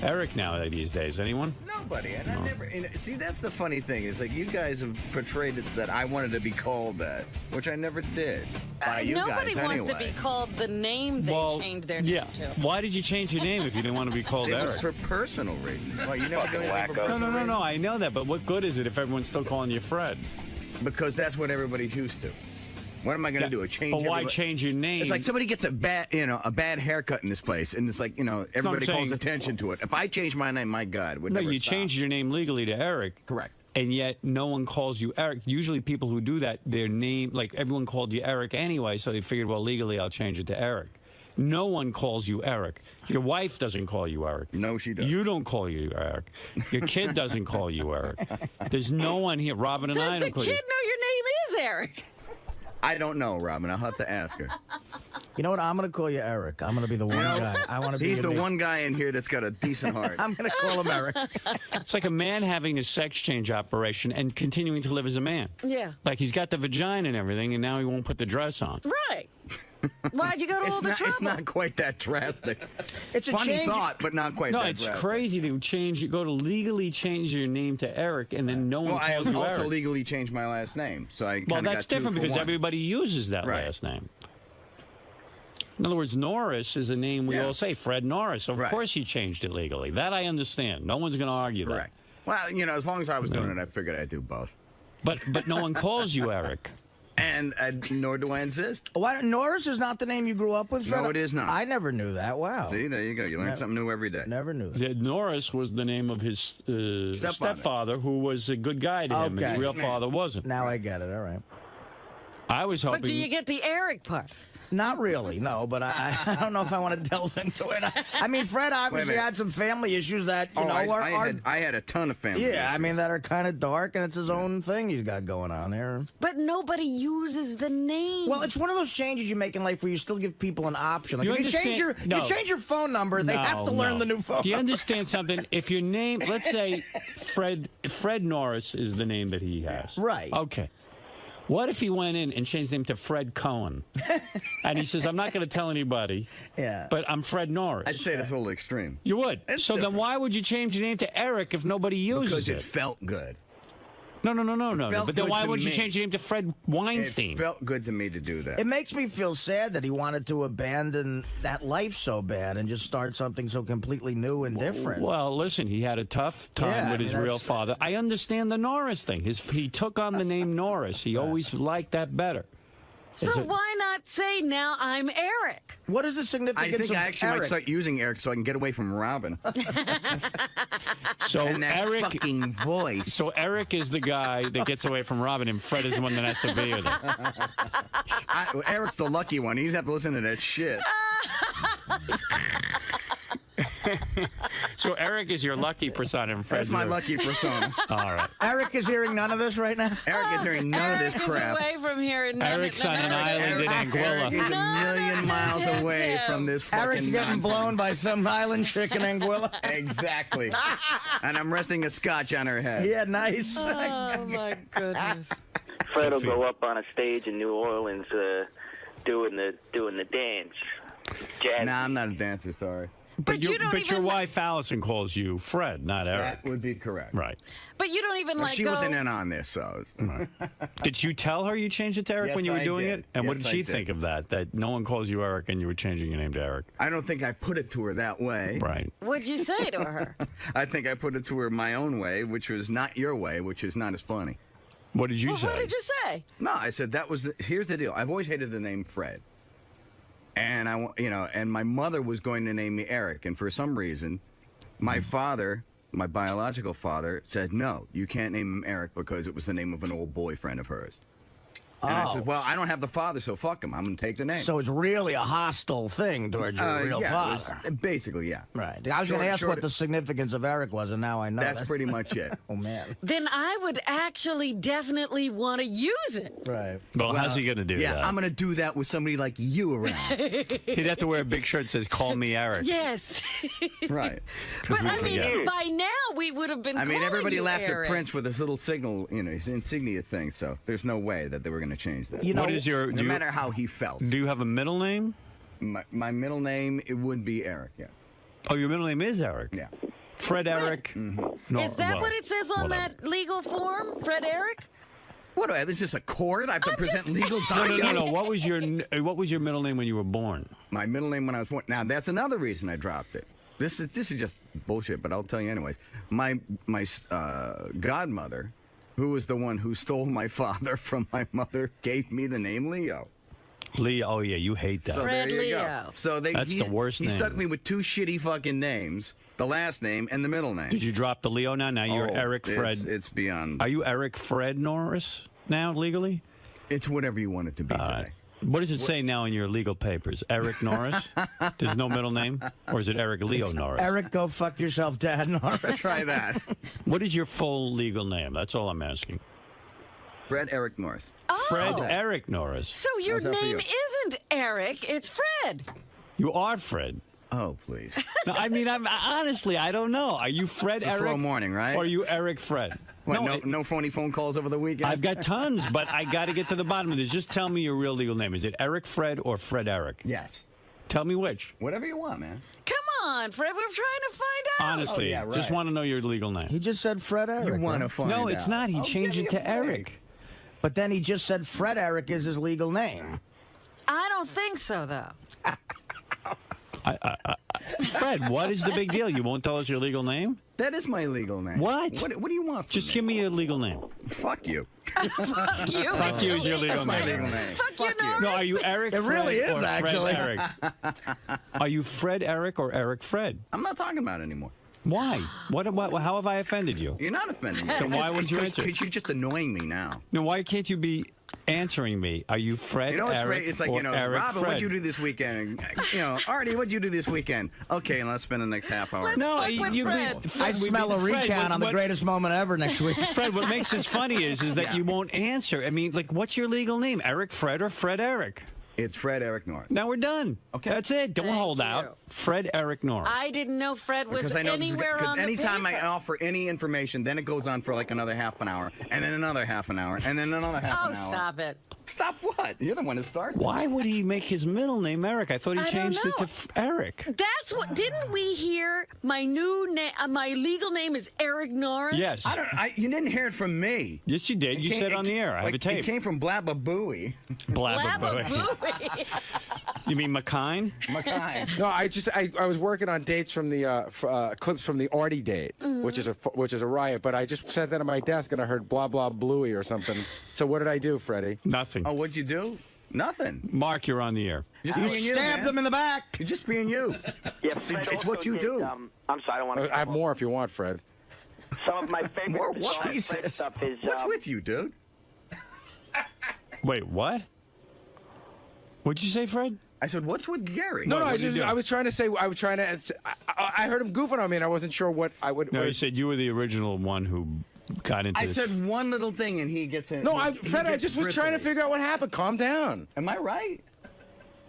Eric now these days? Anyone? Nobody. And I never. See, that's the funny thing. Is like you guys have portrayed it that I wanted to be called that, which I never did. By you Nobody guys, wants anyway. to be called the name they changed their name to. Why did you change your name if you didn't want to be called Eric? It was for personal reasons. Well, you never do anything for personal reasons? No. I know that, but what good is it if everyone's still calling you Fred? Because that's what everybody's used to. What am I going to do? But why change your name? It's like somebody gets a bad haircut in this place, and it's like, everybody calls attention to it. If I change my name, my God, it would never you stop. changed your name legally to Eric. Correct. And yet no one calls you Eric. Usually people who do that, their name, like everyone called you Eric anyway, so they figured, well, legally I'll change it to Eric. No one calls you Eric. Your wife doesn't call you Eric. No, she doesn't. You don't call you Eric. Your kid doesn't call you Eric. There's no one here. Robin and I don't call you. Does the kid know your name is Eric? I don't know, Robin. I'll have to ask her. You know what? I'm going to call you Eric. I'm going to be the one guy. I want to be. He's the one guy in here that's got a decent heart. I'm going to call him Eric. It's like a man having a sex change operation and continuing to live as a man. Yeah. Like he's got the vagina and everything, and now he won't put the dress on. Right. Why'd you go to all the trouble? It's not quite that drastic. It's a funny thought, but not quite that it's drastic. crazy to go to legally change your name to Eric, and then no one calls you Eric. I also legally changed my last name, so I Well, that's different because everybody uses that Right. last name. In other words, Norris is a name we all say, Fred Norris. Of course he changed it legally. That I understand. No one's going to argue that. Well, as long as I was doing it, I figured I'd do both. But no one calls you Eric. And nor do I insist. Norris is not the name you grew up with, Fred? No, it is not. I never knew that. Wow. See, there you go. You learn something new every day. Never knew that. Norris was the name of his stepfather, who was a good guy to him. His real father wasn't. Now I get it. All right. I was hoping. But do you get the Eric part? Not really, no, but I don't know if I want to delve into it. I mean, Fred obviously had some family issues that, I had a ton of family issues. I mean, that are kind of dark, and it's his own thing he's got going on there. But nobody uses the name. Well, it's one of those changes you make in life where you still give people an option. Like, if you change your phone number, they have to learn the new phone number. Do you understand something? If your name, let's say Fred Norris is the name that he has. Right. Okay. What if he went in and changed his name to Fred Cohen? And he says, I'm not going to tell anybody, but I'm Fred Norris. I'd say that's a little extreme. You would? So then why would you change your name to Eric if nobody uses it? Because it felt good. No. But then why would you change your name to Fred Weinstein? It felt good to me to do that. It makes me feel sad that he wanted to abandon that life so bad and just start something so completely new and different. Well, listen, he had a tough time with his real father. I understand the Norris thing. He took on the name Norris. He always liked that better. So why not say, now I'm Eric? What is the significance of Eric? I think I actually might start using Eric so I can get away from Robin. So and that Eric, fucking voice. So Eric is the guy that gets away from Robin, and Fred is the one that has to be with him. Eric's the lucky one. He doesn't have to listen to that shit. So Eric is your lucky persona, and Fred's That's my lucky persona. All right. Eric is hearing none of this right now? Eric is hearing none of this crap. Away from here and Eric's on an island in Anguilla. Eric is a million miles away from this fucking Eric's getting blown by some island chick in Anguilla. Exactly. And I'm resting a scotch on her head. Yeah, nice. Oh, my goodness. Fred will go up on a stage in New Orleans doing the dance. Jazz. Nah, I'm not a dancer, sorry. But your wife Allison calls you Fred, not Eric. That would be correct. Right. But you don't even She wasn't in on this, so. Right. Did you tell her you changed it to Eric when you were doing it? And what did she think of that? That no one calls you Eric and you were changing your name to Eric? I don't think I put it to her that way. Right. What'd you say to her? I think I put it to her my own way, which was not your way, which is not as funny. What did you say? What did you say? No, I said here's the deal. I've always hated the name Fred. And and my mother was going to name me Eric, and for some reason, my father, my biological father, said no, you can't name him Eric because it was the name of an old boyfriend of hers. And I said, well, I don't have the father, so fuck him. I'm going to take the name. So it's really a hostile thing towards your real father. Basically, yeah. Right. I was going to ask what the significance of Eric was, and now I know. That's pretty much it. Oh, man. Then I would actually definitely want to use it. Right. Well, how's he going to do that? Yeah, I'm going to do that with somebody like you around. He'd have to wear a big shirt that says, call me Eric. Yes. Right. But, I mean, by now we would have been everybody laughed Eric. at Prince with his little signal, his insignia thing, so there's no way that they were going to change that. What is your... No matter how he felt. Do you have a middle name? My middle name, it would be Eric, yeah. Oh, your middle name is Eric? Yeah. Fred Eric. No, Is that well, what it says on whatever. that legal form, Fred Eric? What? Is this a court? I have to present legal No, documents. no. What was your middle name when you were born? My middle name when I was born. Now that's another reason I dropped it. This is just bullshit, but I'll tell you anyways. My godmother, who was the one who stole my father from my mother, gave me the name Leo. Leo. Oh yeah, you hate that. So Fred there you Leo. go. So That's the worst He name. stuck me with two shitty fucking names, the last name and the middle name. Did you drop the Leo now? Now you're Oh, Eric Fred. It's beyond. Are you Eric Fred Norris now legally? It's whatever you want it to be today. What does it say now in your legal papers? Eric Norris? There's no middle name? Or is it Eric Leo Norris? Eric, go fuck yourself, Dad Norris. Try that. What is your full legal name? That's all I'm asking. Fred Eric Norris. Fred Eric Norris. So your How's that for name you? isn't Eric, it's Fred. You are Fred. Oh, please. No, I mean, honestly, I don't know. Are you Fred It's a Eric? slow morning, right? Or are you Eric Fred? What, no phony phone calls over the weekend? I've got tons, but I got to get to the bottom of this. Just tell me your real legal name. Is it Eric Fred or Fred Eric? Yes. Tell me which. Whatever you want, man. Come on, Fred, we're trying to find out. Honestly, yeah, right. just want to know your legal name. He just said Fred Eric. You want to right? find No, out. it's not. He Oh, changed give it me to a break. Eric. But then he just said Fred Eric is his legal name. I don't think so, though. Fred, what is the big deal? You won't tell us your legal name? That is my legal name. What? What do you want from Just me? give me your legal name. Fuck you. Fuck you. Fuck you is your legal That's my name. legal name. Fuck you, Norris. No, are you Eric It Fred really is, or Fred actually. Eric? Are you Fred Eric or Eric Fred? I'm not talking about it anymore. Why? What? How have I offended you? You're not offending me. Then why wouldn't you answer? Because you're just annoying me now. No, why can't you be answering me? Are you Fred You know what's Eric great? It's like, or you know, Eric Robin, Fred? what'd you do this weekend? You know, Artie, what'd you do this weekend? Okay, and let's spend the next half hour. Let's No, fuck with you Fred. I smell a recount on the greatest moment ever next week. Fred, what makes this funny is that Yeah. you won't answer. I mean, like, what's your legal name? Eric Fred or Fred Eric? It's Fred Eric Norris. Now we're done. Okay. That's it. Don't Thank hold you. out. Fred Eric Norris. I didn't know Fred was Because I know anywhere because on the anytime I paper. offer any information, then it goes on for like another half an hour, and then another half an hour, and then another half Oh, an hour. stop it. Stop what? You're the one that started. Why would he make his middle name Eric? I thought he I don't changed it to know. Eric. That's what. Didn't we hear my new name? My legal name is Eric Norris. Yes. You didn't hear it from me. Yes, you did. You said it on the air. I have a It tape. came from blabba-booey. Blabba-booey. You mean McKine? Mackay. No, I was working on dates from the clips from the Artie date, which is a riot. But I just sat that on my desk and I heard blah blah bluey or something. So what did I do, Freddie? Nothing. Oh, what'd you do? Nothing. Mark, you're on the air. Just You being stabbed man. him in the back. You're just being you. Yeah, It's Fred what also you did, do. I'm sorry, I don't want to. I have more if you want, Fred. Some of my favorite More bizarre what? Fred Jesus. stuff is. What's with you, dude? Wait, what? What'd you say, Fred? I said, what's with Gary? No, what'd you do? I was trying to say I heard him goofing on me and I wasn't sure what I would. No, what- he said you were the original one who got into I this. said one little thing, and he gets in. No, he Fred, I gets just was trying to bristly. figure out what happened. Calm down. Am I right?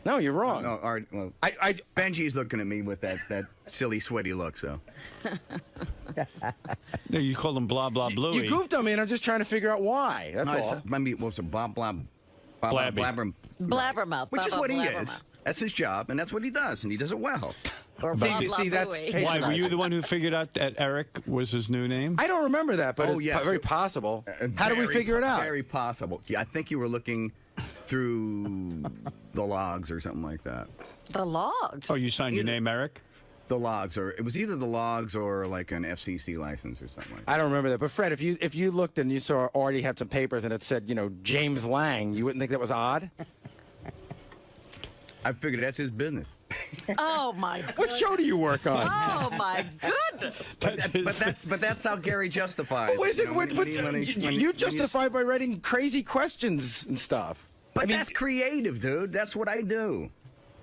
No, you're wrong. No, all right. Well, I Benji's looking at me with that silly, sweaty look. So No, you called him blah blah bluey. you goofed on me and I'm just trying to figure out why. That's no, I all. said, maybe what was it? Blabber, Blabby. Blabbermouth. which is Blah, what he blah, is. blabbermouth. That's his job, and that's what he does, and he does it well. Or See, blah, blah, see, that's booey. Why were you the one who figured out that Eric was his new name? I don't remember that, but Oh, it's yeah, very so- possible. How did we figure it out? Very possible. Yeah, I think you were looking through the logs or something like that. The logs. Oh, you signed your name Eric? The logs, or it was either the logs or like an FCC license or something like that. I don't remember that. But Fred, if you looked and you saw Artie had some papers and it said, James Lange, you wouldn't think that was odd? I figured that's his business. Oh my. What show do you work on? Oh my goodness. But that's how Gary justifies. What is it? you know, when You justify by writing crazy questions and stuff. But I mean, that's creative, dude. That's what I do.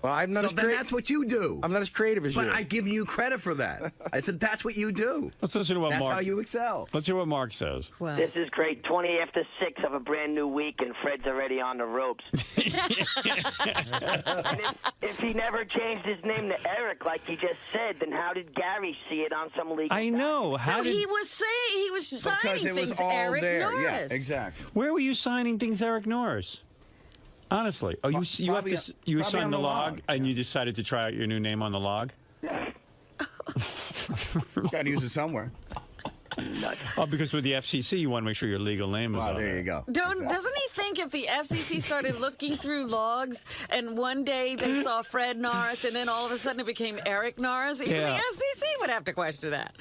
well, I'm not So as then creative. that's what you do. I'm not as creative as But you. I give you credit for that. I said that's what you do. Let's listen to what That's Mark. how you excel. Let's hear what Mark says. Well, This is great. 20 after 6 of a brand new week, and Fred's already on the ropes. And if he never changed his name to Eric, like he just said, then how did Gary see it on some legal? I know. How so did? he was saying he was signing Because it was things all Eric there. Norris. Yeah, exactly. Where were you signing things, Eric Norris? Honestly, oh, you Probably- you probably signed on the the log, log, and you decided to try out your new name on the log. Got to use it somewhere. Oh, because with the FCC, you want to make sure your legal name is Oh, on there it. you go. Doesn't he think if the FCC started looking through logs and one day they saw Fred Norris and then all of a sudden it became Eric Norris, even Yeah. the FCC would have to question that.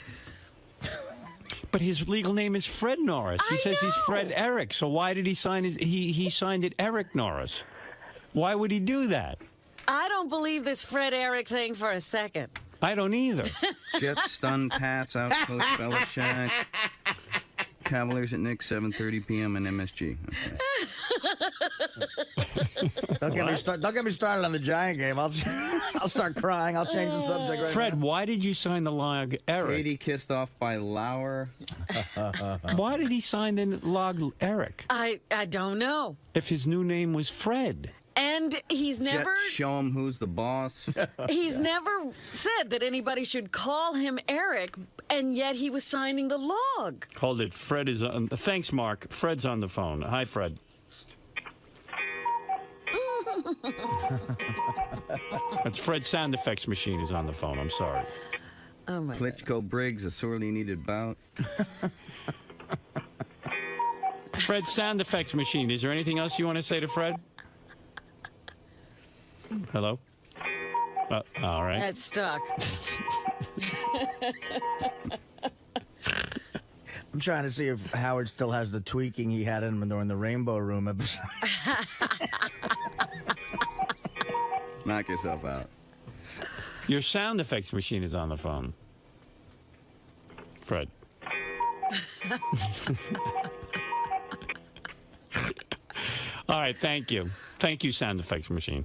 But his legal name is Fred Norris. He I says he's know. Fred Eric. So why did he sign he signed it Eric Norris? Why would he do that? I don't believe this Fred Eric thing for a second. I don't either. Jets stun Pats out Coach Belichick. Cavaliers at Knicks 7:30 p.m. in MSG. Okay. Don't get me started on the Giant game. I'll start crying. I'll change the subject right Fred, now. why did you sign the log Eric? Katie kissed off by Lauer. Why did he sign the log Eric I don't know. if his new name was Fred? And he's never Jets show him who's the boss. he's never said that anybody should call him Eric, and yet he was signing the log. Hold it. Fred is on. Thanks, Mark. Fred's on the phone. Hi, Fred. That's Fred's sound effects machine is on the phone. I'm sorry. Oh my God. Klitschko-Briggs, a sorely needed bout. Fred's sound effects machine. Is there anything else you want to say to Fred? Hello? All right. That's stuck. I'm trying to see if Howard still has the tweaking he had in him during the Rainbow Room episode. Knock yourself out. Your sound effects machine is on the phone. Fred. All right, thank you. Thank you, sound effects machine.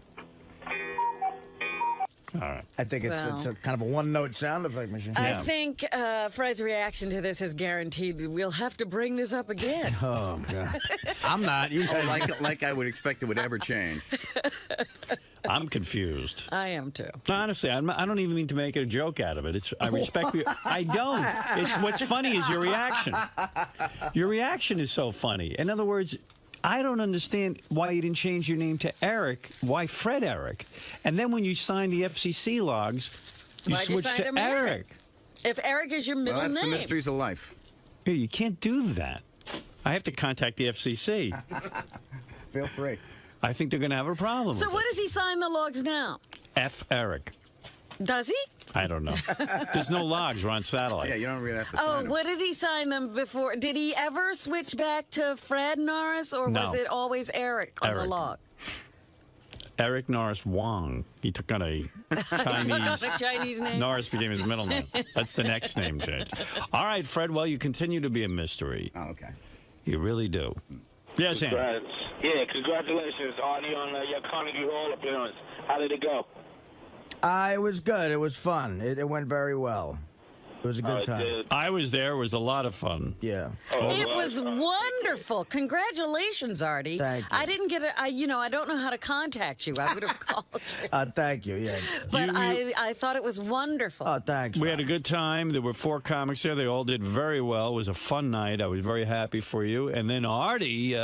All right. I think it's a kind of a one-note sound effect machine. Yeah. I think Fred's reaction to this is guaranteed. We'll have to bring this up again. Oh God, I'm not. You guys, Like I would expect it would ever change. I'm confused. I am too. Honestly, I don't even mean to make a joke out of it. I respect you. I don't. It's what's funny is your reaction. Your reaction is so funny. In other words, I don't understand why you didn't change your name to Eric. Why Fred Eric? And then when you signed the FCC logs, you Why'd you switched sign to him Eric. Eric? If Eric is your middle Well, that's name. the mysteries of life. Hey, you can't do that. I have to contact the FCC. Feel free. I think they're going to have a problem So with what does he sign the logs now? it. F. Eric. Does he? I don't know. There's no logs. We're on satellite. Yeah, you don't really have to Oh, sign 'em. what did he sign them before? Did he ever switch back to Fred Norris, or No. was it always Eric on the Eric. log? Eric Norris Wong. He took on a Chinese. The Chinese name? Norris became his middle name. That's the next name change. All right, Fred. Well, you continue to be a mystery. Oh, okay. You really do. Yes, Ann. Congrats. Yeah, congratulations, Artie, on your Carnegie Hall appearance. How did it go? it was good. It was fun. It went very well. It was a good time. I was there. It was a lot of fun. Yeah. It was wonderful. Congratulations, Artie. Thank you. I didn't get it. I don't know how to contact you. I would have called you. Thank you. Yeah. But You- I thought it was wonderful. Oh, thanks. We had a good time. There were 4 comics there. They all did very well. It was a fun night. I was very happy for you. And then Artie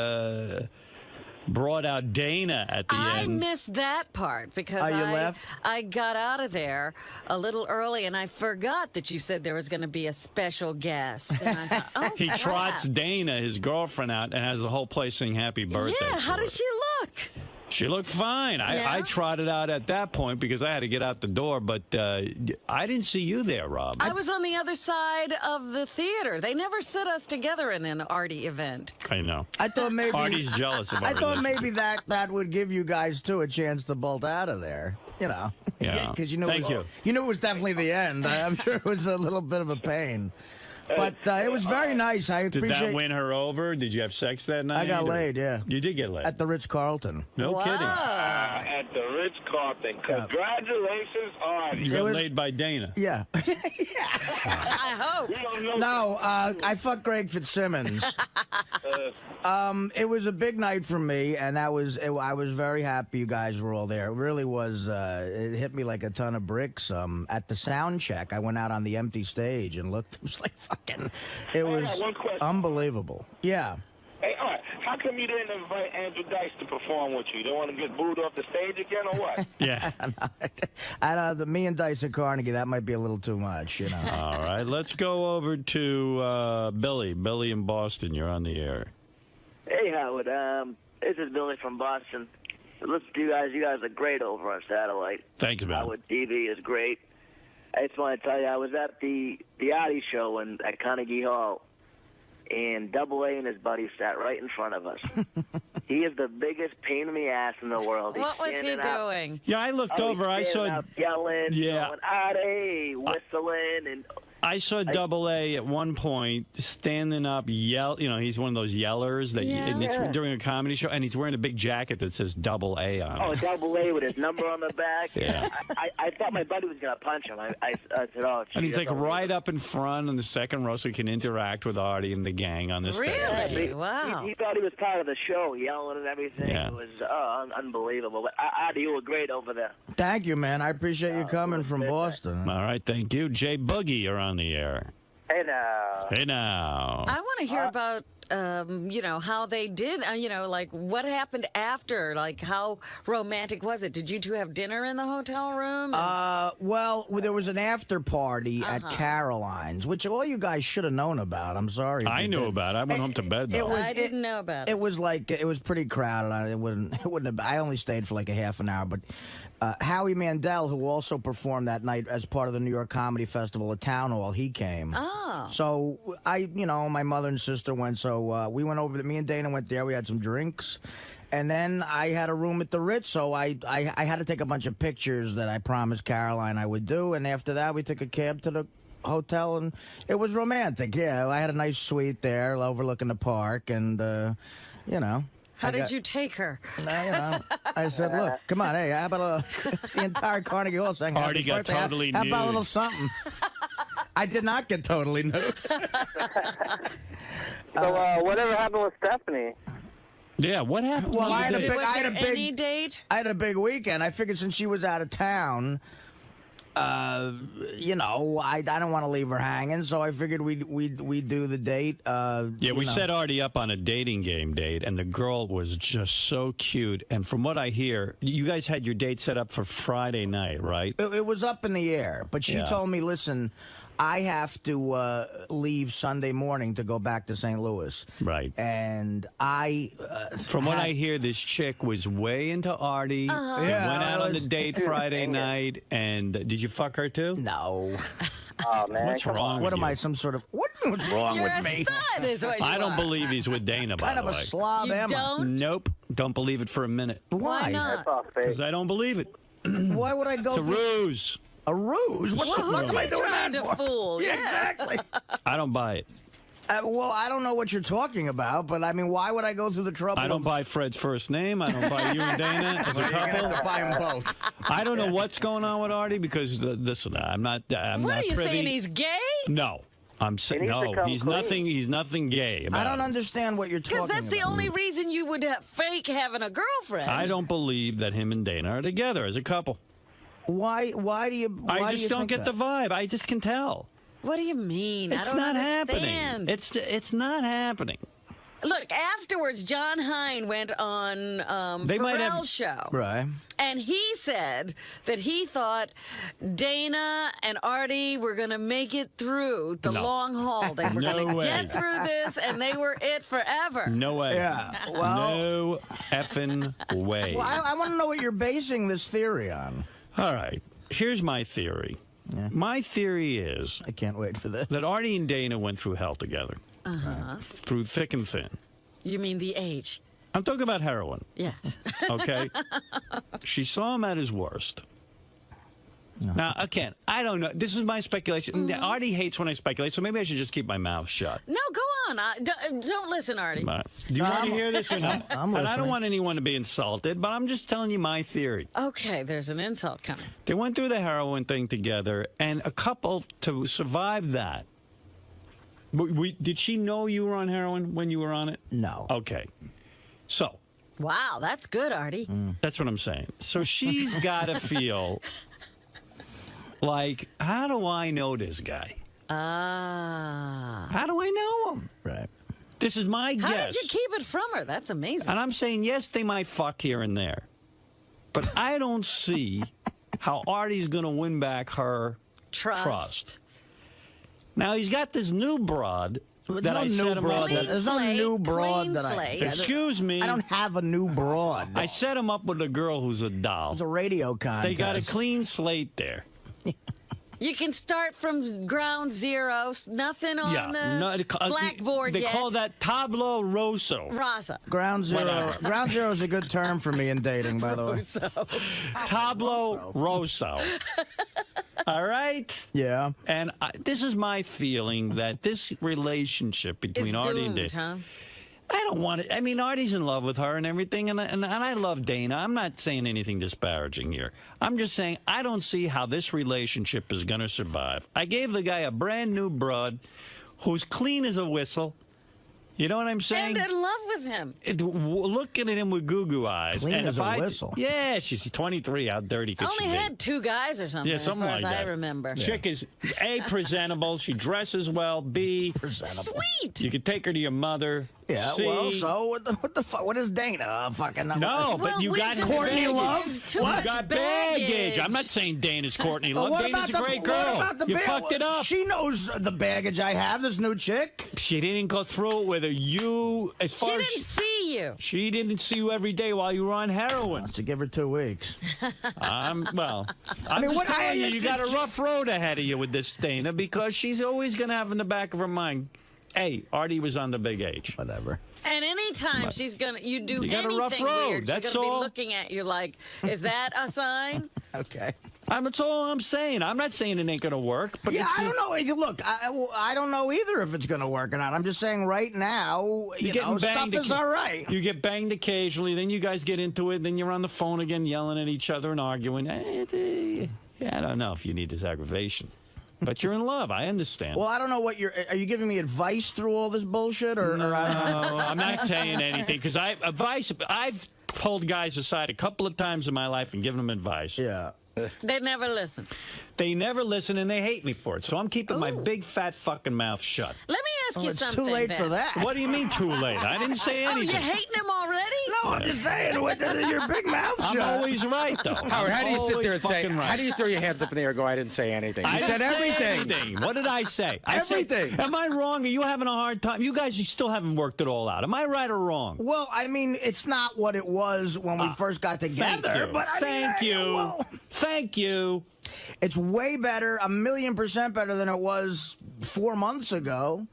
brought out Dana at the I end. missed that part because You left? I got out of there a little early and I forgot that you said there was going to be a special guest. And I thought, oh, He crap. trots Dana, his girlfriend, out and has the whole place sing happy birthday. Yeah, how to did her. she look? She looked fine. I Yeah? trotted out at that point because I had to get out the door, but I didn't see you there, Rob. I was on the other side of the theater. They never sit us together in an Artie event. I know. I thought maybe. Artie's jealous of our I thought relationship. maybe that would give you guys too a chance to bolt out of there. You know. Yeah. Because you know. Thank you. You knew it was definitely the end. I'm sure it was a little bit of a pain. But it was very nice. I Did appreciate. that win her over? Did you have sex that night? I got or- laid. Yeah. You did get laid. At the Ritz-Carlton. No Wow. kidding. At the Ritz-Carlton. Congratulations, Artie. You got was- laid by Dana. Yeah. I hope. We don't know. No, I fucked Greg Fitzsimmons. It was a big night for me, and I was very happy you guys were all there. It really was. It hit me like a ton of bricks. At the sound check, I went out on the empty stage and looked. It was like fucking. It was one question. unbelievable. Yeah. Hey, all right. How come you didn't invite Andrew Dice to perform with you? You don't want to get booed off the stage again, or what? Yeah. Me and Dice at Carnegie, that might be a little too much, you know. All right, let's go over to Billy. Billy in Boston, you're on the air. Hey, Howard. This is Billy from Boston. Listen to you guys. You guys are great over on satellite. Thanks, man. Howard TV is great. I just want to tell you, I was at the Artie show at Carnegie Hall, and Double A and his buddy sat right in front of us. He is the biggest pain in the ass in the world. What was he doing? Yeah, I looked over. I saw yelling, yeah, going, Artie, whistling, and I saw Double A at one point standing up, yell. You know, he's one of those yellers that and it's during a comedy show, and he's wearing a big jacket that says Double A on it. Oh, Double A with his number on the back. Yeah. I thought my buddy was gonna punch him. I said, oh. Geez, And he's like right up in front in the second row, so he can interact with Artie and the gang on the stage. Really? Wow. He thought he was part of the show, yelling and everything. Yeah. It was unbelievable. But Artie, you were great over there. Thank you, man. I appreciate you coming from Boston. All right, thank you. Jay Boogie, you're on the air. Hey now. Hey now. I want to hear about, you know, how they did, you know, like what happened after, like how romantic was it? Did you two have dinner in the hotel room? Well, there was an after party at Caroline's, which all you guys should have known about. I'm sorry. I knew about it. I went home to bed, though. I didn't know about it. It was like, it was pretty crowded. It wouldn't have, I only stayed for like a half an hour, but Howie Mandel, who also performed that night as part of the New York Comedy Festival at Town Hall, he came. Oh. So my mother and sister went, so we went over, me and Dana went there, we had some drinks, and then I had a room at the Ritz, so I had to take a bunch of pictures that I promised Caroline I would do, and after that we took a cab to the hotel, and it was romantic. Yeah, I had a nice suite there overlooking the park, and, you know. How did you take her? I said, look, come on, hey, how about the entire Carnegie Hall saying Artie got birthday, totally how nude. about a little something? I did not get totally nude. So whatever happened with Stephanie? Yeah, what happened? Well, I had a Was big, there I had a big, any date? I had a big weekend. I figured since she was out of town, you know, I don't want to leave her hanging, so I figured we'd do the date. Yeah, we set Artie up on a dating game date, and the girl was just so cute. And from what I hear, you guys had your date set up for Friday night, right? It was up in the air, but she told me, listen, I have to leave Sunday morning to go back to St. Louis. Right. And I... From what I hear, this chick was way into Artie. They went out on the date Friday night, and did you fuck her too? No. Oh, man. What's wrong What with am I, you? some sort of... What's wrong You're with a me? stud, is what you I don't are. believe he's with Dana, by Kind the of a way. slob, You am I? don't? Nope. Don't believe it for a minute. Why not? Because I don't believe it. Why would I go It's a through... ruse. A ruse? What the fuck am I doing Trying that to for? fool. Yeah, exactly. I don't buy it. Well, I don't know what you're talking about, but I mean, why would I go through the trouble I don't buy Fred's first name. I don't buy you and Dana as a You're gonna have to couple. buy them both. I don't know what's going on with Artie because listen, I'm not What not are you privy. saying? He's gay? No, I'm saying needs to no. come He's clean. nothing. He's nothing gay. I don't about it. understand what you're talking Because about. that's the only reason you would fake having a girlfriend. I don't believe that him and Dana are together as a couple. Why do you... I just don't get the vibe. I just can tell. What do you mean? It's I don't not understand. happening. It's not happening. Look, afterwards, John Hine went on They might have- Pharrell's show. Right. And he said that he thought Dana and Artie were going to make it through the No. long haul. They were No going to way. get through this, and they were it forever. No way. Yeah. Well... No effing way. Well, I want to know what you're basing this theory on. All right. Here's my theory. Yeah. My theory is I can't wait for this. that Artie and Dana went through hell together. Through thick and thin. You mean the age? I'm talking about heroin, Yes. okay? She saw him at his worst. Now, again, I don't know. This is my speculation. Artie hates when I speculate, so maybe I should just keep my mouth shut. No, go on. Don't listen, Artie. But, do you want to hear this or not? I'm And I don't listening. want anyone to be insulted, but I'm just telling you my theory. Okay, there's an insult coming. They went through the heroin thing together, and a couple to survive that. Did she know you were on heroin when you were on it? No. Okay. So, Wow, that's good, Artie. that's what I'm saying. So she's got to feel like, how do I know this guy? Ah. How do I know him? Right. This is my guess. How did you keep it from her? That's amazing. And I'm saying, yes, they might fuck here and there. But I don't see how Artie's going to win back her trust. Now, he's got this new broad that I set him up with. There's no new broad that I... Excuse me. I don't have a new broad. I set him up with a girl who's a doll. It's a radio contest. They got a clean slate there. You can start from ground zero, nothing on the blackboard They call that tabula rasa. Ground zero. Whatever. Ground zero is a good term for me in dating, by the way. Tabula rasa. All right? Yeah. And this is my feeling that this relationship between Artie and Dana... Huh? I don't want it. I mean, Artie's in love with her and everything, and I love Dana. I'm not saying anything disparaging here. I'm just saying I don't see how this relationship is going to survive. I gave the guy a brand new broad who's clean as a whistle. You know what I'm saying? And in love with him. Looking at him with goo-goo eyes. Clean as a whistle. Yeah, she's 23. How dirty could she be? Only had 2 guys or something, Yeah, something as far like as that. I remember. Chick is A, presentable. She dresses well. B, presentable. Sweet. You could take her to your mother. Yeah, C, well, so what the fuck? What is Dana fucking? No, but you got Courtney baggage. Love. You got baggage. I'm not saying Dana's Courtney Love. What Dana's about a great what girl. about the You fucked it up. She knows the baggage I have. This new chick. She didn't go through it with her. You, as far She as didn't see you. She didn't see you every day while you were on heroin. To give her 2 weeks. I'm I mean, just what telling you got a rough road ahead of you with this Dana, because she's always going to have in the back of her mind, hey, Artie was on the big age. Whatever. And anytime she's gonna, you do You got a anything rough road, weird, that's she's gonna all. be looking at you like, is that a sign? Okay. That's all I'm saying. I'm not saying it ain't going to work. But Yeah, I don't know. Look, I don't know either if it's going to work or not. I'm just saying right now, you know, stuff is all right. You get banged occasionally, then you guys get into it, then you're on the phone again yelling at each other and arguing. Yeah, I don't know if you need this aggravation. But you're in love. I understand. Well, I don't know what are you giving me advice through all this bullshit? Or I don't know. I'm not saying anything, because I've pulled guys aside a couple of times in my life and given them advice. Yeah. They never listen. They never listen, and they hate me for it. So I'm keeping my big, fat fucking mouth shut. Let me ask you it's something. too late then. for that. What do you mean too late? I didn't say Oh, anything. you're hating him already? No, I'm just saying, with your big mouth shut. I'm always right, though. Howard, how do you sit there and say, fucking right. how do you throw your hands up in the air and go, I didn't say anything? You I said didn't say everything. anything. What did I say? Everything. Am I wrong? Are you having a hard time? You guys still haven't worked it all out. Am I right or wrong? Well, I mean, it's not what it was when we first got together. Thank you. But I Thank mean, you. well, Thank you. it's way better, 1,000,000% better than it was 4 months ago.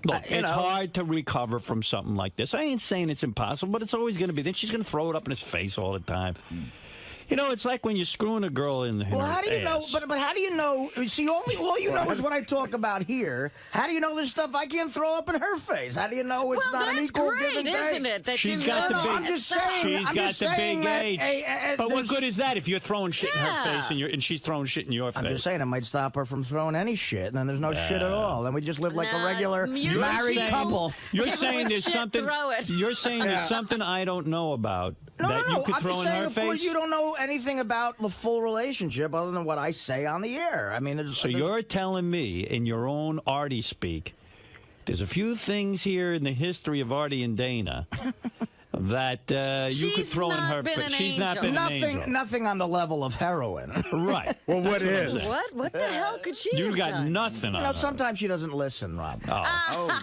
Look, you it's know. hard to recover from something like this. I ain't saying it's impossible, but it's always going to be. Then she's going to throw it up in his face all the time. You know, it's like when you're screwing a girl in Well, her how do you know? ass. But how do you know? See, all you know is what I talk about here. How do you know there's stuff I can't throw up in her face? How do you know it's Well, not an that's equal great, give and isn't take? it? That She's you got know the big- I'm just saying. She's I'm got just the saying big that, age. But what there's- good is that if you're throwing shit in her Yeah. face and she's throwing shit in your face? I'm just saying it might stop her from throwing any shit, and then there's no shit at all. Then we just live like a regular you're married saying- couple. You're If it saying was there's shit, something. throw it. You're saying there's something I don't know about No, that you could I'm throw just in saying, her of course, face. you don't know anything about the full relationship other than what I say on the air. I mean, So you're telling me, in your own Artie speak, there's a few things here in the history of Artie and Dana that you could She's throw in not her been face. an She's not angel. been an angel. nothing on the level of heroin. Right. Well, what is? What? What the hell could she You have got done? nothing You on know, her. sometimes she doesn't listen, Rob. Oh.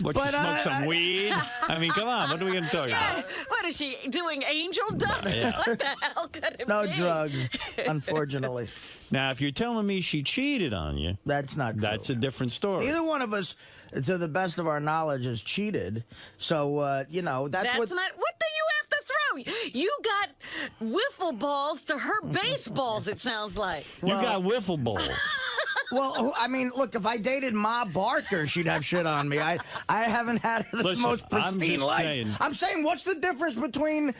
What, But, you smoke some weed? I mean, come on. What are we going to talk about? What is she doing? Angel dust? Yeah. What the hell could it No be? drugs, unfortunately. Now, if you're telling me she cheated on you, That's not true. that's a different story. Neither one of us, to the best of our knowledge, has cheated. So, you know, that's That's what... not. What do you have to throw? You got wiffle balls to her baseballs. It sounds like. You got wiffle balls. Well, I mean, look, if I dated Ma Barker, she'd have shit on me. I haven't had the Listen, most pristine I'm just life. saying. I'm saying, what's the difference between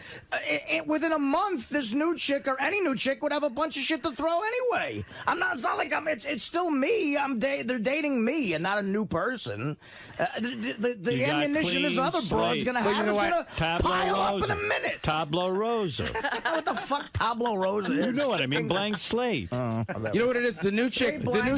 within a month, this new chick or any new chick would have a bunch of shit to throw anyway? I'm not. It's not like I'm. It's still me. They're dating me and not a new person. The You got ammunition this clean other broad's slate. gonna Well, have you know is what? gonna pile up in a minute. Tableau rosa. What the fuck, tableau rosa is? You know what I mean? Blank slate. You know what it is? The new chick, Blank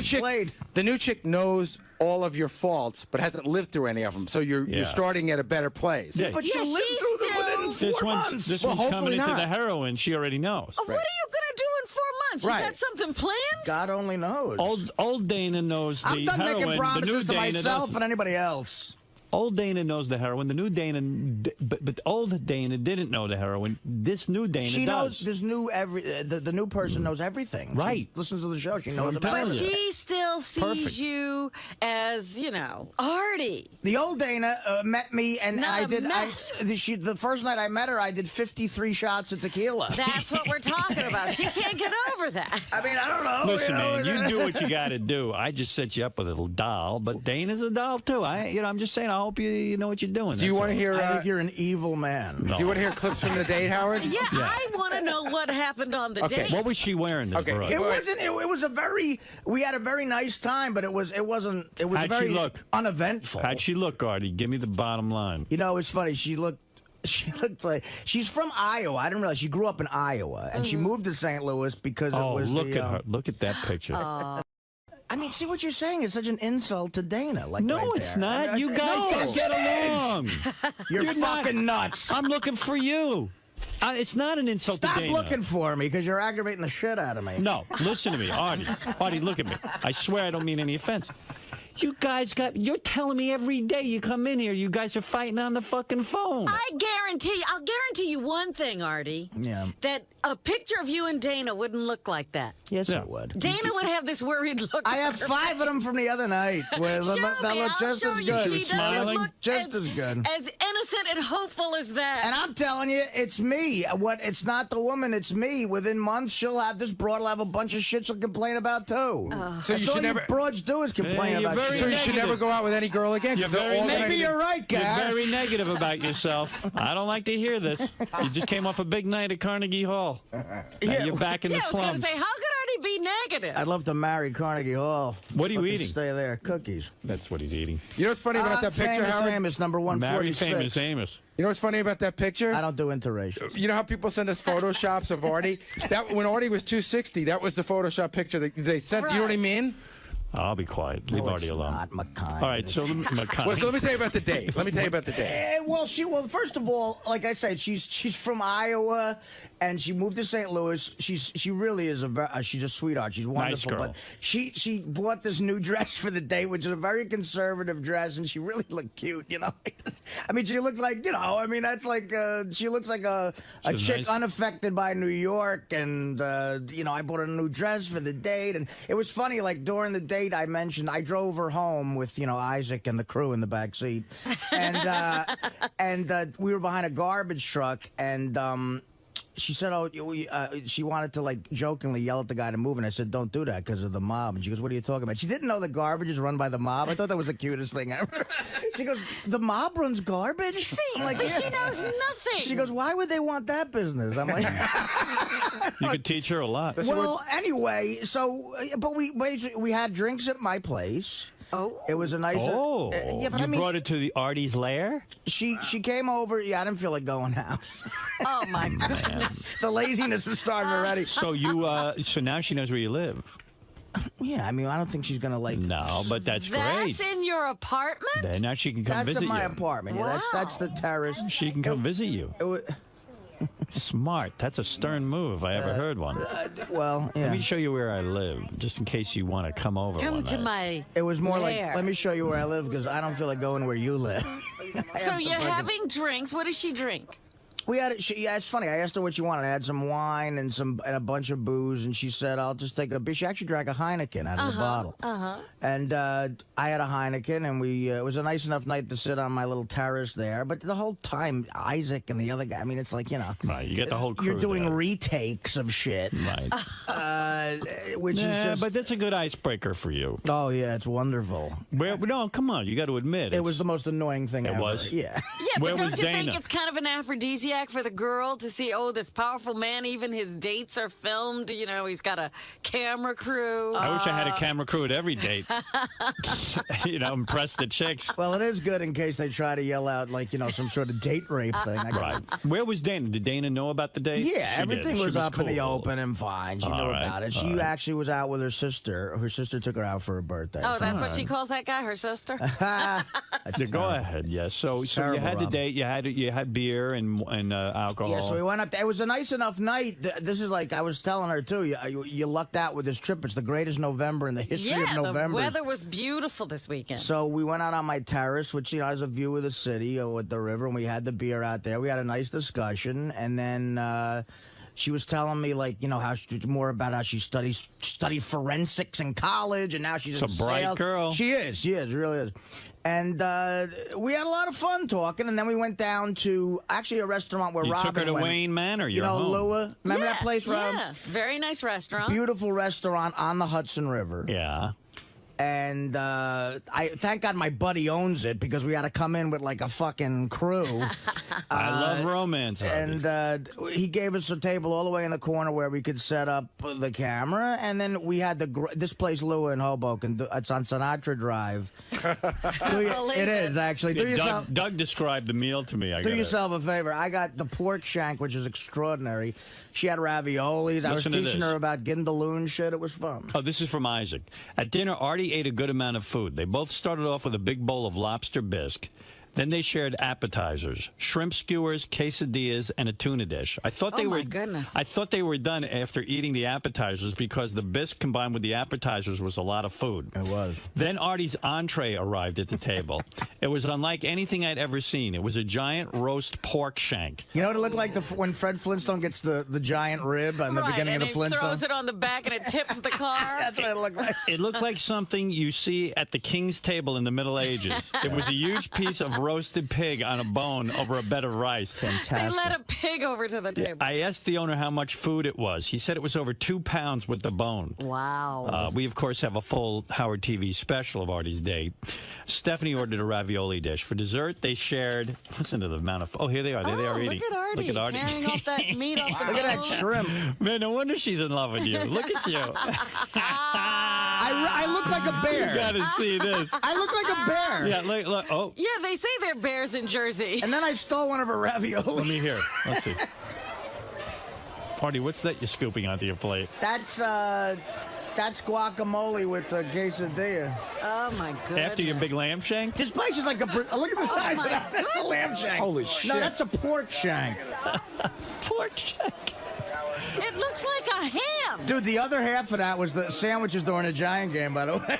new chick knows all of your faults, but hasn't lived through any of them. So you're starting at a better place. Yeah. But she lived through them within 4 months. This one's coming into the heroin. She already knows. Oh, what are you going to do in 4 months? You got something planned? God only knows. Old Dana knows the heroin. I'm done making promises the new to Dana myself and anybody else. Old Dana knows the heroin. The new Dana, but old Dana didn't know the heroin. This new Dana she does. knows. This new the new person knows everything. Right. She listens to the show. She knows about But everything. she still sees you as, Artie. The old Dana met me, and Not I a did. mess. The first night I met her, I did 53 shots of tequila. That's what we're talking about. She can't get over that. I mean, I don't know. Listen, man, you do what you got to do. I just set you up with a little doll, but Dana's a doll too. I'm just saying. I hope you know what you're doing. Do you want to hear? I think you're an evil man. Do you want to hear clips from the date, Howard? Yeah, I want to know what happened on the date. What was she wearing? This broad? It wasn't. It was a very. We had a very nice time, but it wasn't. It was How'd very she look? uneventful. How'd she look, Artie? Give me the bottom line. It's funny. She looked like she's from Iowa. I didn't realize she grew up in Iowa, and she moved to St. Louis because it was. Look at her! Look at that picture. I mean, see what you're saying is such an insult to Dana. Like, no, right it's there. not. You guys don't get along. You're fucking nuts. I'm looking for you. It's not an insult to Dana. Stop looking for me because you're aggravating the shit out of me. No, listen to me, Artie. Artie, look at me. I swear I don't mean any offense. You guys you're telling me every day you come in here, you guys are fighting on the fucking phone. I'll guarantee you one thing, Artie. Yeah. That a picture of you and Dana wouldn't look like that. Yes, it would. Dana would have this worried look. I have 5 of them from the other night. Where that look just as good. She doesn't look just as good. As innocent and hopeful as that. And I'm telling you, it's me. It's not the woman, it's me. Within months, she'll have this broad. Will have a bunch of shit she'll complain about too. So you should never. Broads do is complain about shit. So you should never go out with any girl again. Maybe you're right, guy. You're very negative about yourself. I don't like to hear this. You just came off a big night at Carnegie Hall. You're back in the slums. I was going to say, how could Artie be negative? I'd love to marry Carnegie Hall. What are you eating? Stay there. Cookies. That's what he's eating. You know what's funny about that picture, Famous Howard? Amos, number 146. Marry Famous Amos. You know what's funny about that picture? I don't do interracial. You know how people send us photoshops of Artie? When Artie was 260, that was the Photoshop picture that they sent. Right. You know what I mean? I'll be quiet. Leave Artie alone. Not my kind. All right, so let me tell you about the date. Well, first of all, like I said, she's from Iowa, and she moved to St. Louis. She really is she's a sweetheart. She's wonderful. Nice girl. But she bought this new dress for the date, which is a very conservative dress, and she really looked cute. I mean, she looks like that's like she looks like a chick nice. unaffected by New York, and I bought her a new dress for the date, and it was funny. Like during the date, I mentioned I drove her home with Isaac and the crew in the back seat, and we were behind a garbage truck, and she said, she wanted to like jokingly yell at the guy to move, and I said, don't do that because of the mob. And she goes, what are you talking about? She didn't know the garbage is run by the mob. I thought that was the cutest thing ever. She goes, the mob runs garbage? I'm like, but she knows nothing. She goes, why would they want that business? I'm like, you could teach her a lot. well, anyway, but we had drinks at my place. Oh, it was a nice. Yeah, but you brought it to the Artie's lair. She came over. Yeah, I didn't feel like going out. Oh my goodness! The laziness is starting already. So so now she knows where you live. Yeah, I mean, I don't think she's gonna like. No, but that's great. That's in your apartment. Then now she can come visit you. That's in my apartment. Wow. Yeah, that's the terrace. She can come visit you. Smart. That's a stern move if I ever heard one. Well, yeah. Let me show you where I live, just in case you want to come over. Come to my. It was more lair. like, let me show you where I live because I don't feel like going where you live. So you're having drinks. What does she drink? We had yeah, it's funny. I asked her what she wanted. I had some wine and a bunch of booze, and she said, "I'll just take a beer." She actually drank a Heineken out of the bottle. And I had a Heineken, and it was a nice enough night to sit on my little terrace there. But the whole time, Isaac and the other guy. I mean, it's like Right, you get the whole crew. You're doing there. retakes of shit. Right. Which is just. But that's a good icebreaker for you. Oh yeah, it's wonderful. No, come on, you got to admit it was the most annoying thing ever. It was. Yeah. Yeah, but don't you think it's kind of an aphrodisiac aphrodisiac for the girl to see, oh, this powerful man, even his dates are filmed. You know, he's got a camera crew. I wish I had a camera crew at every date. You know, impress the chicks. Well, it is good in case they try to yell out, like, you know, some sort of date rape thing. Right. Where was Dana? Did Dana know about the date? Yeah, everything was up in the cool. open and fine. She knew about it. She actually was out with her sister. Her sister took her out for her birthday. Oh, that's what she calls that guy, her sister? Go ahead, yes. So you had the date. You had beer and alcohol. Yeah, so we went up there. It was a nice enough night. This is like I was telling her too. You lucked out with this trip. It's the greatest November in the history of November. The weather was beautiful this weekend. So we went out on my terrace, which has a view of the city with the river, and we had the beer out there. We had a nice discussion, and then she was telling me, like, you know, more about how she studied forensics in college, and now she's a bright girl. She really is. And we had a lot of fun talking, and then we went down to actually a restaurant where Robin took her to went. Wayne Manor. You know, Lua. Remember that place, Rob? Yeah, very nice restaurant. Beautiful restaurant on the Hudson River. Yeah. And I thank God my buddy owns it, because we had to come in with like a fucking crew. I love romance. And he gave us a table all the way in the corner where we could set up the camera, and then we had this place, Lua in Hoboken. It's on Sinatra Drive. It is actually. Yeah, Doug described the meal to me. Do yourself a favor. I got the pork shank, which is extraordinary. She had raviolis. I was teaching her about Gindaloon shit. It was fun. Oh, this is from Isaac. At dinner, Artie ate a good amount of food. They both started off with a big bowl of lobster bisque. Then they shared appetizers, shrimp skewers, quesadillas, and a tuna dish. I thought they were goodness. I thought they were done after eating the appetizers, because the bisque combined with the appetizers was a lot of food. It was. Then Artie's entree arrived at the table. It was unlike anything I'd ever seen. It was a giant roast pork shank. You know what it looked like when Fred Flintstone gets the giant rib on the beginning of the Flintstones? He throws it on the back and it tips the car. That's what it looked like. It looked like something you see at the king's table in the Middle Ages. It was a huge piece of roasted pig on a bone over a bed of rice. Fantastic. They let a pig over to the table. I asked the owner how much food it was. He said it was over 2 pounds with the bone. Wow. We, of course, have a full Howard TV special of Artie's date. Stephanie ordered a ravioli dish. For dessert, they shared... Listen to the amount of... Oh, here they are. There they are eating. Look at Artie. Look at Artie. Tearing off that meat off the Look at that shrimp. Man, no wonder she's in love with you. Look at you. I look like a bear. You gotta see this. I look like a bear. Yeah, look. Oh. Yeah, they say they're bears in Jersey. And then I stole one of her raviolis. Let me hear. Let's see. Artie, what's that you're scooping onto your plate? That's guacamole with the quesadilla. Oh, my goodness. After your big lamb shank? This place is like a... Look at the size of that. That's the lamb shank. Holy shit. No, that's a pork shank. Pork shank. It looks like a ham. Dude, the other half of that was the sandwiches during the Giant game, by the way.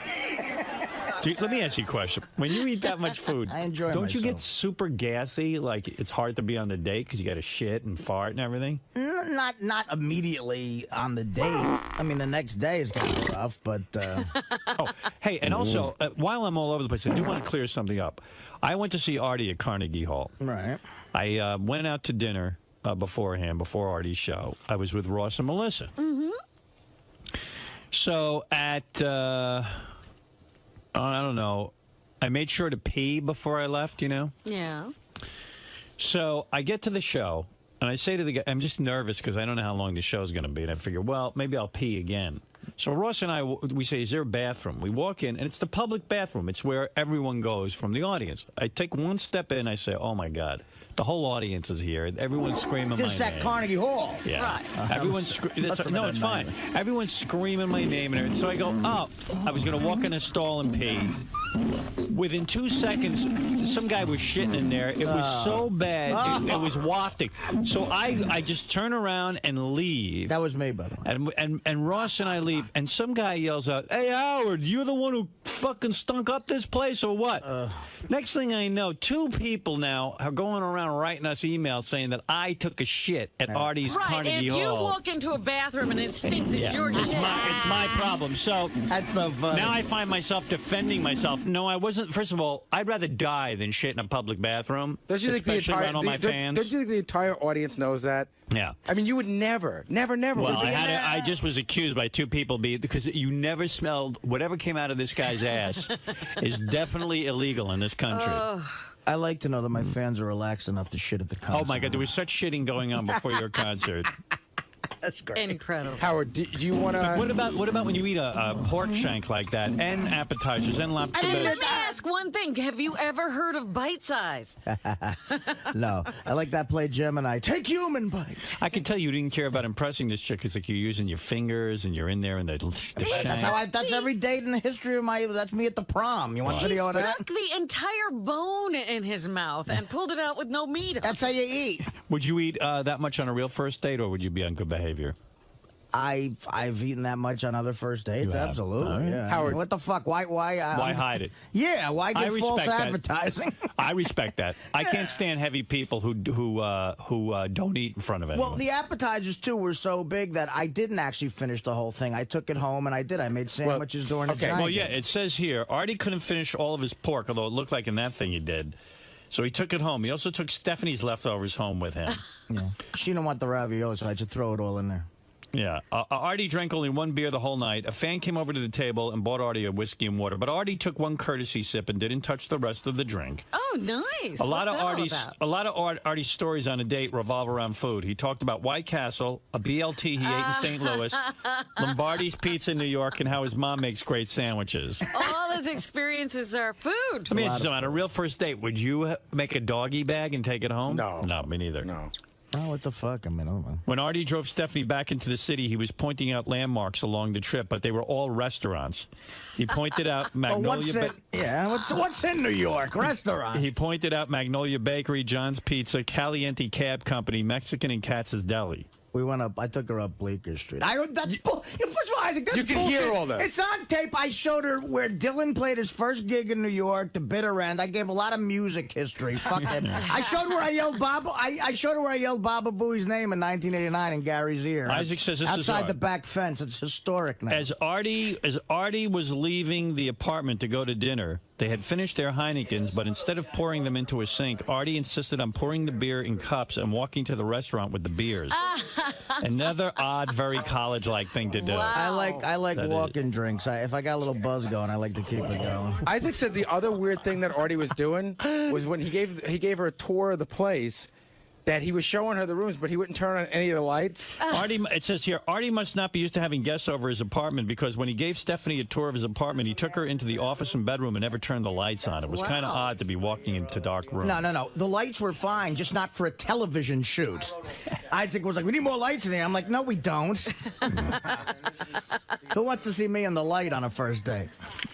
Dude, let me ask you a question. When you eat that much food, I enjoy don't you get myself. super gassy? Like, it's hard to be on the date because you got to shit and fart and everything? Not immediately on the date. I mean, the next day is kind of rough, but... Oh, hey, and also, while I'm all over the place, I do want to clear something up. I went to see Artie at Carnegie Hall. Right. I went out to dinner beforehand, before Artie's show. I was with Ross and Melissa. Mm-hmm. So at... I don't know. I made sure to pee before I left, you know? Yeah. So I get to the show, and I say to the guy, I'm just nervous because I don't know how long the show's going to be. And I figure, well, maybe I'll pee again. So Ross and I, we say, is there a bathroom? We walk in, and it's the public bathroom. It's where everyone goes from the audience. I take one step in, I say, oh, my God. The whole audience is here. Everyone's screaming my name. This is at Carnegie Hall. Yeah. Right. Everyone's no, it's fine. Everyone's screaming my name and everything. So I go up. I was going to walk in a stall and pee. Within 2 seconds, some guy was shitting in there. It was so bad, it was wafting. So I just turn around and leave. That was me, by the way. And Ross and I leave, and some guy yells out, "Hey, Howard, you're the one who fucking stunk up this place or what?" Next thing I know, 2 people now are going around writing us emails saying that I took a shit at Artie's Carnegie Hall. If you walk into a bathroom and it stinks, it's your shit. It's my problem. So that's so funny. Now I find myself defending myself. No, I wasn't. First of all, I'd rather die than shit in a public bathroom, especially around all my fans. Don't you think the entire audience knows that? Yeah. I mean, you would never. Well, I just was accused by 2 people because you never smelled whatever came out of this guy's ass is definitely illegal in this country. I like to know that my fans are relaxed enough to shit at the concert. Oh my God, there was such shitting going on before your concert. That's great. Incredible. Howard, do you want to? What about when you eat a pork shank like that, and appetizers, and lobster? And let me ask one thing. Have you ever heard of bite size? No. I like that play Gemini. Take human bite. I can tell you didn't care about impressing this chick. It's like you're using your fingers and you're in there and the shank. That's every date in the history of my. That's me at the prom. You want a video of that? Stuck the entire bone in his mouth and pulled it out with no meat. That's how you eat. Would you eat that much on a real first date, or would you be on good behavior? I've eaten that much on other first dates. You have? Absolutely. Right. Yeah. Howard, what the fuck? Why hide it? Yeah. Why I give respect false that. advertising? I respect that. I can't stand heavy people who don't eat in front of anyone. Well, the appetizers too were so big that I didn't actually finish the whole thing. I took it home and I did. I made sandwiches during the drive. Well, yeah, it says here Artie couldn't finish all of his pork, although it looked like in that thing he did. So he took it home. He also took Stephanie's leftovers home with him. Yeah. She didn't want the ravioli, so I just throw it all in there. Yeah. Artie drank only one beer the whole night. A fan came over to the table and bought Artie a whiskey and water. But Artie took one courtesy sip and didn't touch the rest of the drink. Oh, nice. A lot of Artie's stories on a date revolve around food. He talked about '1 a BLT he ate in St. Louis, Lombardi's Pizza in New York, and how his mom makes great sandwiches. All his experiences are food. I mean, on a real first date, would you make a doggy bag and take it home? No. No, me neither. No. Oh, what the fuck? I mean, I don't know. When Artie drove Stephanie back into the city, he was pointing out landmarks along the trip, but they were all restaurants. He pointed out Magnolia. What's in New York? Restaurant. He pointed out Magnolia Bakery, John's Pizza, Caliente Cab Company, Mexican, and Katz's Deli. We went up. I took her up Bleecker Street. That's bull. First of all, Isaac, that's you can bullshit. hear all that. It's on tape. I showed her where Dylan played his first gig in New York, the bitter end. I gave a lot of music history. Fuck it. I showed her where I yelled Baba. I showed her where I yelled Baba Booey's name in 1989 in Gary's ear. Isaac says this is outside the back fence. It's historic now. As Artie was leaving the apartment to go to dinner, they had finished their Heinekens, but instead of pouring them into a sink, Artie insisted on pouring the beer in cups and walking to the restaurant with the beers. Another odd, very college-like thing to do. Wow. I like walking drinks. If I got a little buzz going, I like to keep it going. Isaac said the other weird thing that Artie was doing was when he gave her a tour of the place, that he was showing her the rooms, but he wouldn't turn on any of the lights. Artie, it says here, Artie must not be used to having guests over his apartment, because when he gave Stephanie a tour of his apartment, he took her into the office and bedroom and never turned the lights on. It was kind of odd to be walking into dark rooms. No. The lights were fine, just not for a television shoot. Isaac was like, we need more lights in here. I'm like, no, we don't. Who wants to see me in the light on a first date?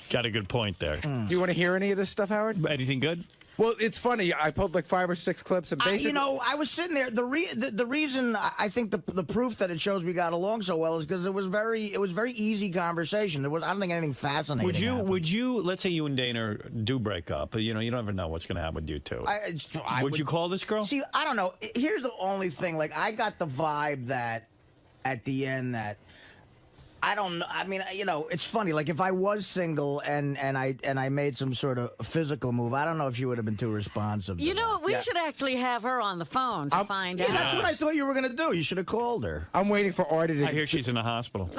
Got a good point there. Do you want to hear any of this stuff, Howard? Anything good? Well, it's funny. I pulled like 5 or 6 clips, and basically, I was sitting there. The reason I think the proof that it shows we got along so well is because it was very easy conversation. I don't think anything fascinating. Would you? Let's say you and Dana do break up. You never know what's going to happen with you two. Would you call this girl? See, I don't know. Here's the only thing. Like, I got the vibe that at the end that. I don't know. I mean, it's funny. Like, if I was single and I made some sort of physical move, I don't know if she would have been too responsive. You know, we should actually have her on the phone to find out. Yeah, that's what I thought you were going to do. You should have called her. I'm waiting for Artie to... I hear she's in the hospital.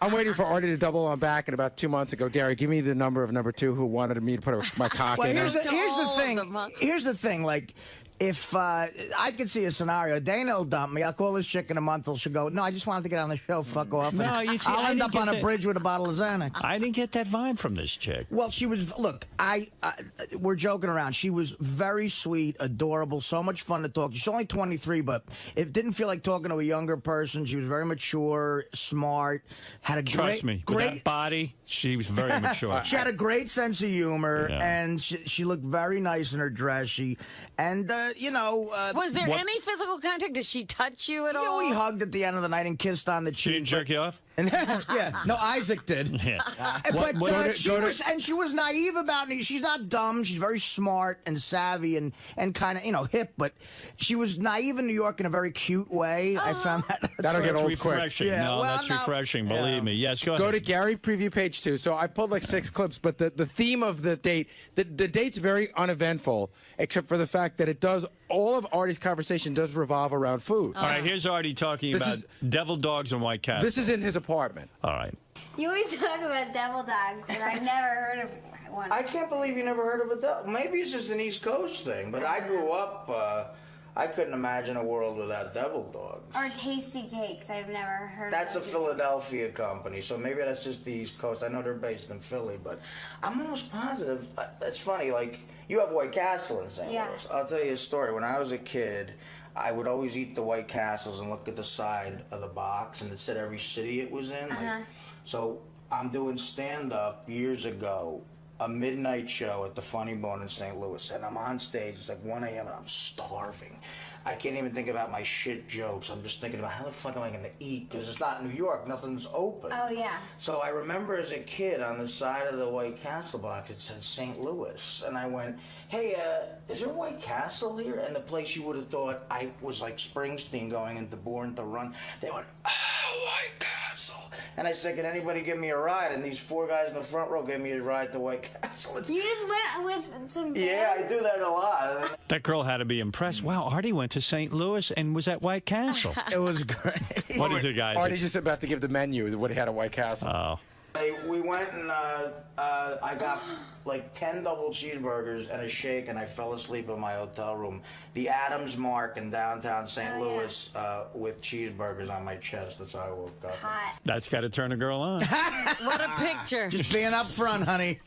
I'm waiting for Artie to double on back, and about 2 months ago, Gary, give me the number of number 2 who wanted me to put my cock in. Here's the thing. Here's the thing. Like, if I could see a scenario, Dana will dump me. I'll call this chick in a month. She'll go, no, I just wanted to get on the show. Fuck off. No, you see, I'll end up on a bridge with a bottle of Xanax. I didn't get that vibe from this chick. Well, she was. Look, we're joking around. She was very sweet, adorable, so much fun to talk to. She's only 23, but it didn't feel like talking to a younger person. She was very mature, smart, had a Trust me, with that body, she was very mature. She had a great sense of humor, and she looked very nice in her dress. Was there any physical contact? Did she touch you at all? We hugged at the end of the night and kissed on the cheek. She didn't jerk you off? Yeah, no, Isaac did. Yeah. She was naive about it. She's not dumb. She's very smart and savvy and kind of hip. But she was naive in New York in a very cute way. I found that. That'll get old refreshing. quick. Yeah, that's refreshing. Believe me. Yes, go ahead. Go to Gary preview page 2. So I pulled like 6 clips, but the theme of the date, the date's very uneventful, except for the fact that it does all of Artie's conversation does revolve around food. All right, here's Artie talking about devil dogs and White Castle. This is in his apartment. All right. You always talk about devil dogs, and I've never heard of one. I can't believe you never heard of a devil. Maybe it's just an East Coast thing, but I grew up, I couldn't imagine a world without devil dogs. Or Tasty Cakes, I've never heard That's a of. Philadelphia company, so maybe that's just the East Coast. I know they're based in Philly, but I'm almost positive. That's funny, like, you have White Castle in St. Louis. I'll tell you a story. When I was a kid, I would always eat the White Castles and look at the side of the box, and it said every city it was in. Like, so I'm doing stand-up years ago, a midnight show at the Funny Bone in St. Louis, and I'm on stage. It's like 1 a.m. and I'm starving. I can't even think about my shit jokes. I'm just thinking about how the fuck am I going to eat? Because it's not New York. Nothing's open. Oh, yeah. So I remember as a kid on the side of the White Castle box, it said St. Louis. And I went, hey, is there a White Castle here? And the place you would have thought I was like Springsteen going into Born to Run. They went, White Castle. And I said, can anybody give me a ride? And these 4 guys in the front row gave me a ride to White Castle. You just went with some band? Yeah, I do that a lot. That girl had to be impressed. Wow, Artie went to St. Louis and was at White Castle. It was great. What is it, guys? Artie's just about to give the menu what he had at White Castle. Oh. We went and I got like 10 double cheeseburgers and a shake, and I fell asleep in my hotel room. The Adams Mark in downtown St. Louis with cheeseburgers on my chest. That's how I woke up. Hot. That's got to turn a girl on. What a picture. Just being up front, honey.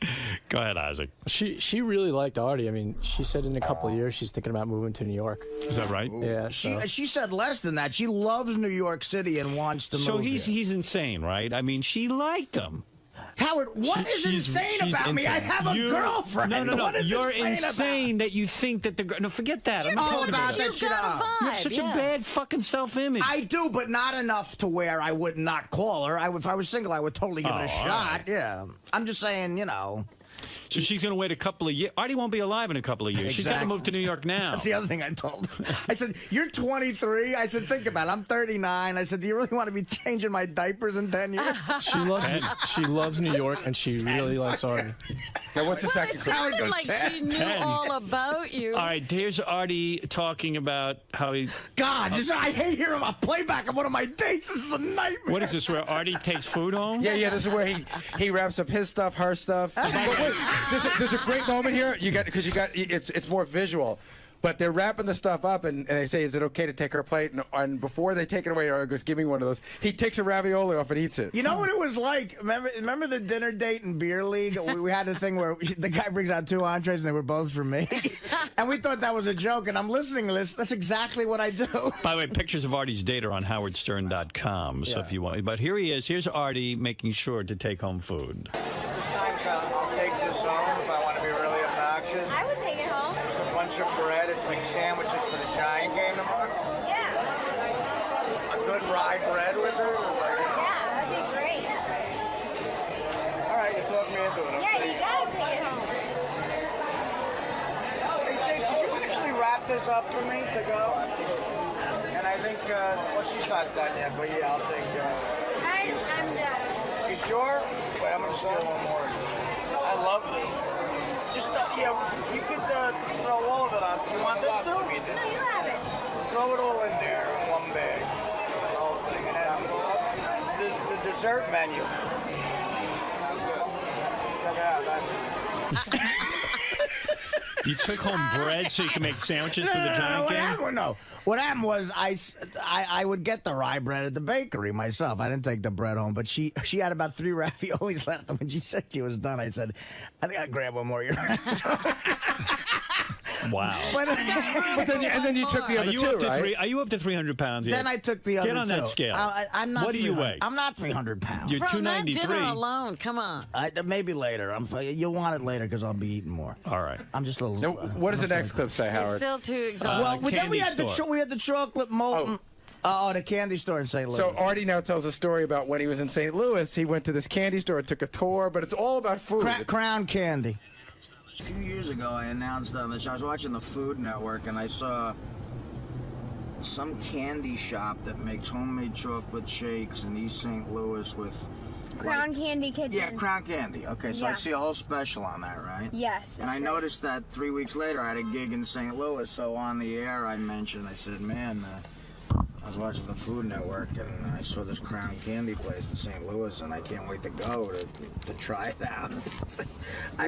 Go ahead, Isaac. She really liked Artie. I mean, she said in a couple of years she's thinking about moving to New York. Is that right? Yeah. So. She said less than that. She loves New York City and wants to move. So here. he's insane, right? I mean, she liked him. Howard, what is insane about me? I have a girlfriend. No. What is You're insane that you think that the girl. No, forget that. I'm not all talking about that that. shit. You have such a bad fucking self-image. I do, but not enough to where I would not call her. If I was single, I would totally give it a shot. Right. Yeah. I'm just saying, you know. So she's going to wait a couple of years. Artie won't be alive in a couple of years. Exactly. She's got to move to New York now. That's the other thing I told her. I said, you're 23. I said, think about it. I'm 39. I said, do you really want to be changing my diapers in 10 years? She loves New York, and she really likes Artie. Now, what's the second? It sounded like 10. she knew all about you. All right, here's Artie talking about how he... God, I hate hearing a playback of one of my dates. This is a nightmare. What is this, where Artie takes food home? Yeah, this is where he wraps up his stuff, her stuff. But wait, there's a great moment here. It's more visual. But they're wrapping the stuff up, and they say, is it okay to take her plate? And before they take it away, or goes, give me one of those, he takes a ravioli off and eats it. You know what it was like? Remember the dinner date in Beer League? We had a thing where the guy brings out 2 entrees, and they were both for me. And we thought that was a joke, and I'm listening to this. That's exactly what I do. By the way, pictures of Artie's date are on howardstern.com, so if you want. But here he is. Here's Artie making sure to take home food. This time, I'll take this home if I want to be really obnoxious. I would take it home. Just a bunch of bread. It's like sandwiches for the Giant game tomorrow. Yeah. A good rye bread with it. Yeah, that'd be great. All right, you talked me into it. Yeah, you gotta take it home. Hey, Jace, could you actually wrap this up for me to go? And I think, well, she's not done yet, but yeah, I'll take. I'm done. You sure? Wait, I'm gonna steal one more. I love it. Just yeah, you could throw all of it on. You want this too? No, you have it. Throw it all in there in one bag. The whole thing. And the dessert menu. Check it out. You took home bread so you can make sandwiches for the Giant game? No. What happened was I would get the rye bread at the bakery myself. I didn't take the bread home, but she had about 3 raviolis left. And when she said she was done, I said, I think I'll grab one more. Wow. But then you took the other 2, right? Are you up to 300 pounds yet? Then I took the other 2. Get on that scale. I'm not. What do you weigh? I'm not 300 pounds. You're From that 293. dinner alone, come on. Maybe later. You'll want it later because I'll be eating more. All right. I'm just a little. Now, what does the next clip say, You're Howard? still too exhausted. Well, then we candy had store. we had the chocolate molten. Oh, the candy store in St. Louis. So Artie now tells a story about when he was in St. Louis. He went to this candy store, took a tour, but it's all about food. Crown Candy. A few years ago, I announced on the show, I was watching the Food Network, and I saw some candy shop that makes homemade chocolate shakes in East St. Louis with Crown Candy Kitchen. Yeah, Crown Candy. Okay, so I Yeah. see a whole special on that, right? Yes. And I that's right. noticed that 3 weeks later I had a gig in St. Louis, so on the air I said, man, I was watching the Food Network and I saw this Crown Candy place in St. Louis and I can't wait to go to try it out.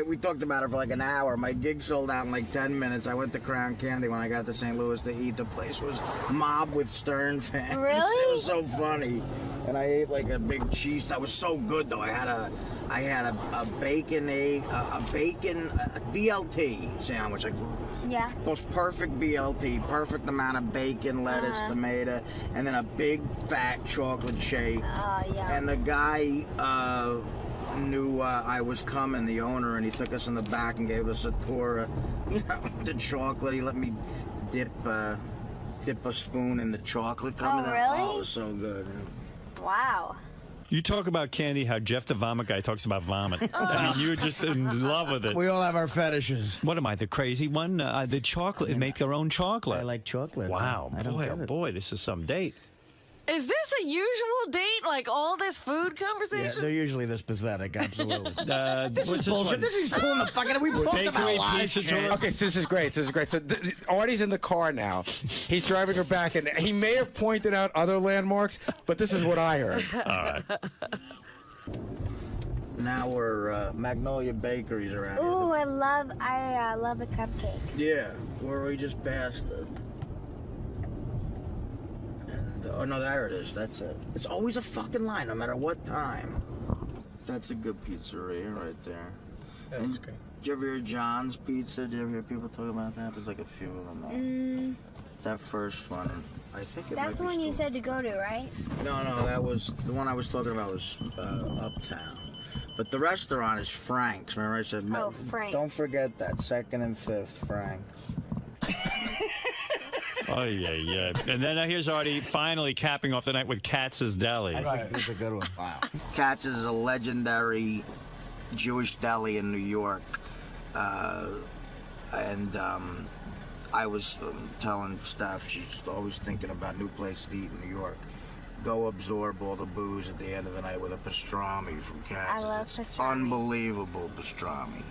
We talked about it for like an hour. My gig sold out in like 10 minutes. I went to Crown Candy when I got to St. Louis to eat. The place was mobbed with Stern fans. Really? It was so funny. And I ate like a big cheese. That was so good though. I had a bacon BLT sandwich. Like, Yeah. most perfect BLT, perfect amount of bacon, lettuce, tomato, and then a big fat chocolate shake. Yeah. And the guy knew I was coming, the owner, and he took us in the back and gave us a tour of the chocolate. He let me dip a spoon in the chocolate. Oh, really? Oh, it was so good. Wow. You talk about candy, how Jeff the Vomit Guy talks about vomit. I mean, you're just in love with it. We all have our fetishes. What am I, the crazy one? The chocolate, make your own chocolate. I like chocolate. Wow, I don't boy, get oh it. boy, this is some date. Is this a usual date? Like all this food Yeah, conversation? they're usually this pathetic, absolutely. This is bullshit. This is pulling the fucking. We talked about Bakery, a lot of pizza shit. tour. Okay, so this is great. So Artie's in the car now. He's driving her back, and he may have pointed out other landmarks, but this is what I heard. All right. Now we're Magnolia Bakeries around here. Ooh, I love the cupcakes. Yeah, where we just passed it. And, oh no, there it is. That's it. It's always a fucking line, no matter what time. That's a good pizzeria right there. That's And good. Did you ever hear John's Pizza? Did you ever hear people talk about that? There's like a few of them. That first one, I think it might That's be the one you still- said to go to, right? No, that was the one I was talking about was Uptown. But the restaurant is Frank's. Remember I said, Oh, Frank's. Don't forget that 2nd and 5th, Frank's. Oh, yeah. And then here's Artie finally capping off the night with Katz's Deli. That's a good one. Wow. Katz is a legendary Jewish deli in New York. I was telling Steph, she's always thinking about new places to eat in New York. Go absorb all the booze at the end of the night with a pastrami from Katz. I love It's pastrami. Unbelievable pastrami.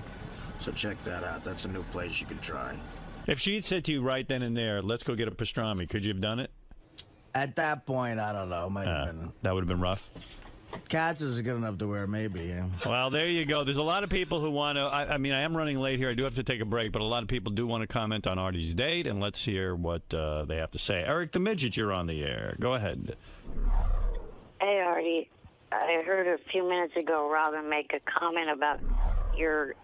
So check that out. That's a new place you can try. If she had said to you right then and there, let's go get a pastrami, could you have done it? At that point, I don't know. Might have been. That would have been rough. Katz is good enough to wear, maybe. Yeah. Well, there you go. There's a lot of people who want to. I mean, I am running late here. I do have to take a break, but a lot of people do want to comment on Artie's date, and let's hear what they have to say. Eric the Midget, you're on the air. Go ahead. Hey, Artie. I heard a few minutes ago Robin make a comment about your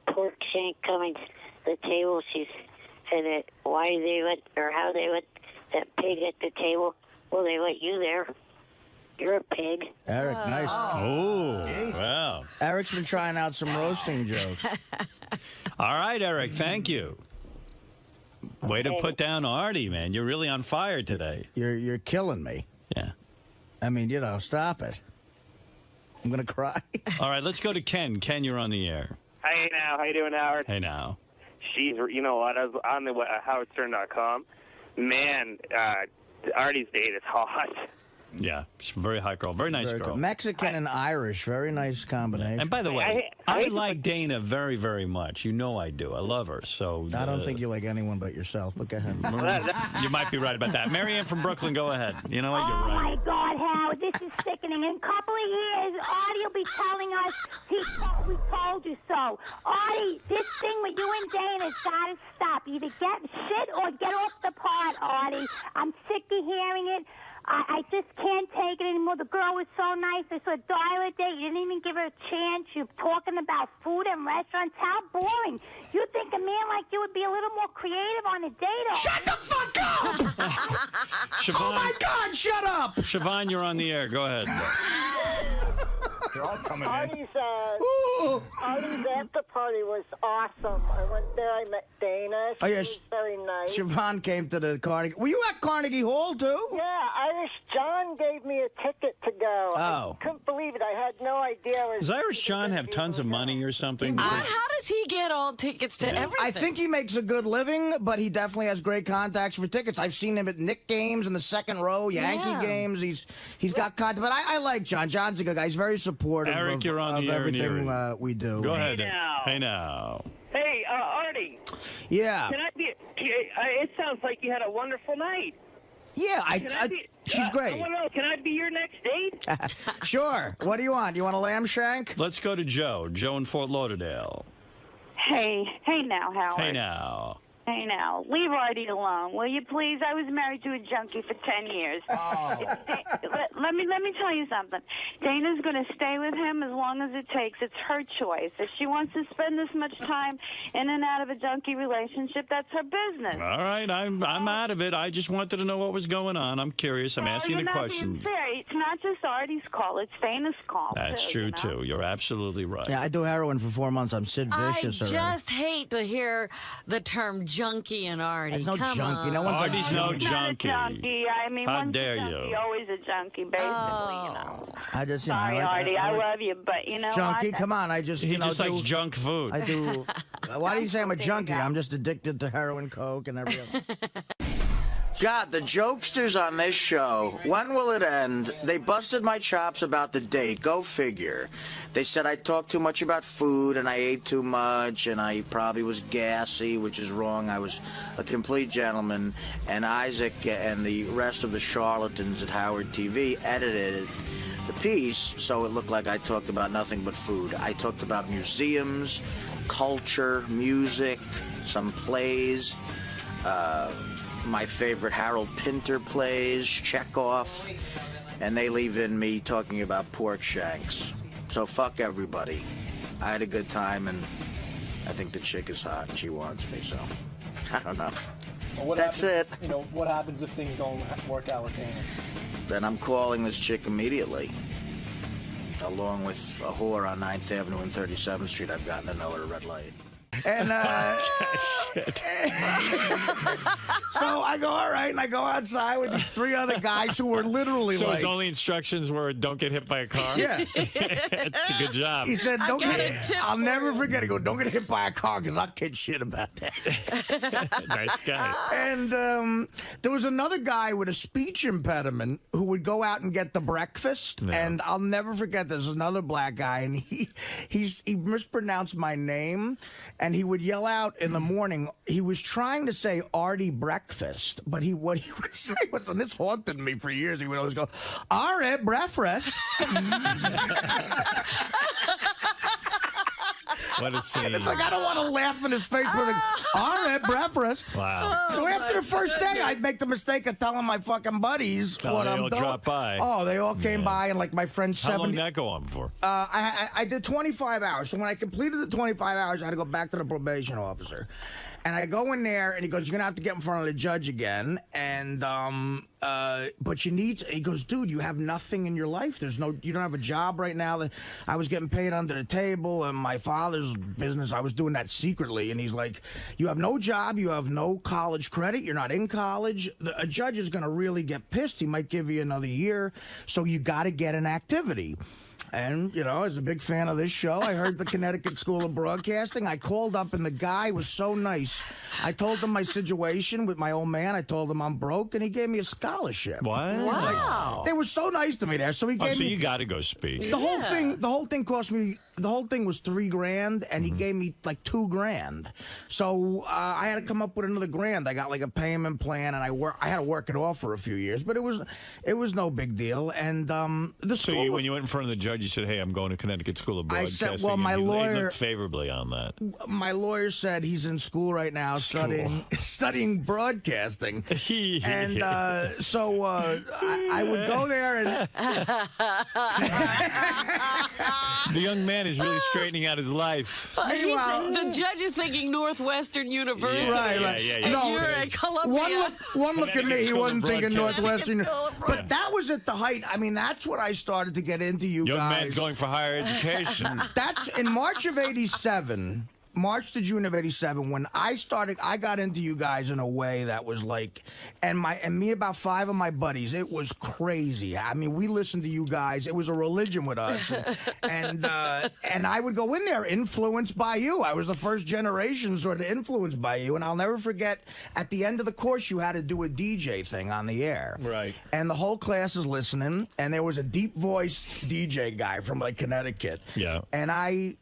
pork shank coming to the table. She said that why they let, or how they let that pig at the table. Well, they let you there. You're a pig. Eric, nice. Oh, wow. Eric's been trying out some roasting jokes. All right, Eric, thank you. Way to put down Artie, man. You're really on fire today. You're killing me. Yeah. I mean, stop it. I'm gonna cry. All right, let's go to Ken. Ken, you're on the air. Hey now, how you doing, Howard? Hey now. She's, you know what? I was on the howardstern.com. Man, Artie's date is hot. Yeah, she's a very hot girl. Very nice girl. Mexican and Irish, very nice combination. And by the way, I like Dana very, very much. You know I do. I love her. So I don't think you like anyone but yourself, but go ahead. You might be right about that. Marianne from Brooklyn, go ahead. You know what? You're Oh right. my God, Howard, this is sickening. In a couple of years, Artie will be telling us, we told you so. Artie, this thing with you and Dana's got to stop. Either get shit or get off the pot, Artie. I'm sick of hearing it. I just can't take it anymore. The girl was so nice. I saw a dial a day. You didn't even give her a chance. You're talking about food and restaurants. How boring. You think a man like you would be a little more creative on a date? Shut the fuck up! Siobhan, Oh my God, shut up! Siobhan, you're on the air. Go ahead. They're all coming Artie's after party was awesome. I went there. I met Dana. She Oh, yes. was very nice. Siobhan came to the Carnegie. Were you at Carnegie Hall, too? Yeah, Irish John gave me a ticket to go. Oh. I couldn't believe it. I had no idea. Does Irish John have tons of money or something? How does does he get all tickets to everything? I think he makes a good living, but he definitely has great contacts for tickets. I've seen him at Knicks games in the second row, Yankee games. He's got contact. But I like John. John's a good guy. He's very supportive Eric, you're on of the air everything we do. Go ahead. Hey now. Hey, Artie. Yeah. Can I be? It sounds like you had a wonderful night. Yeah, she's great. I want to know, can I be your next date? Sure. What do you want? You want a lamb shank? Let's go to Joe. Joe in Fort Lauderdale. Hey now, Howard. Hey now. Hey now, leave Artie alone, will you please? I was married to a junkie for 10 years. Oh. Let me tell you something. Dana's going to stay with him as long as it takes. It's her choice. If she wants to spend this much time in and out of a junkie relationship, that's her business. All right, I'm out of it. I just wanted to know what was going on. I'm curious. I'm asking the question. It's not just Artie's call. It's Dana's call. That's true, too. You're absolutely right. Yeah, I do heroin for 4 months. I'm Sid Vicious I already. just hate to hear the term junkie and Artie. There's no Come junkie. on. No one's Artie's no junkie. I mean, How once dare a junkie, you? always a junkie, basically, you know. I just, you know, Sorry, Artie, I love you, but, you know, junkie, come on. I just, He you know, just likes junk food. I do. Why do you say I'm a junkie? I'm just addicted to heroin, coke, and everything. God, the jokesters on this show, when will it end? They busted my chops about the date. Go figure. They said I talked too much about food and I ate too much and I probably was gassy, which is wrong. I was a complete gentleman. And Isaac and the rest of the charlatans at Howard TV edited the piece so it looked like I talked about nothing but food. I talked about museums, culture, music, some plays, my favorite Harold Pinter plays, Chekhov, and they leave in me talking about pork shanks. So fuck everybody. I had a good time, and I think the chick is hot, and she wants me, so I don't know. Well, That's it. You know, what happens if things don't work out with Dana? Then I'm calling this chick immediately, along with a whore on 9th Avenue and 37th Street I've gotten to know at a red light. And so I go, all right, and I go outside with these 3 other guys who were literally so like... his only instructions were don't get hit by a car? Yeah. Good job. He said, I'll never forget it. Go, don't get hit by a car because I'll kid shit about that. Nice guy. And there was another guy with a speech impediment who would go out and get the breakfast. Yeah. And I'll never forget, there's another black guy, and he mispronounced my name. And he would yell out in the morning. He was trying to say Artie breakfast, but what he would say was, and this haunted me for years. He would always go, Artie breakfast. What a scene. And it's like, I don't want to laugh in his face with a, all right, breakfast. Wow. So after the first day, I'd make the mistake of telling my fucking buddies what I'm doing. They all dropped by. Oh, they all came by, and like my friend 70. How long did that go on for? I did 25 hours. So when I completed the 25 hours, I had to go back to the probation officer. And I go in there, and he goes, you're going to have to get in front of the judge again. And, but you need to, he goes, dude, you have nothing in your life. You don't have a job right now. I was getting paid under the table, and my father's business, I was doing that secretly. And he's like, you have no job. You have no college credit. You're not in college. A judge is going to really get pissed. He might give you another year. So you got to get an activity. And, you know, as a big fan of this show, I heard the Connecticut School of Broadcasting. I called up, and the guy was so nice. I told him my situation with my old man. I told him I'm broke, and he gave me a scholarship. What? Wow. Like, they were so nice to me there. So he gave so me... you got to go speak. The whole thing cost me... The whole thing was $3,000, and he gave me like $2,000. So I had to come up with another $1,000. I got like a payment plan, and I had to work it off for a few years, but it was no big deal. And the school. So when you went in front of the judge, you said, "Hey, I'm going to Connecticut School of Broadcasting." I said, "Well, my lawyer." They looked favorably on that. My lawyer said he's in school right now studying broadcasting, and so I would go there and. The young man is really straightening out his life. The judge is thinking Northwestern University. Right. And No, you're at Columbia. One look at me, he wasn't thinking Northwestern. But that was at the height. I mean, that's what I started to get into, you guys. Young man's going for higher education. That's in March of '87. March to June of '87, when I got into you guys in a way that was like, and me about 5 of my buddies, it was crazy. I mean, we listened to you guys. It was a religion with us, and I would go in there influenced by you. I was the first generation sort of influenced by you, and I'll never forget. At the end of the course, you had to do a DJ thing on the air, right? And the whole class is listening, and there was a deep voiced DJ guy from like Connecticut, and I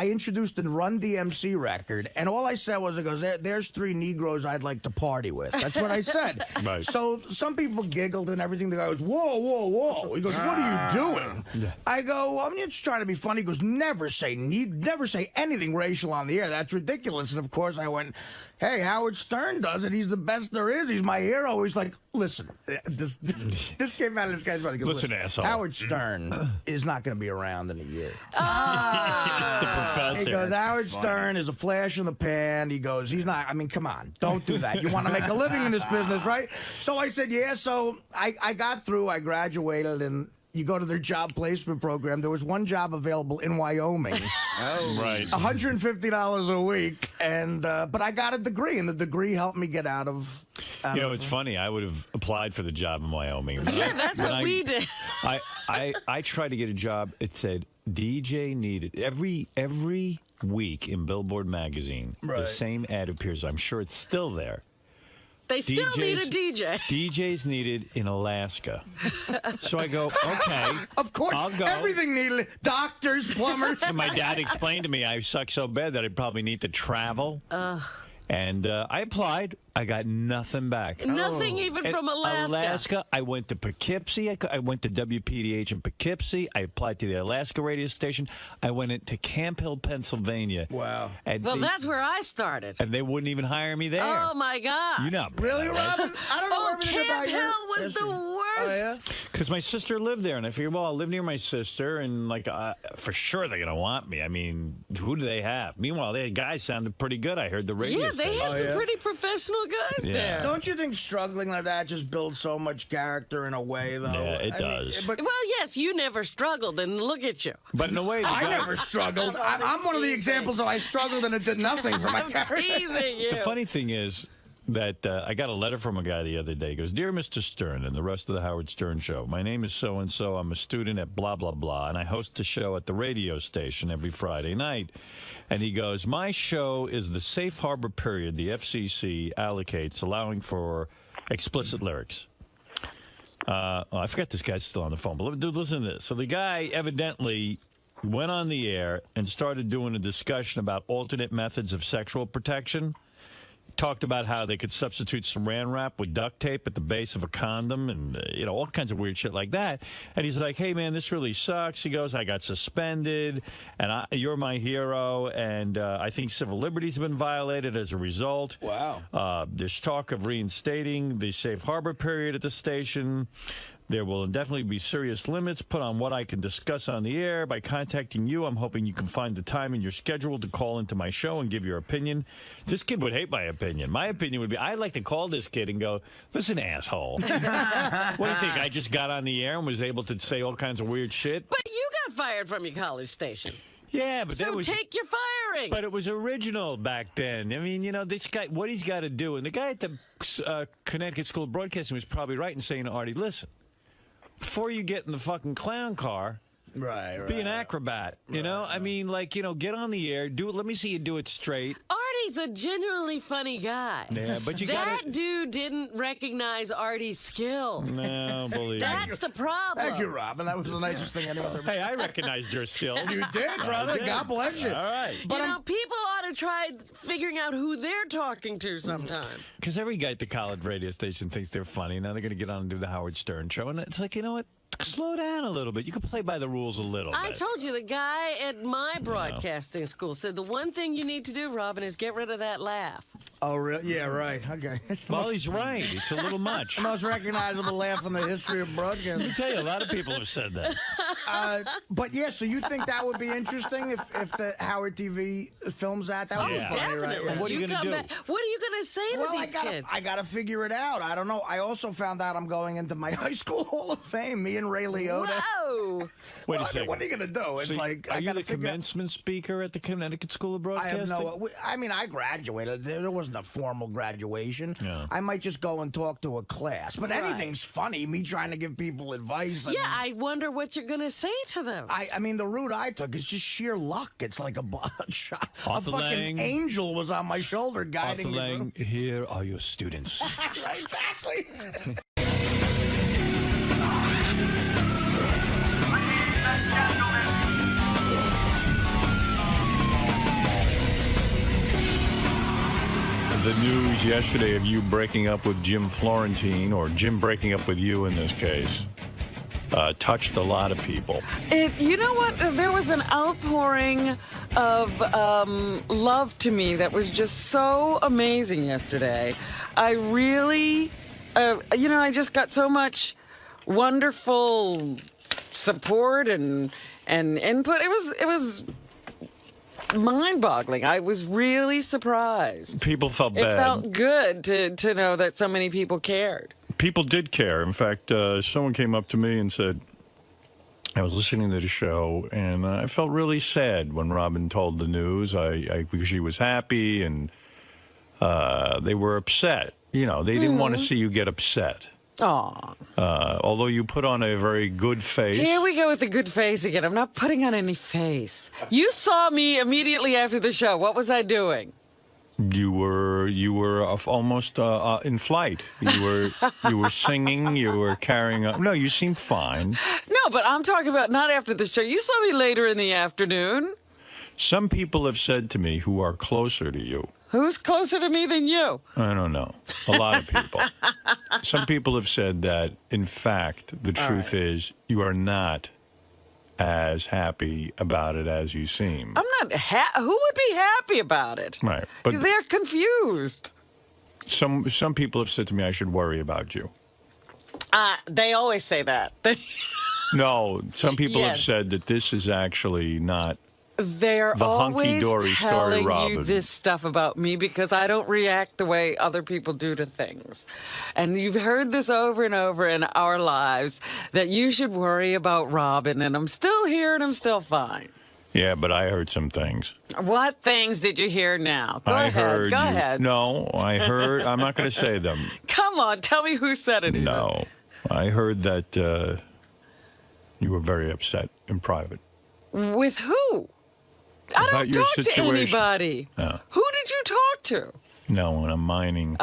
introduced a Run DMC record, and all I said was, there's 3 Negroes I'd like to party with. That's what I said. Right. So some people giggled and everything. The guy goes, whoa, whoa, whoa. He goes, what are you doing? Yeah. I go, I'm just trying to be funny. He goes, never say anything racial on the air. That's ridiculous. And of course I went, hey, Howard Stern does it. He's the best there is. He's my hero. He's like, listen, this came out of this guy's mouth. He goes, Listen, asshole. Howard Stern is not going to be around in a year. It's the professor. He goes, Howard Stern is a flash in the pan. He goes, he's not, I mean, come on, don't do that. You want to make a living in this business, right? So I said, yeah. So I got through, I graduated, and you go to their job placement program. There was one job available in Wyoming. Oh, right. $150 a week, and but I got a degree, and the degree helped me get out of. It's funny. I would have applied for the job in Wyoming. Yeah, that's what we did. I tried to get a job. It said DJ needed every week in Billboard magazine. Right. The same ad appears. I'm sure it's still there. They still need a DJ. DJs needed in Alaska. So I go, okay. Of course, I'll go. everything needed. Doctors, plumbers. And my dad explained to me I suck so bad that I'd probably need to travel. And I applied. I got nothing back. Nothing even from Alaska. I went to Poughkeepsie. I went to WPDH in Poughkeepsie. I applied to the Alaska radio station. I went into Camp Hill, Pennsylvania. Wow. Well, that's where I started. And they wouldn't even hire me there. Oh, my God. You know. Really, Robin? I don't know everything about you. Camp Hill was the worst. Oh, yeah? Because my sister lived there, and I figured, well, I'll live near my sister, and like, for sure they're gonna want me. I mean, who do they have? Meanwhile, the guys sounded pretty good. I heard the radio. Yeah, they had some pretty professional guys there. Don't you think struggling like that just builds so much character in a way, though? Yeah, it does. Well, yes, you never struggled, and look at you. But in a way, I never struggled. I'm one of the examples of I struggled and it did nothing for my character. Teasing you. The funny thing is that I got a letter from a guy the other day. He goes, Dear Mr. Stern and the rest of the Howard Stern Show, my name is so-and-so. I'm a student at blah, blah, blah, and I host a show at the radio station every Friday night. And he goes, my show is the safe harbor period the FCC allocates, allowing for explicit lyrics. I forgot this guy's still on the phone, but listen to this. So the guy evidently went on the air and started doing a discussion about alternate methods of sexual protection. Talked about how they could substitute saran wrap with duct tape at the base of a condom and, all kinds of weird shit like that. And he's like, hey, man, this really sucks. He goes, I got suspended, and you're my hero, and I think civil liberties have been violated as a result. Wow. There's talk of reinstating the safe harbor period at the station. There will indefinitely be serious limits put on what I can discuss on the air. By contacting you, I'm hoping you can find the time in your schedule to call into my show and give your opinion. This kid would hate my opinion. My opinion would be, I'd like to call this kid and go, listen, asshole. What do you think? I just got on the air and was able to say all kinds of weird shit? But you got fired from your college station. Yeah, but that was... So take your firing. But it was original back then. I mean, this guy, what he's got to do, and the guy at the Connecticut School of Broadcasting was probably right in saying to Artie, listen, before you get in the fucking clown car, be an acrobat, you know? I mean, get on the air, do it. Let me see you do it straight. Artie's a genuinely funny guy. Yeah, but that dude didn't recognize Artie's skill. No, believe me. That's the problem. Thank you, Robin. That was the nicest thing anyone ever said. Hey, I recognized your skills. You did, brother. God bless you. All right. But people ought to try figuring out who they're talking to sometime. Because every guy at the college radio station thinks they're funny. Now they're going to get on and do the Howard Stern Show. And it's like, you know what? Slow down a little bit. You can play by the rules a little bit. I told you, the guy at my broadcasting school said the one thing you need to do, Robin, is get rid of that laugh. Oh, really? Yeah, right. Okay. Well, he's right. It's a little much. The most recognizable laugh in the history of broadcasting. Let me tell you, a lot of people have said that. But yeah, so you think that would be interesting if the Howard TV films that? That would be funny, Definitely. right? Yeah. What are you going to do? What are you going to say to these kids? I gotta figure it out. I don't know. I also found out I'm going into my high school Hall of Fame. Me and Ray Liotta. Whoa! Wait a second. What are you gonna do? It's So like are I you gotta the figure. commencement speaker at the Connecticut School of I Broadcasting? have no. I mean, I graduated. There wasn't a formal graduation. Yeah. I might just go and talk to a class. But Right. anything's funny. Me trying to give people advice. Yeah, I wonder what you're going to say to them. I mean, the route I took is just sheer luck. It's like a Arthur fucking Lange. angel was on my shoulder guiding Arthur me. Lange, here are your students. Right, exactly. The news yesterday of you breaking up with Jim Florentine, or Jim breaking up with you in this case, touched a lot of people. You know what? There was an outpouring of love to me that was just so amazing yesterday. I really, I just got so much wonderful support and input. It was mind-boggling. I was really surprised. People felt bad. It felt good to know that so many people cared. People did care. In fact, someone came up to me and said, I was listening to the show, and I felt really sad when Robin told the news. Because she was happy, and they were upset. You know, they didn't want to see you get upset. Aw. Although you put on a very good face. Here we go with the good face again. I'm not putting on any face. You saw me immediately after the show. What was I doing? You were almost in flight. You were singing. You were carrying on. No, you seemed fine. No, but I'm talking about not after the show. You saw me later in the afternoon. Some people have said to me who are closer to you. Who's closer to me than you? I don't know. A lot of people. Some people have said that, in fact, the truth is you are not as happy about it as you seem. I'm not. Who would be happy about it? Right, but They're confused. some people have said to me I should worry about you. They always say that. No, some people have Yes. said that this is actually not. They're The always hunky-dory story, telling Robin. you this stuff about me because I don't react the way other people do to things. And you've heard this over and over in our lives, that you should worry about Robin, and I'm still here and I'm still fine. Yeah, but I heard some things. What things did you hear now? Go I ahead. heard Go you, ahead. No, I heard. I'm not going to say them. Come on, tell me who said it. No, I heard that you were very upset in private. With who? I About don't your talk to situation. anybody. No. Who did you talk to? No, when I'm mining.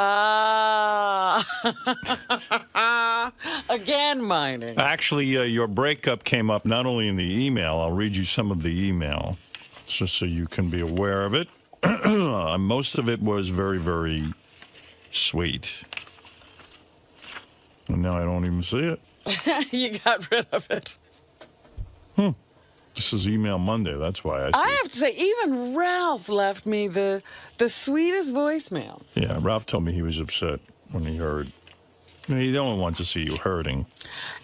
Again, mining. Actually, your breakup came up not only in the email. I'll read you some of the email, just so you can be aware of it. Most of it was very, very sweet. And now I don't even see it. You got rid of it. This is Email Monday. That's why I see I it. have to say, even Ralph left me the sweetest voicemail. Yeah, Ralph told me he was upset when he heard. He don't want to see you hurting.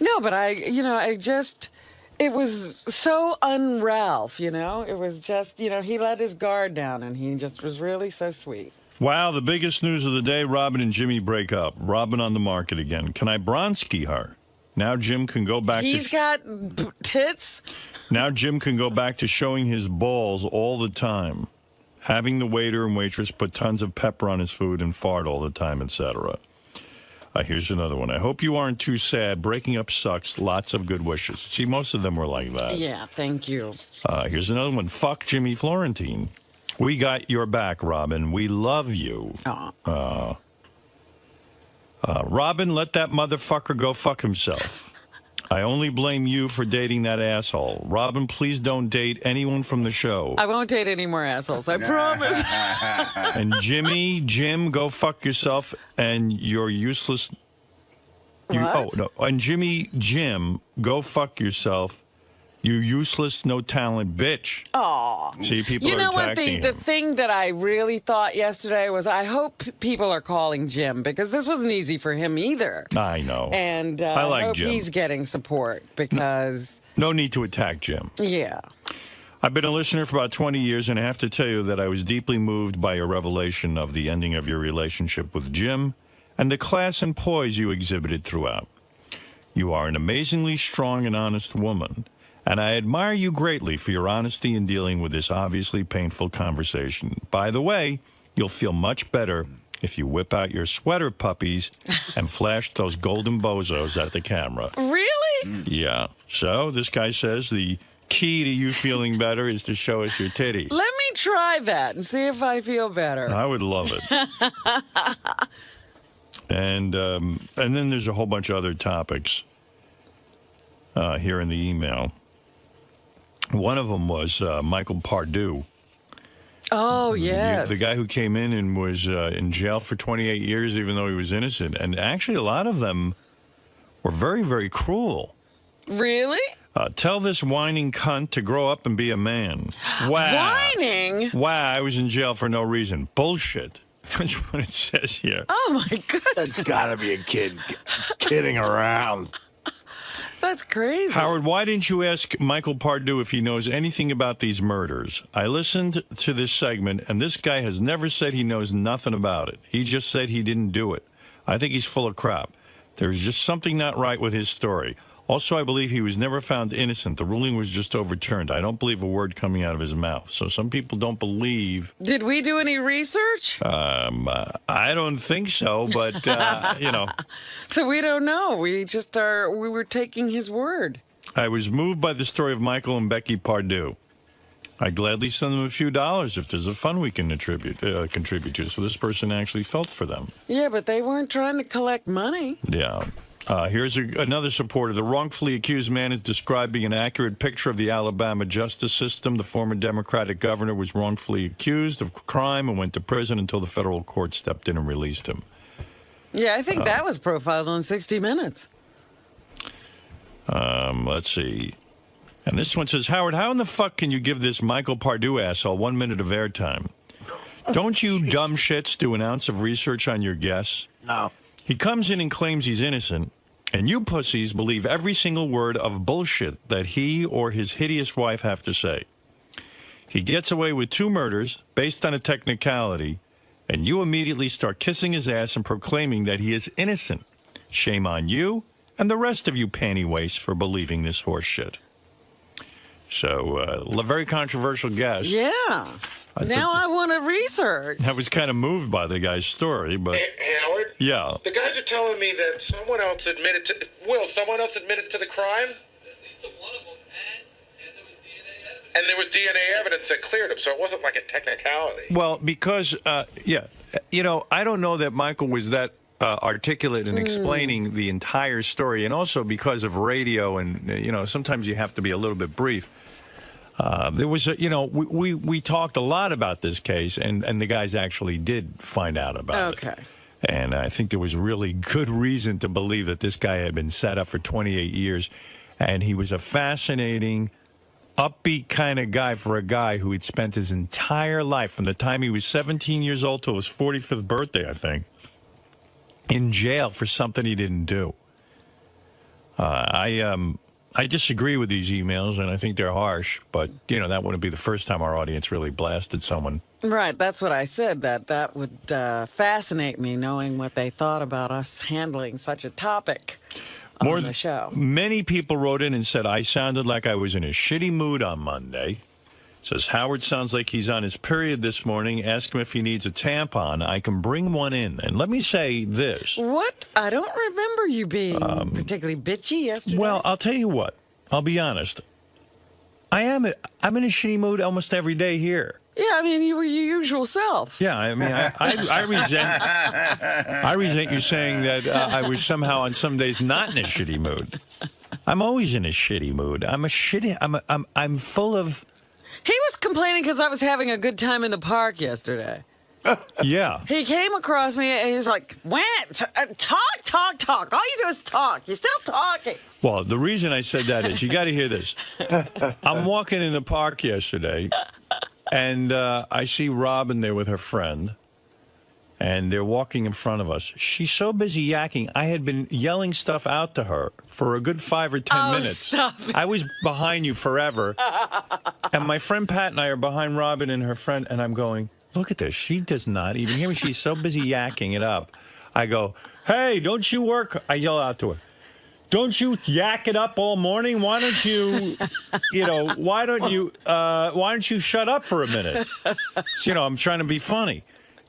No, but it was so un-Ralph, It was just, he let his guard down, and he just was really so sweet. Wow, the biggest news of the day, Robin and Jimmy break up. Robin on the market again. Can I Bronski her? Now Jim can go back He's to... got tits. Now Jim can go back to showing his balls all the time, having the waiter and waitress put tons of pepper on his food and fart all the time, etc. Here's another one. I hope you aren't too sad. Breaking up sucks. Lots of good wishes. See, most of them were like that. Yeah, thank you. Here's another one. Fuck Jimmy Florentine. We got your back, Robin. We love you. Robin, let that motherfucker go fuck himself. I only blame you for dating that asshole. Robin, please don't date anyone from the show. I won't date any more assholes, I promise. And Jim, go fuck yourself and you're useless. What? And Jim, go fuck yourself You useless, no talent bitch. Aw. See, people you are know what? attacking The him. thing that I really thought yesterday was I hope people are calling Jim because this wasn't easy for him either. I know. And I like hope Jim. he's getting support because, No need to attack Jim. yeah. I've been a listener for about 20 years, and I have to tell you that I was deeply moved by your revelation of the ending of your relationship with Jim and the class and poise you exhibited throughout. You are an amazingly strong and honest woman, and I admire you greatly for your honesty in dealing with this obviously painful conversation. By the way, you'll feel much better if you whip out your sweater puppies and flash those golden bozos at the camera. Really? Yeah. So this guy says the key to you feeling better is to show us your titties. Let me try that and see if I feel better. I would love it. And then there's a whole bunch of other topics here in the email. One of them was 𝗦𝗵cie𝗄. Oh, yes. The guy who came in and was in jail for 28 years, even though he was innocent. And actually, a lot of them were very, very cruel. Really? Tell this whining cunt to grow up and be a man. Wow. Whining? Wow, I was in jail for no reason. Bullshit. That's what it says here. Oh, my God. That's got to be a kid kidding around. That's crazy. Howard, why didn't you ask 𝗦𝗵cie𝗄 if he knows anything about these murders? I listened to this segment, and this guy has never said he knows nothing about it. He just said he didn't do it. I think he's full of crap. There's just something not right with his story. Also, I believe he was never found innocent. The ruling was just overturned. I don't believe a word coming out of his mouth. So some people don't believe. Did we do any research? I don't think so, but, you know. So we don't know. We were taking his word. I was moved by the story of Michael and Becky Pardue. I gladly send them a few dollars if there's a fund we can contribute to. So this person actually felt for them. Yeah, but they weren't trying to collect money. Yeah. Here's another supporter. The wrongfully accused man is describing an accurate picture of the Alabama justice system. The former Democratic governor was wrongfully accused of crime and went to prison until the federal court stepped in and released him. Yeah, I think that was profiled on 60 Minutes. Let's see. And this one says, Howard, how in the fuck can you give this 𝗦𝗵cie𝗄 asshole 1 minute of airtime? Don't you dumb shits do an ounce of research on your guests? No. He comes in and claims he's innocent, and you pussies believe every single word of bullshit that he or his hideous wife have to say. He gets away with 2 murders based on a technicality, and you immediately start kissing his ass and proclaiming that he is innocent. Shame on you and the rest of you panty wastes for believing this horse shit. So, a very controversial guess. Yeah. Now I want to research. I was kind of moved by the guy's story, but... Hey, Howard? Yeah. The guys are telling me that someone else admitted to... someone else admitted to the crime? At least one of them, and there was DNA evidence that cleared him, so it wasn't like a technicality. Well, because, yeah, you know, I don't know that Michael was that articulate in explaining the entire story, and also because of radio and, you know, sometimes you have to be a little bit brief. There was, you know, we talked a lot about this case, and the guys actually did find out about it. Okay. And I think there was really good reason to believe that this guy had been set up for 28 years, and he was a fascinating, upbeat kind of guy for a guy who had spent his entire life, from the time he was 17 years old till his 45th birthday, I think, in jail for something he didn't do. I disagree with these emails, and I think they're harsh, but, you know, that wouldn't be the first time our audience really blasted someone. Right, that's what I said, that would fascinate me, knowing what they thought about us handling such a topic on the show. Many people wrote in and said, I sounded like I was in a shitty mood on Monday. Says, Howard sounds like he's on his period this morning. Ask him if he needs a tampon. I can bring one in. And let me say this. What? I don't remember you being particularly bitchy yesterday. Well, I'll tell you what. I'll be honest. I'm in a shitty mood almost every day here. Yeah, I mean, you were your usual self. Yeah, I mean, I resent you saying that I was somehow on some days not in a shitty mood. I'm always in a shitty mood. I'm full of... He was complaining because I was having a good time in the park yesterday. Yeah. He came across me and he was like, talk. All you do is talk. You're still talking. Well, the reason I said that is, you got to hear this. I'm walking in the park yesterday, and I see Robin there with her friend, and they're walking in front of us. She's so busy yakking. I had been yelling stuff out to her for a good 5 or 10 minutes. Stop it. I was behind you forever. And my friend Pat and I are behind Robin and her friend, and I'm going, look at this. She does not even hear me. She's so busy yakking it up. I go, hey, don't you work? I yell out to her. Don't you yak it up all morning? Why don't you, why don't you shut up for a minute? So, I'm trying to be funny.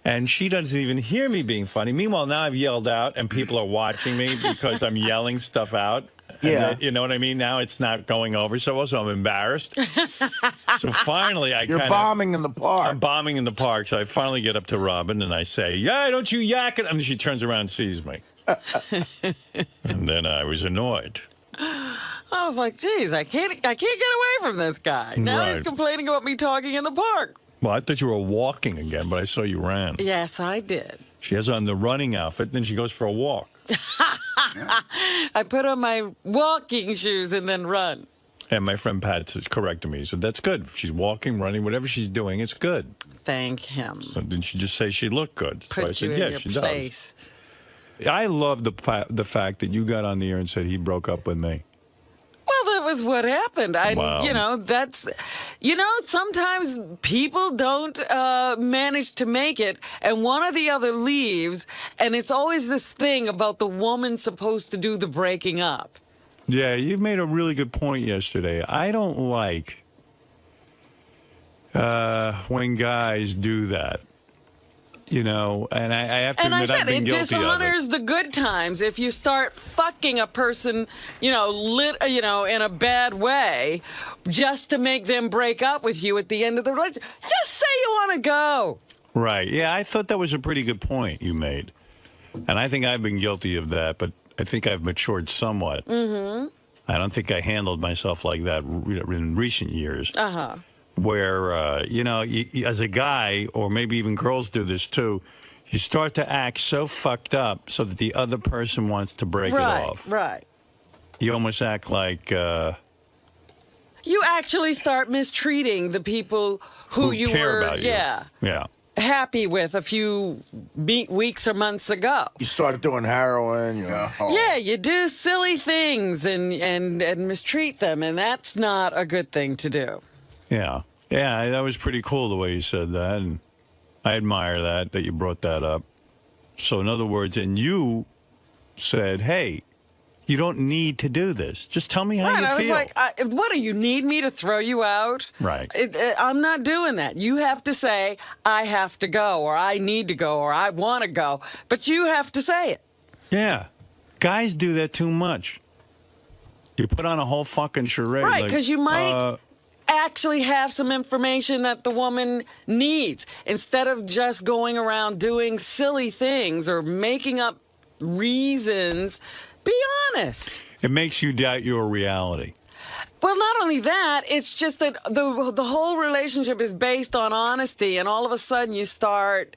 And she doesn't even hear me being funny. Meanwhile, now I've yelled out and people are watching me because I'm yelling stuff out. Yeah. You know what I mean? Now it's not going over. So also I'm embarrassed. So finally You're bombing in the park. I'm bombing in the park. So I finally get up to Robin and I say, yeah, don't you yak it? And she turns around and sees me. And then I was annoyed. I was like, geez, I can't get away from this guy. Now he's Right. complaining about me talking in the park. Well, I thought you were walking again, but I saw you ran. Yes, I did. She has on the running outfit, then she goes for a walk. I put on my walking shoes and then run. And my friend Pat corrected me. He said, that's good. She's walking, running, whatever she's doing, it's good. Thank him. So didn't she just say she looked good? Put so I said, you yeah, in your she place. does. I love the fact that you got on the air and said he broke up with me. Well, that was what happened. Wow. Sometimes people don't manage to make it, and one or the other leaves, and it's always this thing about the woman supposed to do the breaking up. Yeah, you made a really good point yesterday. I don't like when guys do that. And I have to admit I've been guilty of it. And I said, it dishonors the good times if you start fucking a person, in a bad way, just to make them break up with you at the end of the relationship. Just say you want to go. Right. Yeah, I thought that was a pretty good point you made. And I think I've been guilty of that, but I think I've matured somewhat. Mm-hmm. I don't think I handled myself like that in recent years. Uh-huh. Where, as a guy, or maybe even girls do this too, you start to act so fucked up so that the other person wants to break it off. Right. You almost act like... you actually start mistreating the people who you care were, about you. Yeah. happy with a few weeks or months ago. You start doing heroin. Yeah, you do silly things and mistreat them, and that's not a good thing to do. Yeah. Yeah, that was pretty cool the way you said that, and I admire that you brought that up. So in other words, and you said, hey, you don't need to do this. Just tell me how you feel. I was like, what do you need me to throw you out? Right. I'm not doing that. You have to say, I have to go, or I need to go, or I want to go. But you have to say it. Yeah. Guys do that too much. You put on a whole fucking charade. Right, because you might actually have some information that the woman needs instead of just going around doing silly things or making up reasons. Be honest. It makes you doubt your reality. Well, not only that, it's just that the whole relationship is based on honesty, and all of a sudden you start,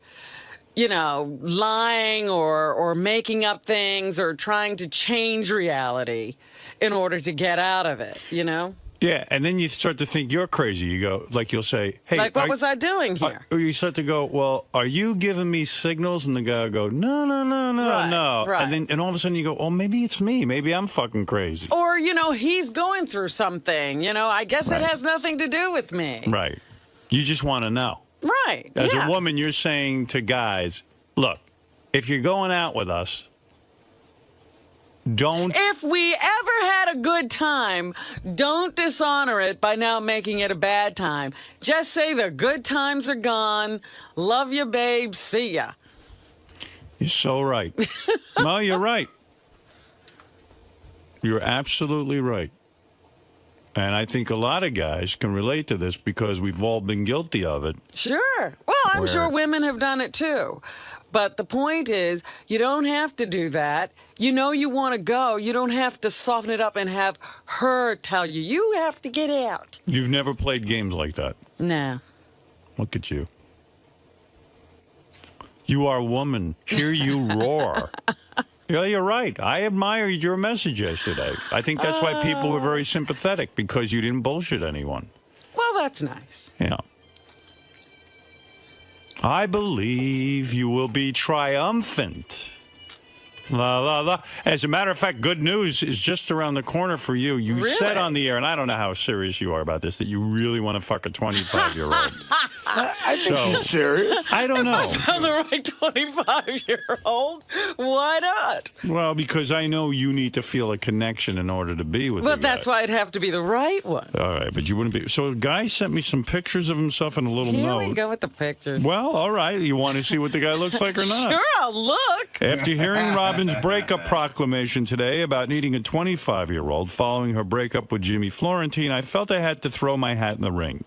lying or making up things or trying to change reality in order to get out of it, Yeah, and then you start to think you're crazy. You go, you'll say, hey. What was I doing here? Or you start to go, well, are you giving me signals? And the guy will go, no. Right. And all of a sudden you go, oh, maybe it's me. Maybe I'm fucking crazy. Or, he's going through something. I guess it has nothing to do with me. Right. You just want to know. Right. As a woman, you're saying to guys, look, if you're going out with us, If we ever had a good time, don't dishonor it by now making it a bad time. Just say the good times are gone. Love you, babe. See ya. You're so right. No, you're right. You're absolutely right. And I think a lot of guys can relate to this because we've all been guilty of it. Sure. Well, I'm sure women have done it too. But the point is, you don't have to do that. You want to go. You don't have to soften it up and have her tell you. You have to get out. You've never played games like that. No. Look at you. You are a woman. Hear you roar. Yeah, you're right. I admired your message yesterday. I think that's why people were very sympathetic, because you didn't bullshit anyone. Well, that's nice. Yeah. I believe you will be triumphant. La, la, la. As a matter of fact, good news is just around the corner for you. You said on the air, and I don't know how serious you are about this, that you really want to fuck a 25-year-old. I think she's serious. I don't know. If I found the right 25-year-old, why not? Well, because I know you need to feel a connection in order to be with But the guy. that's why it'd have to be the right one. All right, but you wouldn't be. So a guy sent me some pictures of himself in a little Here note. we go with the pictures. Well, all right. You want to see what the guy looks like or not? Sure, I'll look. After hearing Robin's breakup proclamation today about needing a 25-year-old following her breakup with Jimmy Florentine, I felt I had to throw my hat in the ring.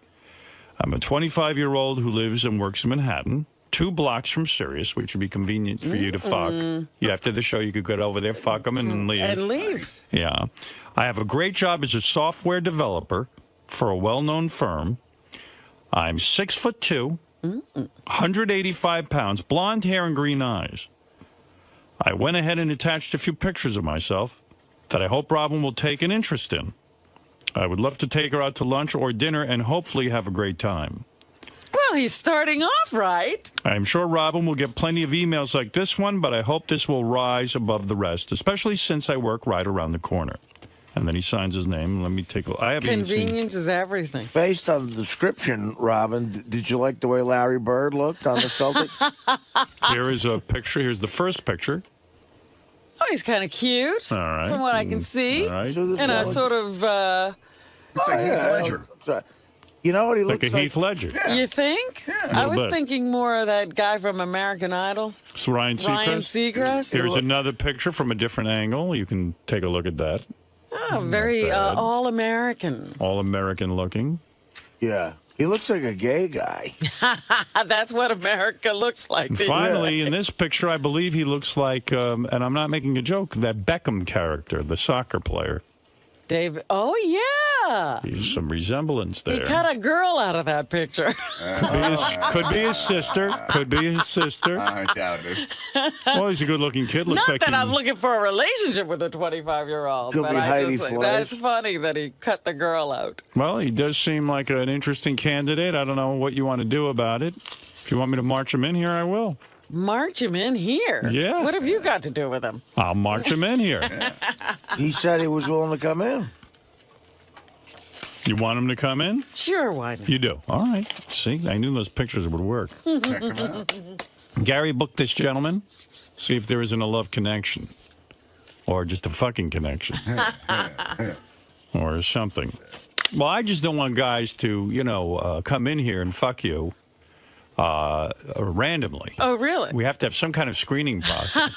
I'm a 25-year-old who lives and works in Manhattan, 2 blocks from Sirius, which would be convenient for you to fuck. You after the show, you could get over there, fuck them, and then leave. And leave. Yeah. I have a great job as a software developer for a well-known firm. I'm 6'2", 185 pounds, blonde hair and green eyes. I went ahead and attached a few pictures of myself that I hope Robin will take an interest in. I would love to take her out to lunch or dinner and hopefully have a great time. Well, he's starting off right. I'm sure Robin will get plenty of emails like this one, but I hope this will rise above the rest, especially since I work right around the corner. And then he signs his name. Let me take a look. I haven't even seen... Convenience is everything. Based on the description, Robin, did you like the way Larry Bird looked on the Celtics? Here is a picture. Here's the first picture. Oh, he's kind of cute. All right. From what I can see. All right. And a sort of... It's like Heath Ledger. You know what he Like looks a like? Heath Ledger. You think? I was thinking more of that guy from American Idol. It's Ryan Seacrest. Ryan Seacrest. Here's another picture from a different angle. You can take a look at that. Oh, very all-American. All-American looking. Yeah. He looks like a gay guy. That's what America looks like. And finally, in this picture, I believe he looks like, and I'm not making a joke, that Beckham character, the soccer player. David. Oh, yeah. There's some resemblance He there. cut a girl out of that picture. Could be his sister. Could be his sister. I doubt it. Well, he's a good-looking kid. Looks Not like that he... I'm looking for a relationship with a 25-year-old, Could but be I Heidi just think Fleiss. that's funny that he cut the girl out. Well, he does seem like an interesting candidate. I don't know what you want to do about it. If you want me to march him in here, I will. March him in here? Yeah. What have you got to do with him? I'll march him in here. He said he was willing to come in. You want him to come in? Sure, why not? You do. All right. See, I knew those pictures would work. Gary, book this gentleman. See if there isn't a love connection. Or just a fucking connection. Or something. Well, I just don't want guys to, you know, come in here and fuck you randomly. Oh, really? We have to have some kind of screening process.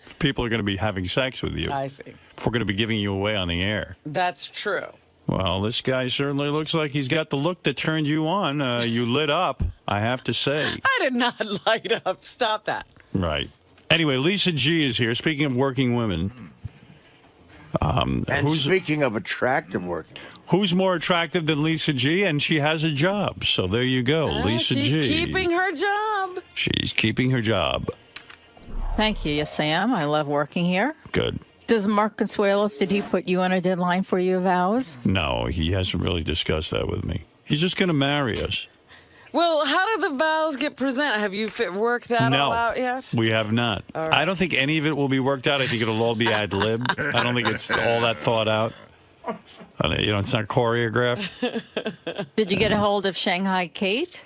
If people are going to be having sex with you. I see. If we're going to be giving you away on the air. That's true. Well, this guy certainly looks like he's got the look that turned you on. You lit up, I have to say. I did not light up. Stop that. Right. Anyway, Lisa G is here. Speaking of working women. And speaking of attractive working. Who's more attractive than Lisa G? And she has a job. So there you go, Lisa she's G. She's keeping her job. She's keeping her job. Thank you. Yes, I am. I love working here. Good. Does Mark Consuelos, did he put you on a deadline for your vows? No, he hasn't really discussed that with me. He's just going to marry us. Well, how did the vows get presented? Have you worked that all out yet? We have not. All right. I don't think any of it will be worked out. I think it'll all be ad lib. I don't think it's all that thought out. You know, it's not choreographed. Did you get a hold of Shanghai Kate?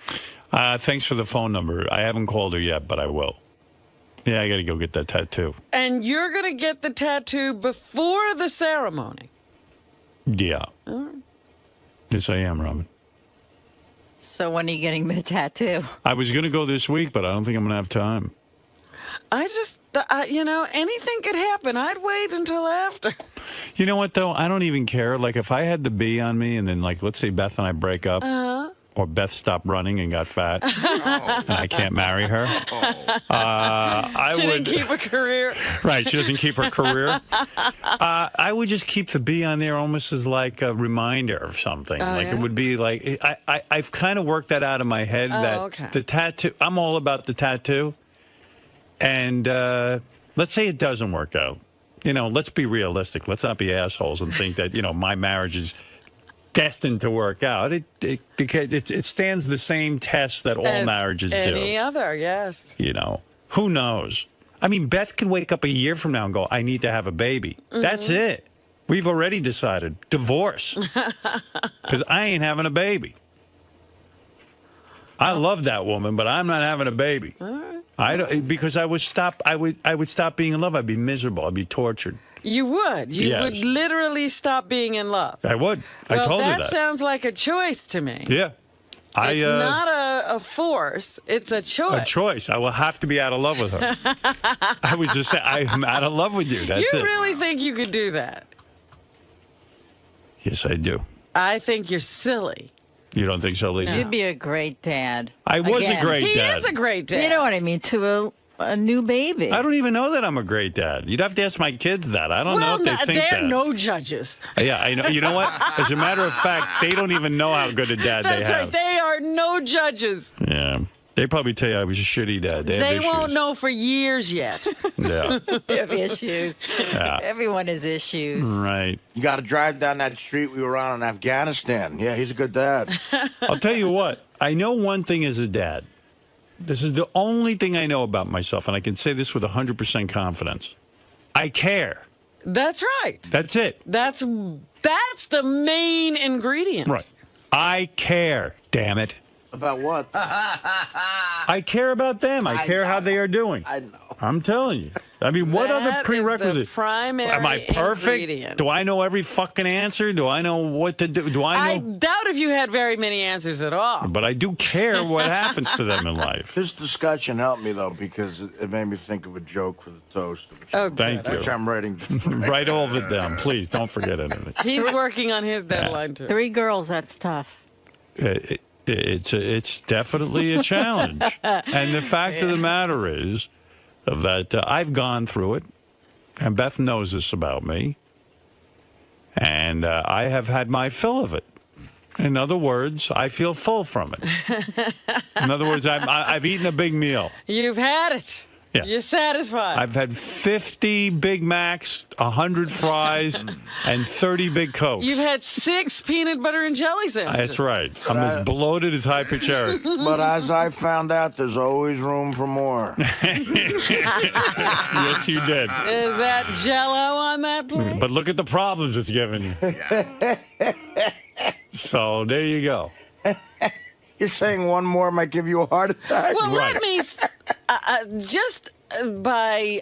Thanks for the phone number. I haven't called her yet, but I will. Yeah, I got to go get that tattoo. And you're going to get the tattoo before the ceremony? Yeah. All right. Yes, I am, Robin. So when are you getting the tattoo? I was going to go this week, but I don't think I'm going to have time. I just, you know, anything could happen. I'd wait until after. You know what, though? I don't even care. Like, if I had the bee on me and then, like, let's say Beth and I break up, or Beth stopped running and got fat, and I can't marry her. I She would didn't keep a career. Right, she doesn't keep her career. I would just keep the B on there almost as like a reminder of something. It would be like I've kind of worked that out in my head that the tattoo. I'm all about the tattoo, and let's say it doesn't work out. Let's be realistic. Let's not be assholes and think that my marriage is destined to work out. It stands the same test that all marriages do. Any other, yes. Who knows? I mean, Beth could wake up a year from now and go, I need to have a baby. That's it. We've already decided. Divorce. Because I ain't having a baby. I love that woman, but I'm not having a baby. Because I would stop being in love. I'd be miserable. I'd be tortured. You would. You would literally stop being in love. I would. I told you that. That sounds like a choice to me. Yeah. It's not a force. It's a choice. A choice. I will have to be out of love with her. I would just say, I'm out of love with you. That's it. You really think you could do that? Yes, I do. I think you're silly. You don't think so, Lisa? You'd be a great dad. I was a great dad. He is a great dad. You know what I mean? To a new baby. I don't even know that I'm a great dad. You'd have to ask my kids that. I don't know if they think that. They're no judges. Yeah, I know. You know what? As a matter of fact, they don't even know how good a dad they have. That's right. They are no judges. Yeah. They probably tell you I was a shitty dad. They won't know for years yet. Yeah. They have issues. Yeah. Everyone has issues. Right. You got to drive down that street we were on in Afghanistan. Yeah, he's a good dad. I'll tell you what. I know one thing as a dad. This is the only thing I know about myself, and I can say this with 100% confidence. I care. That's right. That's it. That's the main ingredient. Right. I care, damn it. About what? I care about them. I care how they are doing. I know. I'm telling you. I mean, what other prerequisite? Is the primary Am I perfect? ingredient. Do I know every fucking answer? Do I know what to do? Do I know? I doubt if you had very many answers at all. But I do care what happens to them in life. This discussion helped me, though, because it made me think of a joke for the toast. Thank you. Which I'm writing. Write all of it down, please. Don't forget anything. He's working on his deadline, too. 3 girls, that's tough. It's definitely a challenge. And the fact of the matter is that I've gone through it, and Beth knows this about me, and I have had my fill of it. In other words, I feel full from it. In other words, I've eaten a big meal. You've had it. Yeah. You're satisfied. I've had 50 Big Macs, 100 fries, and 30 Big Cokes. You've had 6 peanut butter and jelly sandwiches. That's right. I'm as bloated as `𝗦𝗵ci𝘄 Eric. But as I found out, there's always room for more. Yes, you did. Is that Jell-O on that plate? But look at the problems it's given you. So there you go. You're saying one more might give you a heart attack? Well, let me, just by,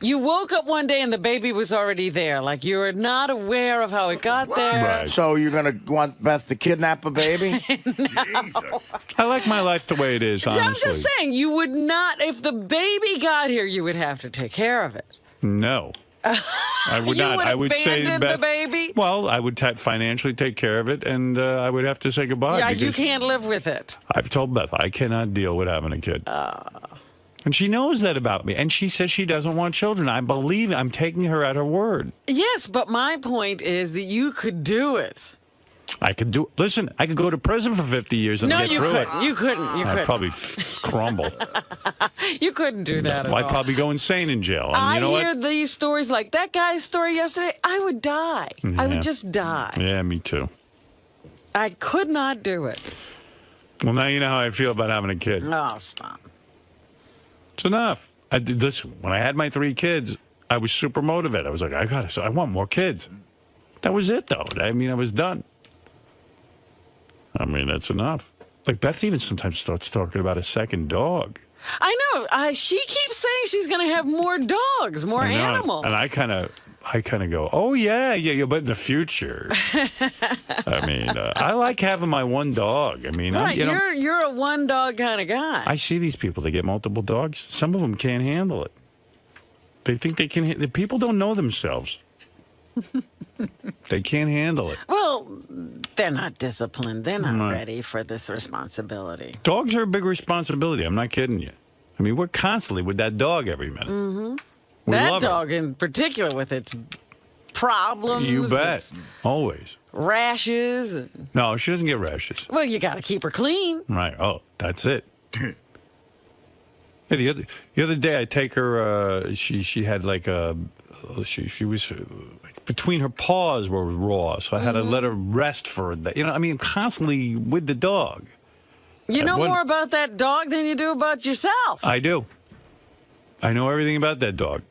you woke up one day and the baby was already there. Like, you were not aware of how it got there. Right. So you're going to want Beth to kidnap a baby? Jesus. I like my life the way it is, honestly. I'm just saying, you would not, if the baby got here, you would have to take care of it. No. I would not. I would say, abandon Beth, the baby? well, I would financially take care of it, and I would have to say goodbye. Yeah, you can't live with it. I've told Beth I cannot deal with having a kid. And she knows that about me. And she says she doesn't want children. I believe it. I'm taking her at her word. Yes, but my point is that you could do it. I could do. Listen, I could go to prison for 50 years and get through it. You couldn't. You I'd couldn't. probably crumble. You couldn't do that at I'd all. probably go insane in jail. And you know hear what? these stories like that guy's story yesterday. I would die. I would just die. Yeah, me too. I could not do it. Well, now you know how I feel about having a kid. No, stop. It's enough. Listen, when I had my 3 kids, I was super motivated. I was like, I want more kids. That was it, though. I mean, I was done. I mean, that's enough. Like, Beth even sometimes starts talking about a second dog. I know. She keeps saying she's going to have more dogs, more animals. And I kind of go, oh, yeah, but in the future. I mean, I like having my one dog. I mean, right, you're a one-dog kind of guy. I see these people that get multiple dogs. Some of them can't handle it. They think they can. The people don't know themselves. They can't handle it. Well, Well, they're not disciplined. They're not Right. ready for this responsibility. Dogs are a big responsibility. I'm not kidding you. I mean, we're constantly with that dog every minute. Mm-hmm. We That love her. dog in particular with its problems. You bet. its Always. rashes. And, No, she doesn't get rashes. well, you got to keep her clean. Right. Oh, that's it. Yeah, the other day I take her. She had like a. She was between her paws were raw, so I had to let her rest for a day. You know, I mean, constantly with the dog. You know When- more about that dog than you do about yourself. I do. I know everything about that dog.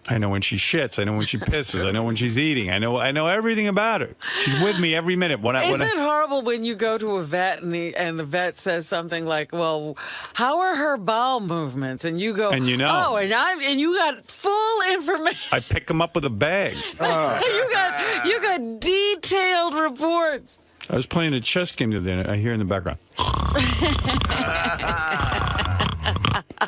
I know when she shits. I know when she pisses. I know when she's eating. I know everything about her. She's with me every minute. Isn't it horrible when you go to a vet and the vet says something like, "Well, how are her bowel movements?" And you go, And you know. "Oh, and you got full information. I pick them up with a bag. you got detailed reports." I was playing a chess game the other day. I hear in the background.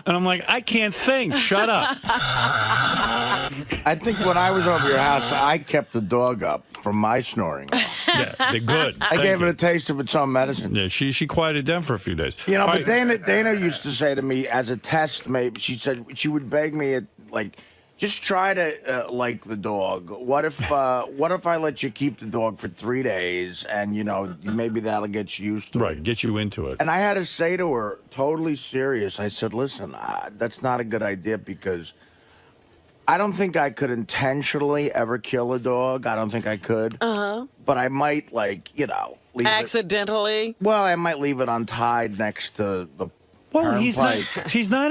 And I'm like, I can't think. Shut up. I think when I was over your house, I kept the dog up from my snoring. Yeah, they're good. I gave it a taste of its own medicine. Yeah, she quieted down for a few days. You know, All but Dana used to say to me as a test, maybe she said she would beg me like, just try to like the dog. What if I let you keep the dog for 3 days, and you know maybe that'll get you used to it. Right, get you into it. And I had to say to her, totally serious. I said, listen, that's not a good idea because I don't think I could intentionally ever kill a dog. I don't think I could. Uh-huh. But I might, like, you know, leave Accidentally? Well, I might leave it untied next to the. Well, he's not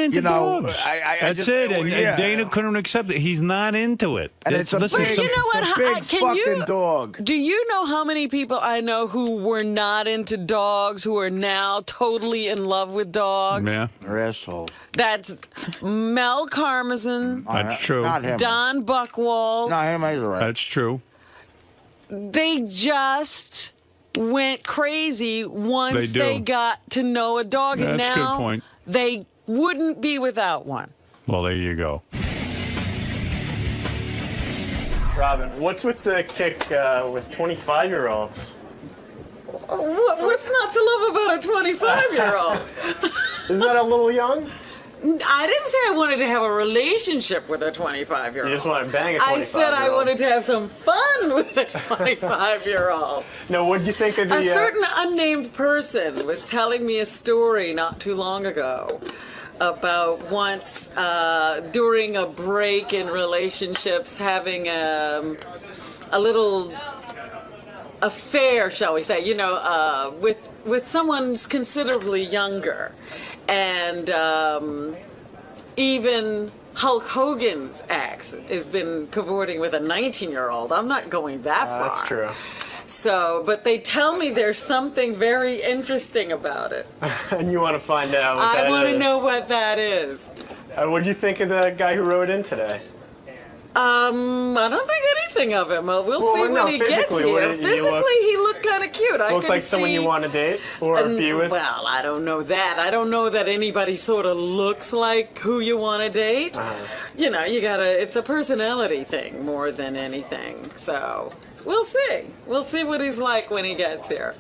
into You know, dogs. I That's just- it. And yeah. Dana couldn't accept it. He's not into it. And it's a Listen, big, some- You know what? it's a big Can you- fucking dog. Do you know how many people I know who were not into dogs who are now totally in love with dogs? Yeah. They're assholes. That's 𝗦𝗵cie𝘄, That's true. Not him. Don Buchwald. No, him either. Right. That's true. They just went crazy once They do. they got to know a dog, and That's a good now point. they wouldn't be without one. Well, there you go. Robin, what's with the kick with 25-year-olds? What's not to love about a 25-year-old? Isn't that a little young? I didn't say I wanted to have a relationship with a 25-year-old. You just want to bang a 25-year-old. I said I wanted to have some fun with a 25-year-old. No, what do you think of the... A certain unnamed person was telling me a story not too long ago about once during a break in relationships having a little affair, shall we say, you know, with someone considerably younger. And even Hulk Hogan's ex has been cavorting with a 19-year-old. I'm not going that far. That's true. So, but they tell me there's something very interesting about it. And you want to find out what that is. I want to know what that is. What do you think of the guy who wrote in today? I don't think anything of him. We'll see no, when he gets physically, here. what- you Physically, look- he looked kind of cute. I Looks can like someone you see- want to date or be with? Well, I don't know that. I don't know that anybody sort of looks like who you want to date. You know, it's a personality thing more than anything. So, we'll see. We'll see what he's like when he gets here.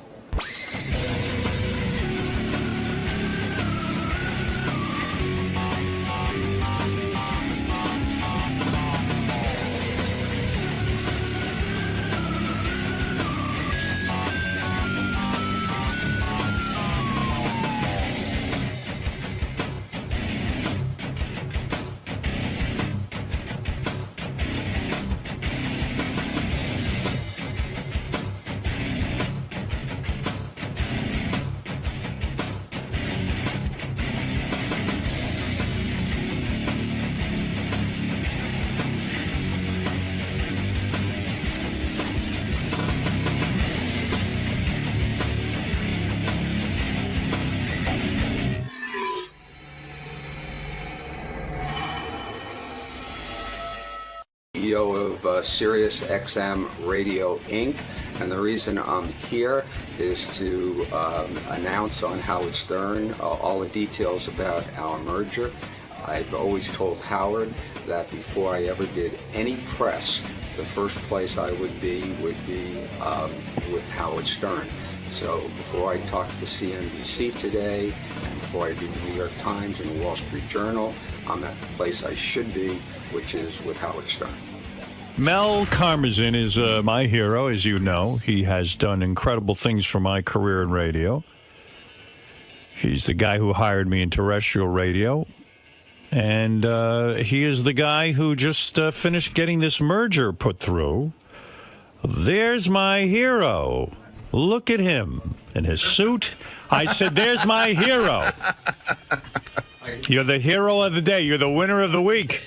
CEO of Sirius XM Radio Inc. And the reason I'm here is to announce on Howard Stern all the details about our merger. I've always told Howard that before I ever did any press, the first place I would be with Howard Stern. So before I talk to CNBC today, and before I read the New York Times and the Wall Street Journal, I'm at the place I should be, which is with Howard Stern. 𝗦𝗵cie is my hero, as you know. He has done incredible things for my career in radio. He's the guy who hired me in terrestrial radio. And he is the guy who just finished getting this merger put through. There's my hero. Look at him in his suit. I said, there's my hero. You're the hero of the day. You're the winner of the week.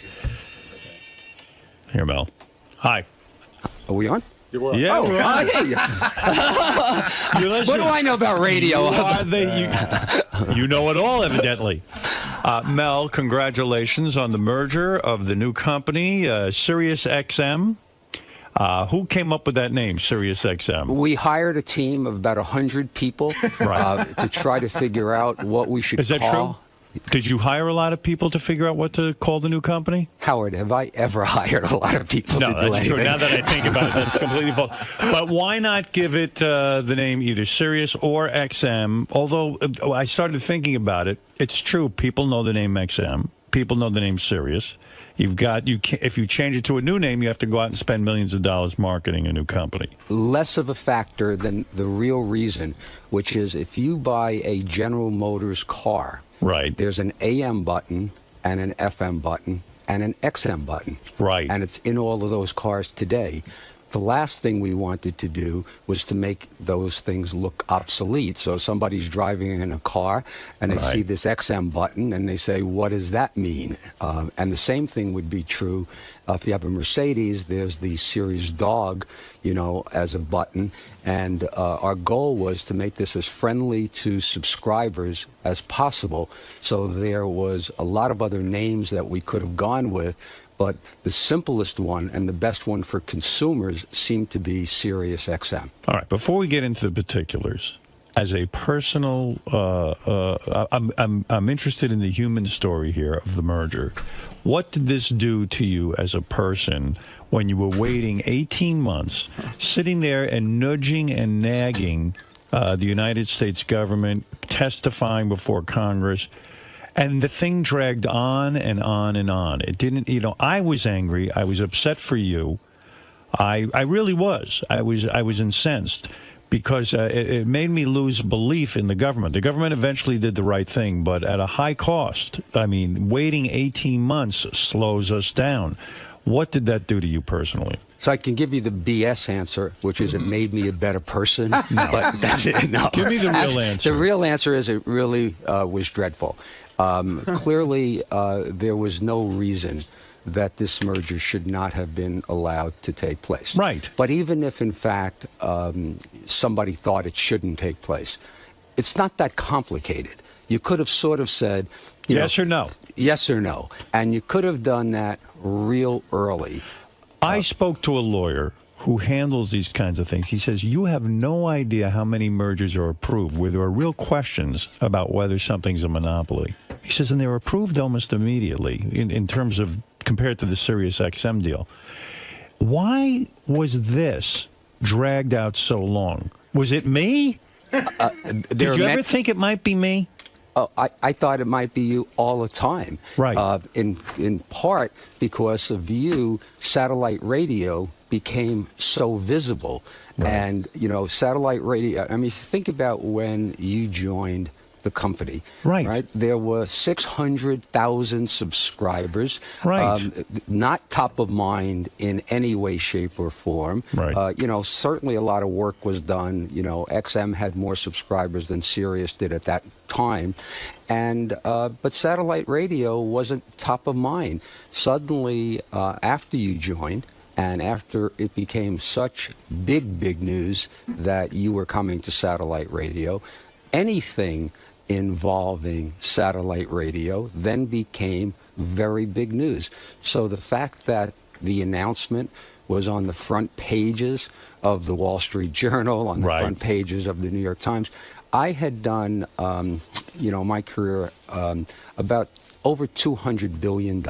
Here, Mel. Hi. Are we on? Yeah, oh, we're on. What do I know about radio? You know it all, evidently. Mel, congratulations on the merger of the new company, SiriusXM. Who came up with that name, SiriusXM? We hired a team of about 100 people to try to figure out what we should call. Is that true? Did you hire a lot of people to figure out what to call the new company? Howard, have I ever hired a lot of people to do anything? No, that's true. Now that I think about it, that's completely false. But why not give it the name either Sirius or XM? Although I started thinking about it, it's true. People know the name XM. People know the name Sirius. If you change it to a new name, you have to go out and spend millions of dollars marketing a new company. Less of a factor than the real reason, which is if you buy a General Motors car, right, there's an AM button and an FM button and an XM button. Right. And it's in all of those cars today. The last thing we wanted to do was to make those things look obsolete. So somebody's driving in a car and they see this XM button and they say, what does that mean? And the same thing would be true if you have a Mercedes. There's the Series Dog, you know, as a button. And our goal was to make this as friendly to subscribers as possible. So there was a lot of other names that we could have gone with. But the simplest one and the best one for consumers seemed to be SiriusXM. All right. Before we get into the particulars, as a personal, I'm interested in the human story here of the merger. What did this do to you as a person when you were waiting 18 months, sitting there and nudging and nagging the United States government, testifying before Congress? And the thing dragged on and on and on. It didn't, you know, I was angry. I was upset for you. I really was. I was incensed because it made me lose belief in the government. The government eventually did the right thing, but at a high cost. I mean, waiting 18 months slows us down. What did that do to you personally? So I can give you the BS answer, which is it made me a better person. No. But that's it. No. Give me the real answer. The real answer is it really was dreadful. Clearly, there was no reason that this merger should not have been allowed to take place. Right. But even if, in fact, somebody thought it shouldn't take place, it's not that complicated. You could have sort of said, yes or no. Yes or no. And you could have done that real early. I spoke to a lawyer who handles these kinds of things. He says, you have no idea how many mergers are approved where there are real questions about whether something's a monopoly. He says, and they're approved almost immediately in terms of compared to the SiriusXM deal. Why was this dragged out so long? Was it me? Did you ever think it might be me? Oh, I thought it might be you all the time. Right. In part because of you, satellite radio became so visible. Right. And, you know, satellite radio, I mean, if you think about when you joined the company. Right. There were 600,000 subscribers. Right. Not top of mind in any way, shape, or form. Right. You know, certainly a lot of work was done. You know, XM had more subscribers than Sirius did at that time. And but satellite radio wasn't top of mind. Suddenly, after you joined, and after it became such big news that you were coming to satellite radio, anything involving satellite radio then became very big news. So the fact that the announcement was on the front pages of the Wall Street Journal, on the front pages of the New York Times, I had done, you know, my career about over $200 billion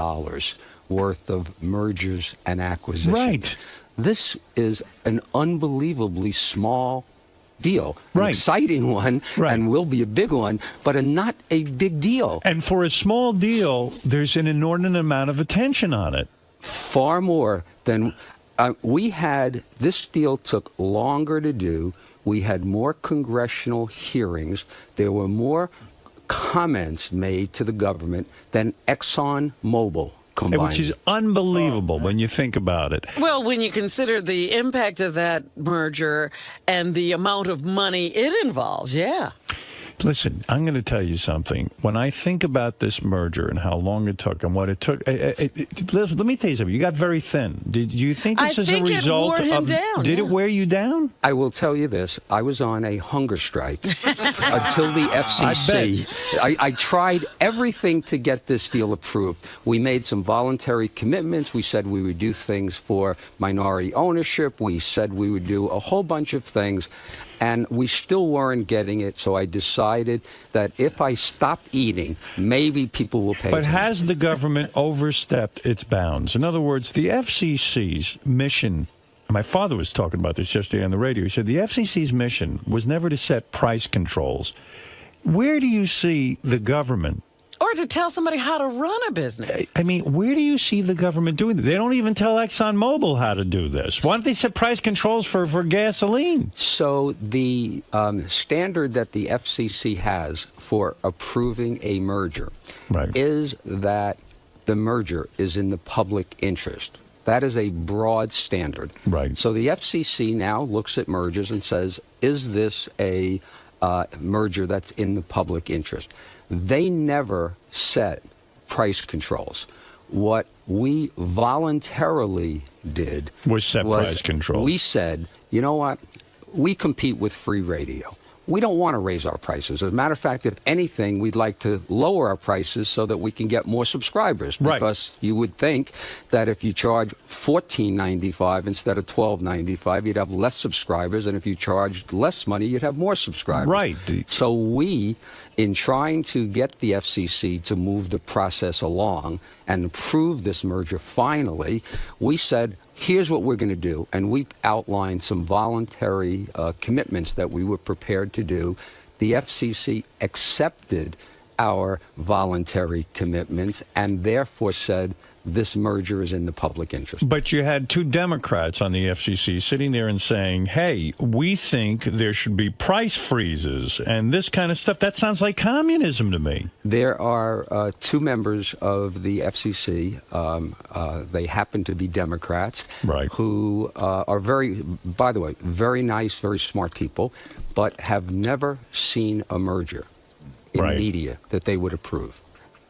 worth of mergers and acquisitions. Right. this is an unbelievably small deal, an Right. exciting one, and will be a big one, but not a big deal. And for a small deal, there's an inordinate amount of attention on it. Far more than we had. This deal took longer to do. We had more congressional hearings. There were more comments made to the government than ExxonMobil combined. Which is unbelievable when you think about it. Well, when you consider the impact of that merger and the amount of money it involves, yeah. Listen, I'm going to tell you something. When I think about this merger and how long it took and what it took, let me tell you something. You got very thin. Did you think this is a result of? Did it wear you down? I will tell you this. I was on a hunger strike until the FCC. I tried everything to get this deal approved. We made some voluntary commitments. We said we would do things for minority ownership. We said we would do a whole bunch of things. And we still weren't getting it, so I decided that if I stop eating, maybe people will pay But attention. has the government overstepped its bounds? In other words, the FCC's mission, my father was talking about this yesterday on the radio, he said the FCC's mission was never to set price controls. Where do you see the government? Or to tell somebody how to run a business. I mean, where do you see the government doing that? They don't even tell ExxonMobil how to do this. Why don't they set price controls for gasoline? So the standard that the FCC has for approving a merger is that the merger is in the public interest. That is a broad standard. Right. So the FCC now looks at mergers and says, is this a merger that's in the public interest? They never set price controls. What we voluntarily did was set price controls. We said, you know what? We compete with free radio. We don't want to raise our prices. As a matter of fact, if anything, we'd like to lower our prices so that we can get more subscribers. Because you would think that if you charge $14.95 instead of $12.95, you'd have less subscribers, and if you charged less money, you'd have more subscribers. Right. So we, in trying to get the FCC to move the process along and approve this merger finally, we said, here's what we're going to do. And we outlined some voluntary commitments that we were prepared to do. The FCC accepted our voluntary commitments and therefore said this merger is in the public interest. But you had two Democrats on the FCC sitting there and saying, hey, we think there should be price freezes and this kind of stuff. That sounds like communism to me. There are two members of the FCC. They happen to be Democrats who are by the way, very nice, very smart people, but have never seen a merger in media that they would approve.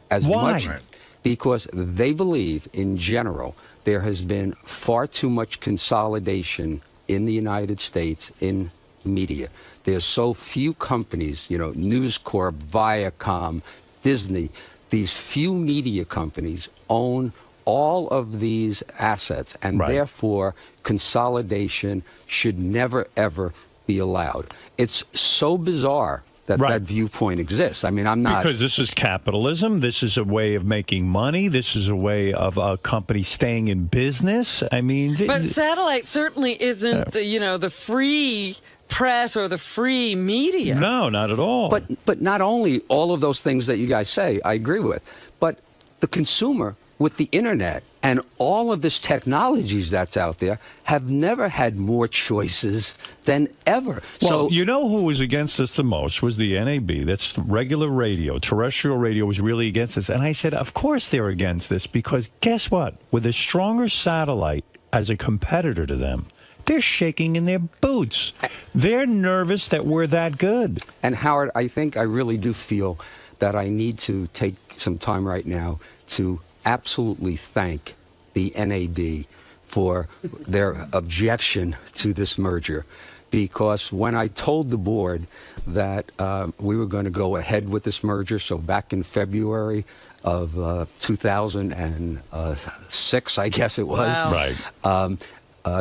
Why? Because they believe, in general, there has been far too much consolidation in the United States in media. There's so few companies, you know, News Corp, Viacom, Disney. These few media companies own all of these assets, and therefore consolidation should never, ever be allowed. It's so bizarre that that viewpoint exists. I mean, I'm not... Because this is capitalism. This is a way of making money. This is a way of a company staying in business. I mean... But satellite certainly isn't, you know, the free press or the free media. No, not at all. But not only all of those things that you guys say, I agree with, but the consumer with the internet and all of this technologies that's out there have never had more choices than ever. Well, you know who was against this the most was the NAB. That's regular radio. Terrestrial radio was really against this. And I said, of course they're against this, because guess what? With a stronger satellite as a competitor to them, they're shaking in their boots. They're nervous that we're that good. And Howard, I think I really do feel that I need to take some time right now to absolutely thank the NAB for their objection to this merger, because when I told the board that we were going to go ahead with this merger, so back in February of 2006, I guess it was. Wow.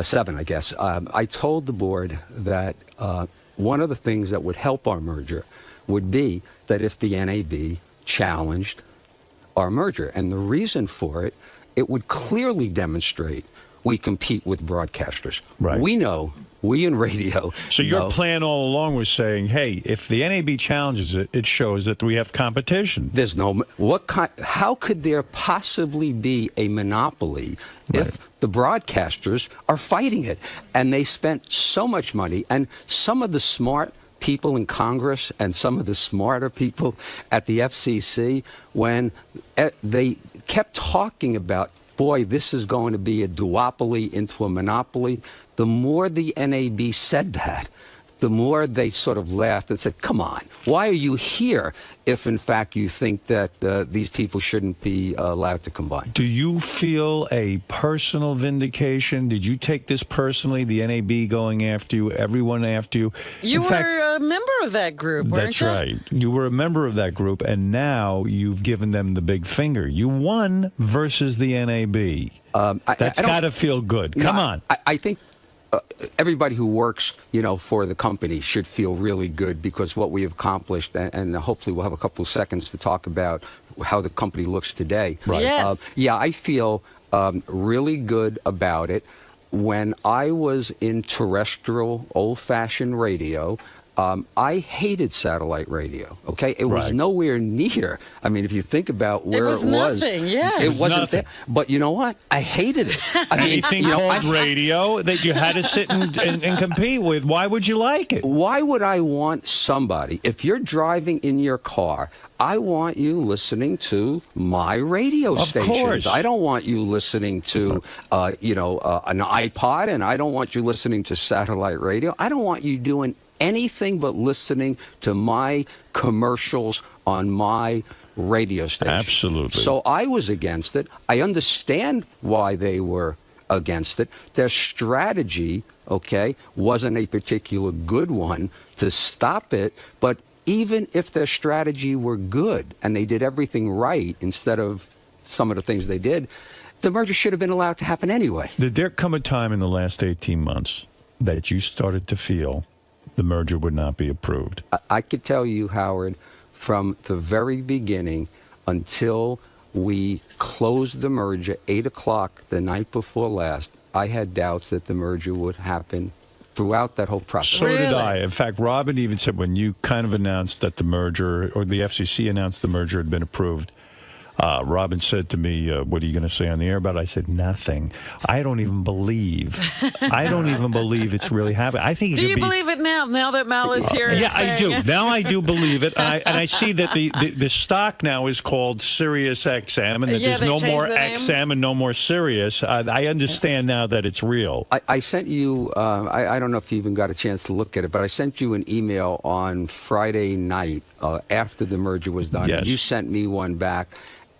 7, I guess. I told the board that one of the things that would help our merger would be that if the NAB challenged our merger. And the reason for it, it would clearly demonstrate we compete with broadcasters. Right. We know. We in radio. So your plan all along was saying, hey, if the NAB challenges it, it shows that we have competition. There's no how could there possibly be a monopoly if the broadcasters are fighting it? And they spent so much money, and some of the smart people in Congress and some of the smarter people at the FCC, when they kept talking about, boy, this is going to be a duopoly into a monopoly. The more the NAB said that, the more they sort of laughed and said, come on, why are you here if, in fact, you think that these people shouldn't be allowed to combine? Do you feel a personal vindication? Did you take this personally, the NAB going after you, everyone after you? You were a member of that group, weren't That's you? right. You were a member of that group, and now you've given them the big finger. You won versus the NAB. That's got to feel good. Come on. I think everybody who works, for the company should feel really good because what we have accomplished, and hopefully we'll have a couple of seconds to talk about how the company looks today. Right. Yes. I feel really good about it. When I was in terrestrial, old-fashioned radio, I hated satellite radio, okay? It was nowhere near. I mean, if you think about where it was. Nothing, yeah. It wasn't there. But you know what? I hated it. Anything called radio that you had to sit and compete with, why would you like it? Why would I want somebody, if you're driving in your car, I want you listening to my radio stations. Course. I don't want you listening to, an iPod, and I don't want you listening to satellite radio. I don't want you doing anything but listening to my commercials on my radio station. Absolutely. So I was against it. I understand why they were against it. Their strategy, wasn't a particular good one to stop it, but even if their strategy were good and they did everything right instead of some of the things they did, the merger should have been allowed to happen anyway. Did there come a time in the last 18 months that you started to feel the merger would not be approved? I could tell you, Howard, from the very beginning until we closed the merger 8 o'clock the night before last, I had doubts that the merger would happen throughout that whole process. So did I. In fact, Robin even said when you kind of announced that the merger, or the FCC announced the merger had been approved, Robin said to me, what are you going to say on the air about it? I said, nothing. I don't even believe it's really happening. I think. Do you believe it now that Mal is here? Yeah, I do. Now I do believe it. And I see that the stock now is called Sirius XM, and that there's no more XM and no more Sirius. I understand now that it's real. I sent you, I don't know if you even got a chance to look at it, but I sent you an email on Friday night after the merger was done. Yes. You sent me one back.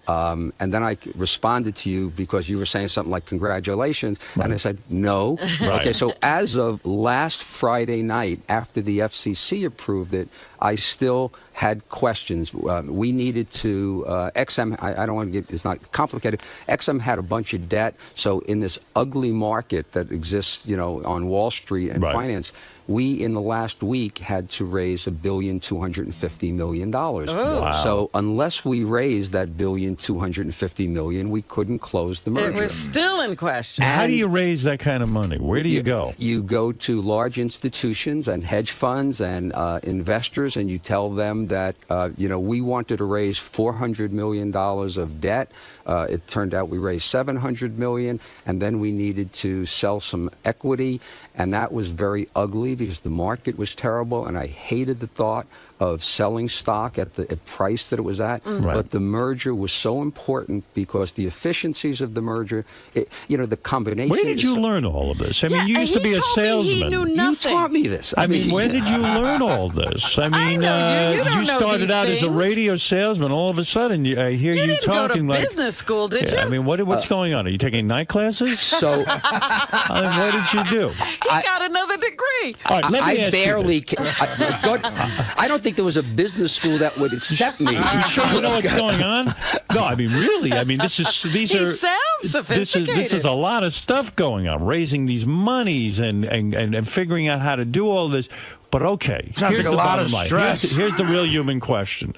And then I responded to you because you were saying something like, congratulations. Right. And I said, no. Right. Okay, so as of last Friday night, after the FCC approved it, I still had questions. We needed to, XM, I don't want to get, it's not complicated. XM had a bunch of debt. So in this ugly market that exists, on Wall Street and finance, we, in the last week, had to raise $1,250,000,000. Oh. Wow. So unless we raised that $1,250,000,000, we couldn't close the merger. It was still in question. How do you raise that kind of money? Where do you go? You go to large institutions and hedge funds and investors, and you tell them that, we wanted to raise $400 million of debt. It turned out we raised $700 million, and then we needed to sell some equity, and that was very ugly because the market was terrible, and I hated the thought of selling stock at the price that it was at. Right. But the merger was so important because the efficiencies of the merger, the combination. Where did you learn all of this? I mean, you used to be a salesman. You taught me this. I mean, where did you learn all this? I mean, you started out as a radio salesman. All of a sudden, I hear you talking go to like business school, did you? I mean, what's going on? Are you taking night classes? So, what did you do? He got another degree. All right, let me ask barely. I don't think there was a business school that would accept me. You sure you know what's going on? No, I mean, really. I mean, these are. He sounds sophisticated. This is a lot of stuff going on, raising these monies and figuring out how to do all this. But okay, sounds like a lot of stress. Here's the real human question: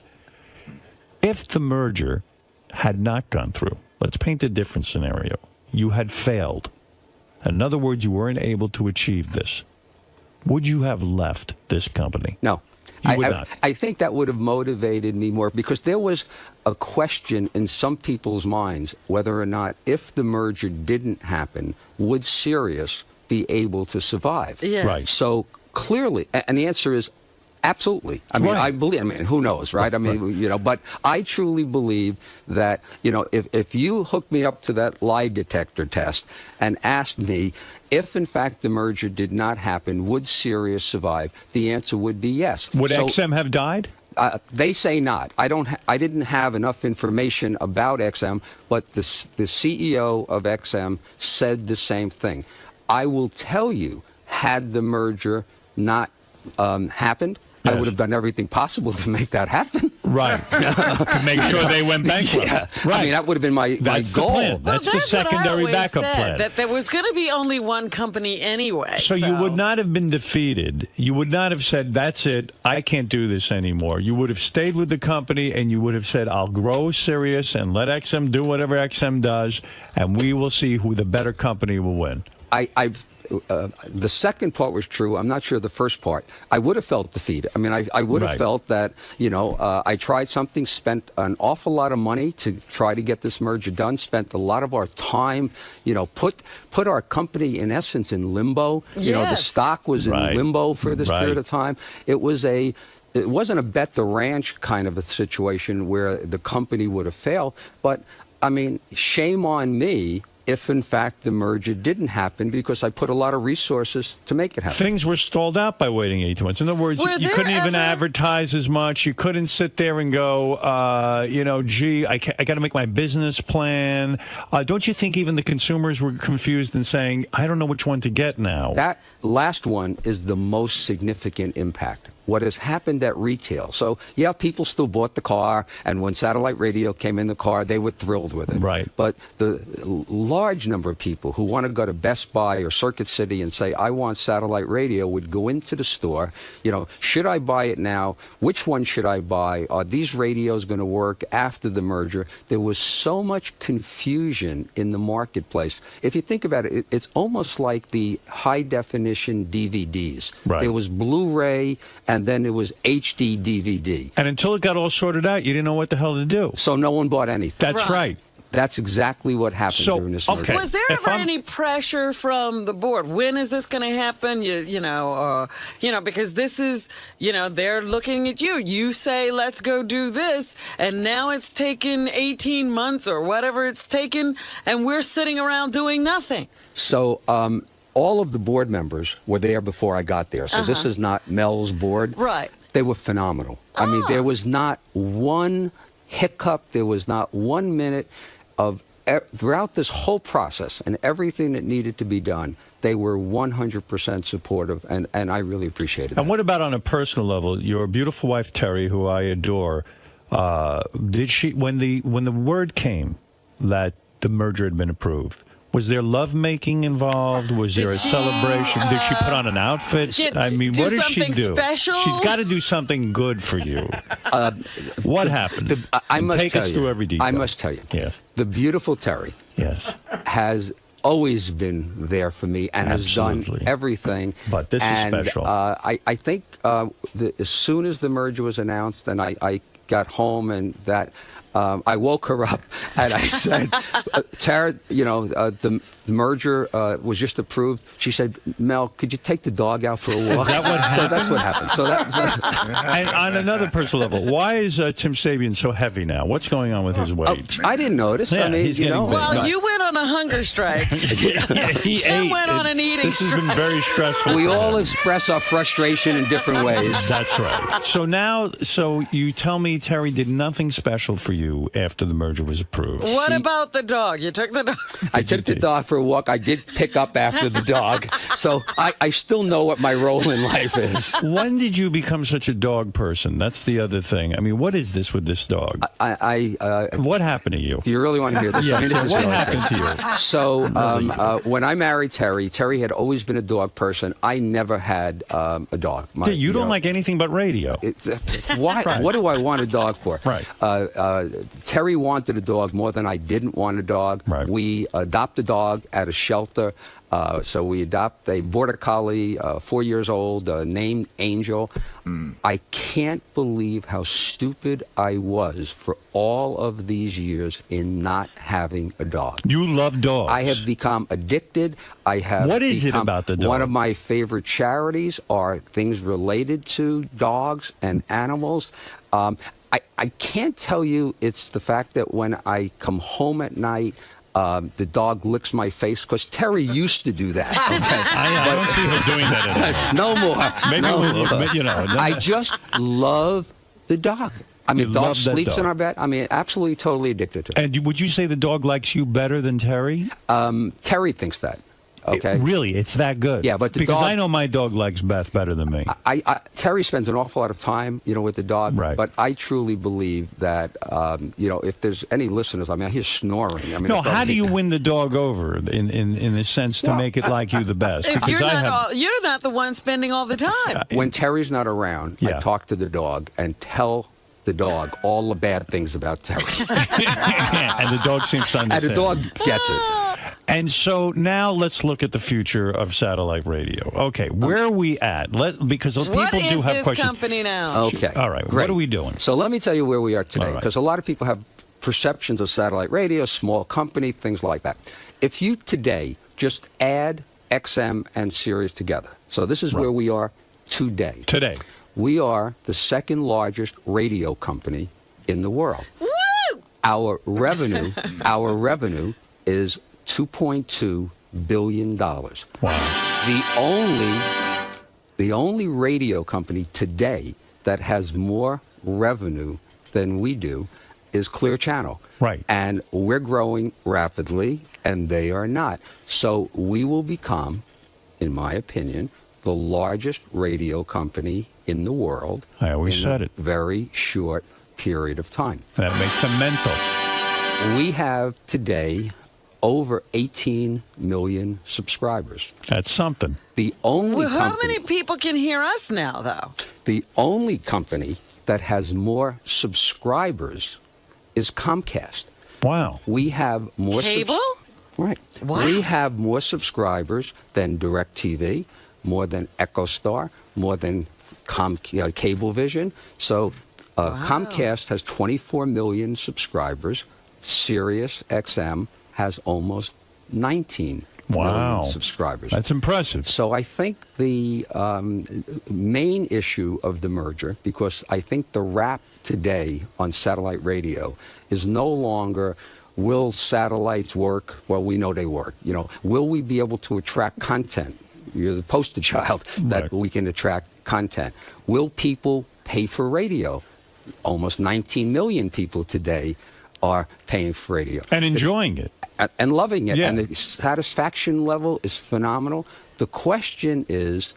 if the merger had not gone through, let's paint a different scenario. You had failed. In other words, you weren't able to achieve this, would you have left this company? No. You would not. I think that would have motivated me more because there was a question in some people's minds whether or not if the merger didn't happen, would Sirius be able to survive? Yes. Right. So clearly, and the answer is absolutely. I mean, Right. I mean, who knows, right? I mean, you know, but I truly believe that, you know, if you hooked me up to that lie detector test and asked me if, in fact, the merger did not happen, would Sirius survive? The answer would be yes. Would So, XM have died? they say not. I didn't have enough information about XM, but the CEO of XM said the same thing. I will tell you, had the merger not happened, I would have done everything possible to make that happen. Right. To make sure they went bankrupt. Yeah. Right. I mean, that would have been my That's goal. the plan. That's the secondary backup plan. That there was going to be only one company anyway. So you would not have been defeated. You would not have said, that's it, I can't do this anymore. You would have stayed with the company and you would have said, I'll grow Sirius and let XM do whatever XM does, and we will see who the better company will win. The second part was true. I'm not sure the first part. I would have felt defeated. I mean, I would have Right. felt that, you know, I tried something, spent an awful lot of money to try to get this merger done, spent a lot of our time, you know, put our company, in essence, in limbo. You know, the Yes. stock was in limbo for this period of time. It wasn't a bet the ranch kind of a situation where the company would have failed. But, I mean, shame on me if, in fact, the merger didn't happen because I put a lot of resources to make it happen. Things were stalled out by waiting 18 months. In other words, you couldn't even advertise as much. You couldn't sit there and go, you know, gee, I got to make my business plan. Don't you think even the consumers were confused and saying, I don't know which one to get now? That last one is the most significant impact. What has happened at retail. So, yeah, people still bought the car, and when satellite radio came in the car, they were thrilled with it. Right. But the large number of people who want to go to Best Buy or Circuit City and say, I want satellite radio, would go into the store, you know, should I buy it now? Which one should I buy? Are these radios going to work after the merger? There was so much confusion in the marketplace. If you think about it, it's almost like the high-definition DVDs. Right. There was Blu-ray, and then it was HD DVD. And until it got all sorted out, you didn't know what the hell to do. So no one bought anything. That's right. That's exactly what happened during this merger. Was there ever any pressure from the board? When is this going to happen? You know, because this is, you know, they're looking at you. You say, let's go do this, and now it's taken 18 months or whatever it's taken, and we're sitting around doing nothing. So all of the board members were there before I got there. So this is not Mel's board. Right. They were phenomenal. I mean, there was not one hiccup. There was not 1 minute of throughout this whole process and everything that needed to be done. They were 100% supportive, and I really appreciated it. And what about on a personal level? Your beautiful wife, Terry, who I adore, did she, when the word came that the merger had been approved, was there lovemaking involved? Was there a celebration? Did she put on an outfit? I mean, what did she do? Special? She's got to do something good for you. What happened? I must Take tell us you, through every detail. I must tell you. Yes. The beautiful Terry has always been there for me and has done everything. But this is special. I think as soon as the merger was announced and I got home and that I woke her up and I said, Tara, you know, the merger was just approved. She said, Mel, could you take the dog out for a walk? Is that what happened? So that's what happened. So that's And on another personal level, why is Tim Sabean so heavy now? What's going on with his weight? I didn't notice. Yeah, I mean, he's you getting know. big. Well, you went on a hunger strike. He Tim ate. went on an eating This has been strike. very stressful. We for all him. express our frustration in different ways. That's right. So now, you tell me Terry did nothing special for you after the merger was approved. What about the dog? You took the dog. I took the dog for a walk. I did pick up after the dog. So I still know what my role in life is. When did you become such a dog person? That's the other thing. I mean, what is this with this dog? What happened to you? Do you really want to hear this? Yeah, I mean, this is what really happened good. to you? So when I married Terry, Terry had always been a dog person. I never had a dog. You don't like anything but radio. Why? Right. What do I want a dog for? Right. Terry wanted a dog more than I didn't want a dog. Right. We adopt a dog at a shelter. So we adopt a border collie, 4 years old, named Angel. I can't believe how stupid I was for all of these years in not having a dog. You love dogs. I have become addicted. I have. What is it about the dog? One of my favorite charities are things related to dogs and animals. I can't tell you it's the fact that when I come home at night, the dog licks my face, because Terry used to do that. Okay? I don't see her doing that anymore. No more. Maybe no we'll, more. you know. I just love the dog. I mean, You dog love that sleeps dog. in our bed. I mean, absolutely, totally addicted to it. And would you say the dog likes you better than Terry? Terry thinks that. Okay. Really, it's that good. Yeah, but the because dog- I know my dog likes Beth better than me. Terry spends an awful lot of time, with the dog. Right. But I truly believe that, if there's any listeners, I mean, I hear snoring. I mean, No, if I- how do you win the dog over in a sense to make it like you the best? If Because you're not the one spending all the time. When Terry's not around, I talk to the dog and tell the dog all the bad things about Terry. and the dog seems to understand. And the dog gets it. And so now let's look at the future of satellite radio. Okay, where are we at? Because people What do is have this questions. company now? Okay. All right. Great. What are we doing? So let me tell you where we are today, All right. because a lot of people have perceptions of satellite radio, small company, things like that. If you today just add XM and Sirius together, so this is where we are today. Today. We are the second largest radio company in the world. Woo! Our revenue is $2.2 billion. Wow. The only radio company today that has more revenue than we do is Clear Channel. Right. And we're growing rapidly, and they are not. So we will become, in my opinion, the largest radio company in the world. I always in said a it. very short period of time. That makes them mental. We have today over 18 million subscribers. That's something. The only Well, how company, many people can hear us now, though? the only company that has more subscribers is Comcast. Wow. We have more Cable? Right. Wow. We have more subscribers than DirecTV, more than EchoStar, more than Cablevision. So Comcast has 24 million subscribers. Sirius XM has almost 19 million subscribers. That's impressive. So I think the main issue of the merger, because I think the rap today on satellite radio is no longer, will satellites work? Well, we know they work. Will we be able to attract content? You're the poster child that we can attract content. Will people pay for radio? Almost 19 million people today are paying for radio. And enjoying it. And loving it. Yeah. And the satisfaction level is phenomenal. The question is,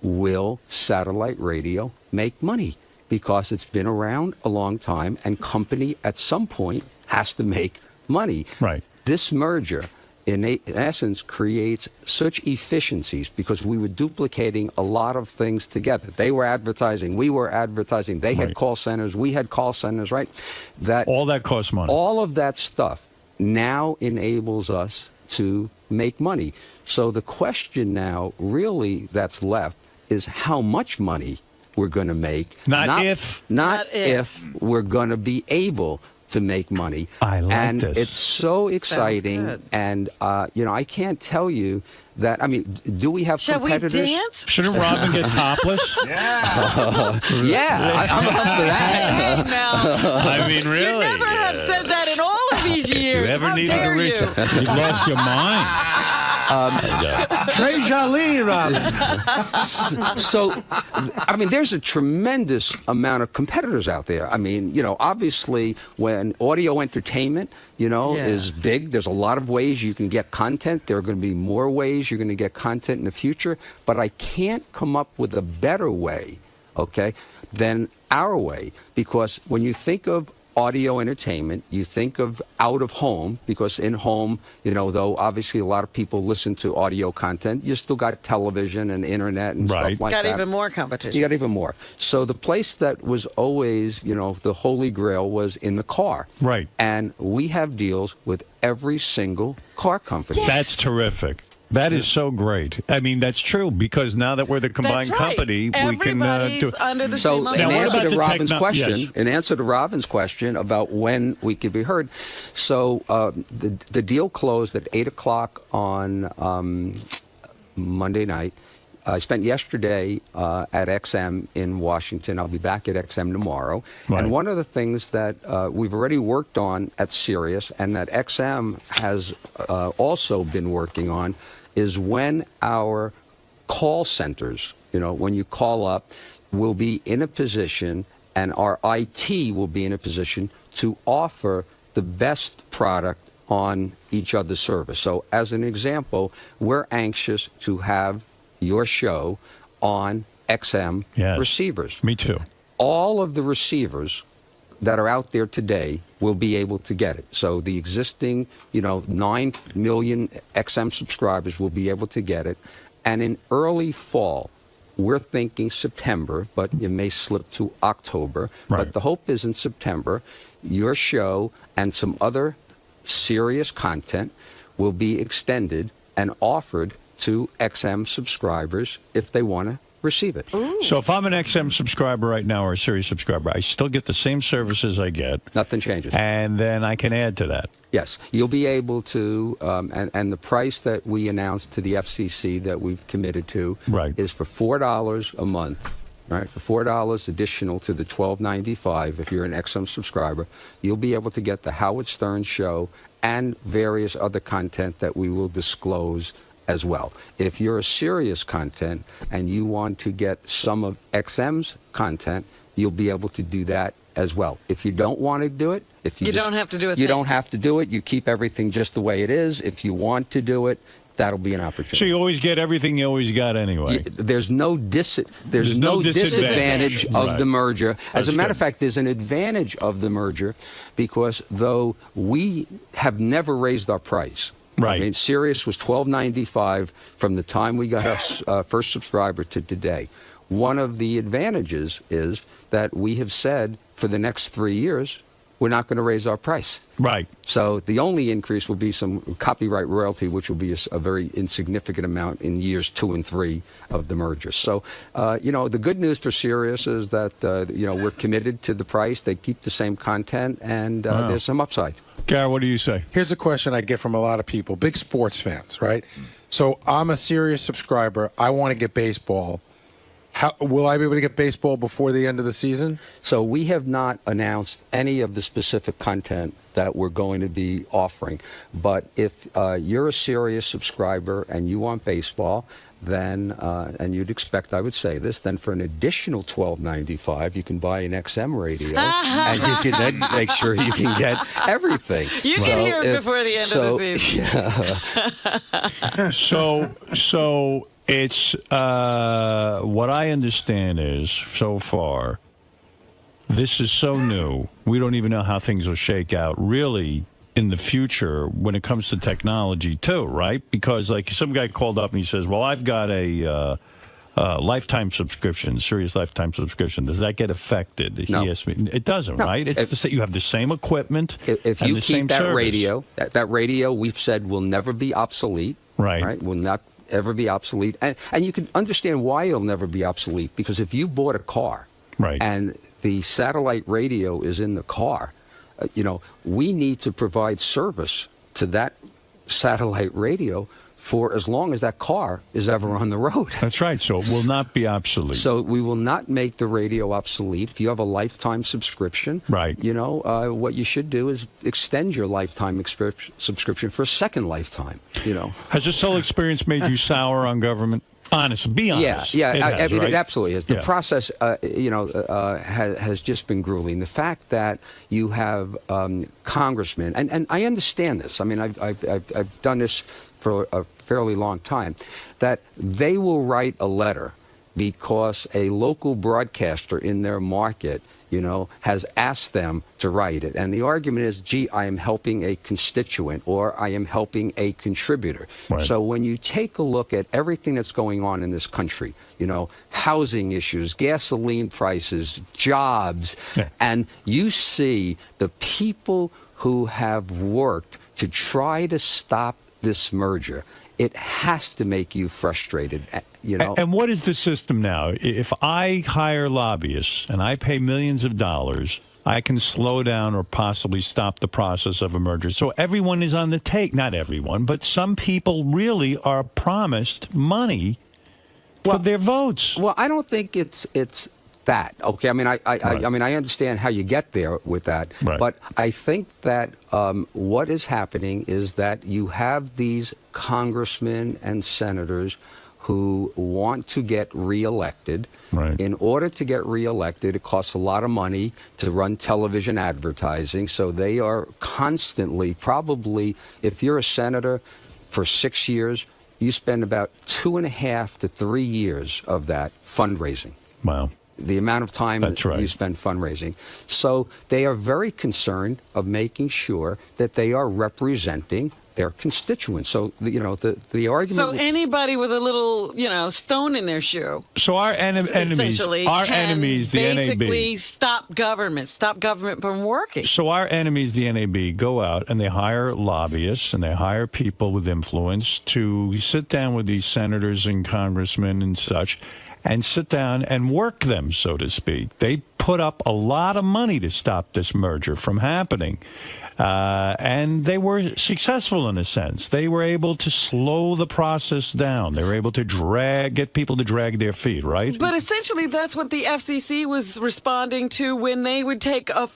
will satellite radio make money? Because it's been around a long time, and company at some point has to make money. Right. This merger, in essence, creates such efficiencies because we were duplicating a lot of things together. They were advertising, we were advertising, they had call centers, we had call centers, right? All that costs money. All of that stuff now enables us to make money. So the question now really that's left is how much money we're going to make. Not if. Not if we're going to be able to make money. I like and this. It's so exciting. good. And, I can't tell you that, do we have Shall we competitors? dance? Shouldn't Robin get topless? Yeah, I'm up for that. Hey, now. I mean, really. You never have said that in all of these years. You ever How need dare a you? reason? You've lost your mind. Trey Jolie, Robin. So, there's a tremendous amount of competitors out there. Obviously, when audio entertainment, is big, there's a lot of ways you can get content. There are going to be more ways you're going to get content in the future. But I can't come up with a better way, than our way. Because when you think of audio entertainment, you think of out of home, because in home, though obviously a lot of people listen to audio content, you still got television and internet and stuff like that. Got even more competition. You got even more. So the place that was always, the holy grail was in the car. Right. And we have deals with every single car company. That's terrific. That is so great. I mean, that's true, because now that we're the combined compmpany, we can do. Under the so, same in answer to Robin's question, yes. in answer to Robin's question about when we could be heard, so the deal closed at 8:00 on Monday night. I spent yesterday at XM in Washington. I'll be back at XM tomorrow. Right. And one of the things that we've already worked on at Sirius, and that XM has also been working on, is when our call centers, when you call up, will be in a position, and our IT will be in a position to offer the best product on each other's service. So as an example, we're anxious to have your show on XM receivers. Me too. All of the receivers that are out there today will be able to get it. So the existing, 9 million XM subscribers will be able to get it. And in early fall, we're thinking September, but it may slip to October. Right. But the hope is in September, your show and some other serious content will be extended and offered to XM subscribers if they want to receive it. So if I'm an XM subscriber right now or a Sirius subscriber, I still get the same services I get. Nothing changes. And then I can add to that. Yes, you'll be able to, and the price that we announced to the FCC that we've committed to is for $4 a month. Right, for $4 additional to the $12.95 if you're an XM subscriber, you'll be able to get the Howard Stern Show and various other content that we will disclose as well. If you're a Sirius content and you want to get some of XM's content, you'll be able to do that as well. If you don't want to do it, if you don't have to do it. You don't have to do it. You keep everything just the way it is. If you want to do it, that'll be an opportunity. So you always get everything you always got anyway. There's no disadvantage of the merger. As a matter of fact, there's an advantage of the merger, because though we have never raised our price. Right. I mean, Sirius was $12.95 from the time we got our first subscriber to today. One of the advantages is that we have said for the next 3 years, we're not going to raise our price. Right. So the only increase will be some copyright royalty, which will be a very insignificant amount in years 2 and 3 of the merger. So, the good news for Sirius is that, we're committed to the price. They keep the same content, and there's some upside. Gary, what do you say? Here's a question I get from a lot of people, big sports fans, right? So I'm a Sirius subscriber. I want to get baseball. How, will I be able to get baseball before the end of the season? So we have not announced any of the specific content that we're going to be offering. But if you're a Sirius subscriber and you want baseball, then, and you'd expect I would say this, then for an additional $12.95, you can buy an XM radio, and you can then make sure you can get everything. You can hear it before the end of the season. So it's what I understand is, so far, this is so new. We don't even know how things will shake out, really, in the future when it comes to technology, too, right? Because, like, some guy called up and he says, well, I've got a lifetime subscription, Sirius lifetime subscription. Does that get affected? No. He asked me. It doesn't, right? It's you have the same equipment. If and you the keep same that service. radio, that radio we've said will never be obsolete. Right. Will not ever be obsolete. And you can understand why it'll never be obsolete, because if you bought a car and the satellite radio is in the car, we need to provide service to that satellite radio for as long as that car is ever on the road. That's right. So it will not be obsolete. So we will not make the radio obsolete. If you have a lifetime subscription, what you should do is extend your lifetime subscription for a second lifetime. Has this whole experience made you sour on government? Honest, be honest. Yeah, it it absolutely is. The process, has just been grueling. The fact that you have congressmen, and I understand this. I mean, I've done this for a fairly long time, that they will write a letter because a local broadcaster in their market has asked them to write it. And the argument is, gee, I am helping a constituent or I am helping a contributor. Right. So when you take a look at everything that's going on in this country, housing issues, gasoline prices, jobs, and you see the people who have worked to try to stop this merger, it has to make you frustrated, And what is the system now? If I hire lobbyists and I pay millions of dollars, I can slow down or possibly stop the process of a merger. So everyone is on the take. Not everyone, but some people really are promised money for their votes. Well, I don't think it's that. Okay, I mean, I understand how you get there with that, but I think that what is happening is that you have these congressmen and senators who want to get reelected. Right. In order to get reelected, it costs a lot of money to run television advertising. So they are constantly, probably, if you're a senator for 6 years, you spend about 2.5 to 3 years of that fundraising. Wow. The amount of time that you spend fundraising. So they are very concerned of making sure that they are representing their constituents. So, the argument... So anybody with a little, stone in their shoe. So our enemies, the NAB. Basically stop government from working. So our enemies, the NAB, go out and they hire lobbyists and they hire people with influence to sit down with these senators and congressmen and such and sit down and work them, so to speak. They put up a lot of money to stop this merger from happening. And they were successful in a sense. They were able to slow the process down. They were able to get people to drag their feet, right? But essentially, that's what the FCC was responding to when they would take a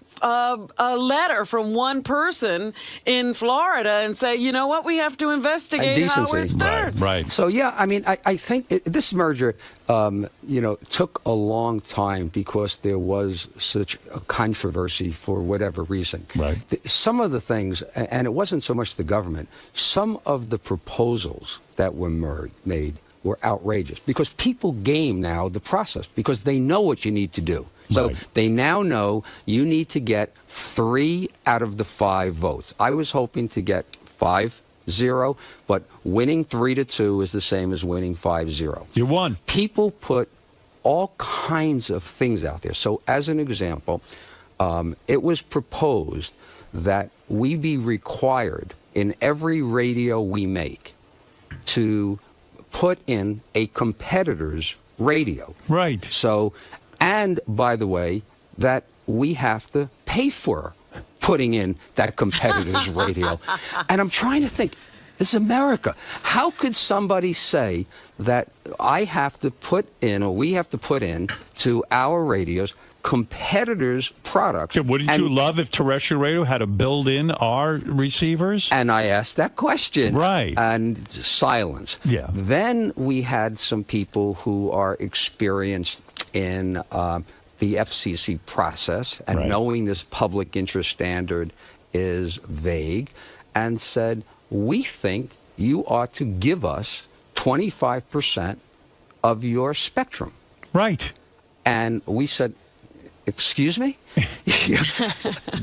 letter from one person in Florida and say, you know what, we have to investigate how it's done. Right. So, yeah, I mean, I think this merger, took a long time because there was such a controversy for whatever reason. Right. Some of the things, and it wasn't so much the government, some of the proposals that were made were outrageous because people game now the process because they know what you need to do. So they now know you need to get 3 out of the 5 votes. I was hoping to get 5-0, but winning 3-2 is the same as winning 5-0. You won. People put all kinds of things out there. So as an example, it was proposed that we be required in every radio we make to put in a competitor's radio. Right. So, and by the way, that we have to pay for putting in that competitor's radio. And I'm trying to think, this is America. How could somebody say that I have to put in, or we have to put in to our radios competitors' products? Yeah, wouldn't you love if terrestrial radio had to build in our receivers? And I asked that question. Right. And silence. Yeah. Then we had some people who are experienced in the FCC process and knowing this public interest standard is vague and said, we think you ought to give us 25% of your spectrum. Right. And we said, excuse me?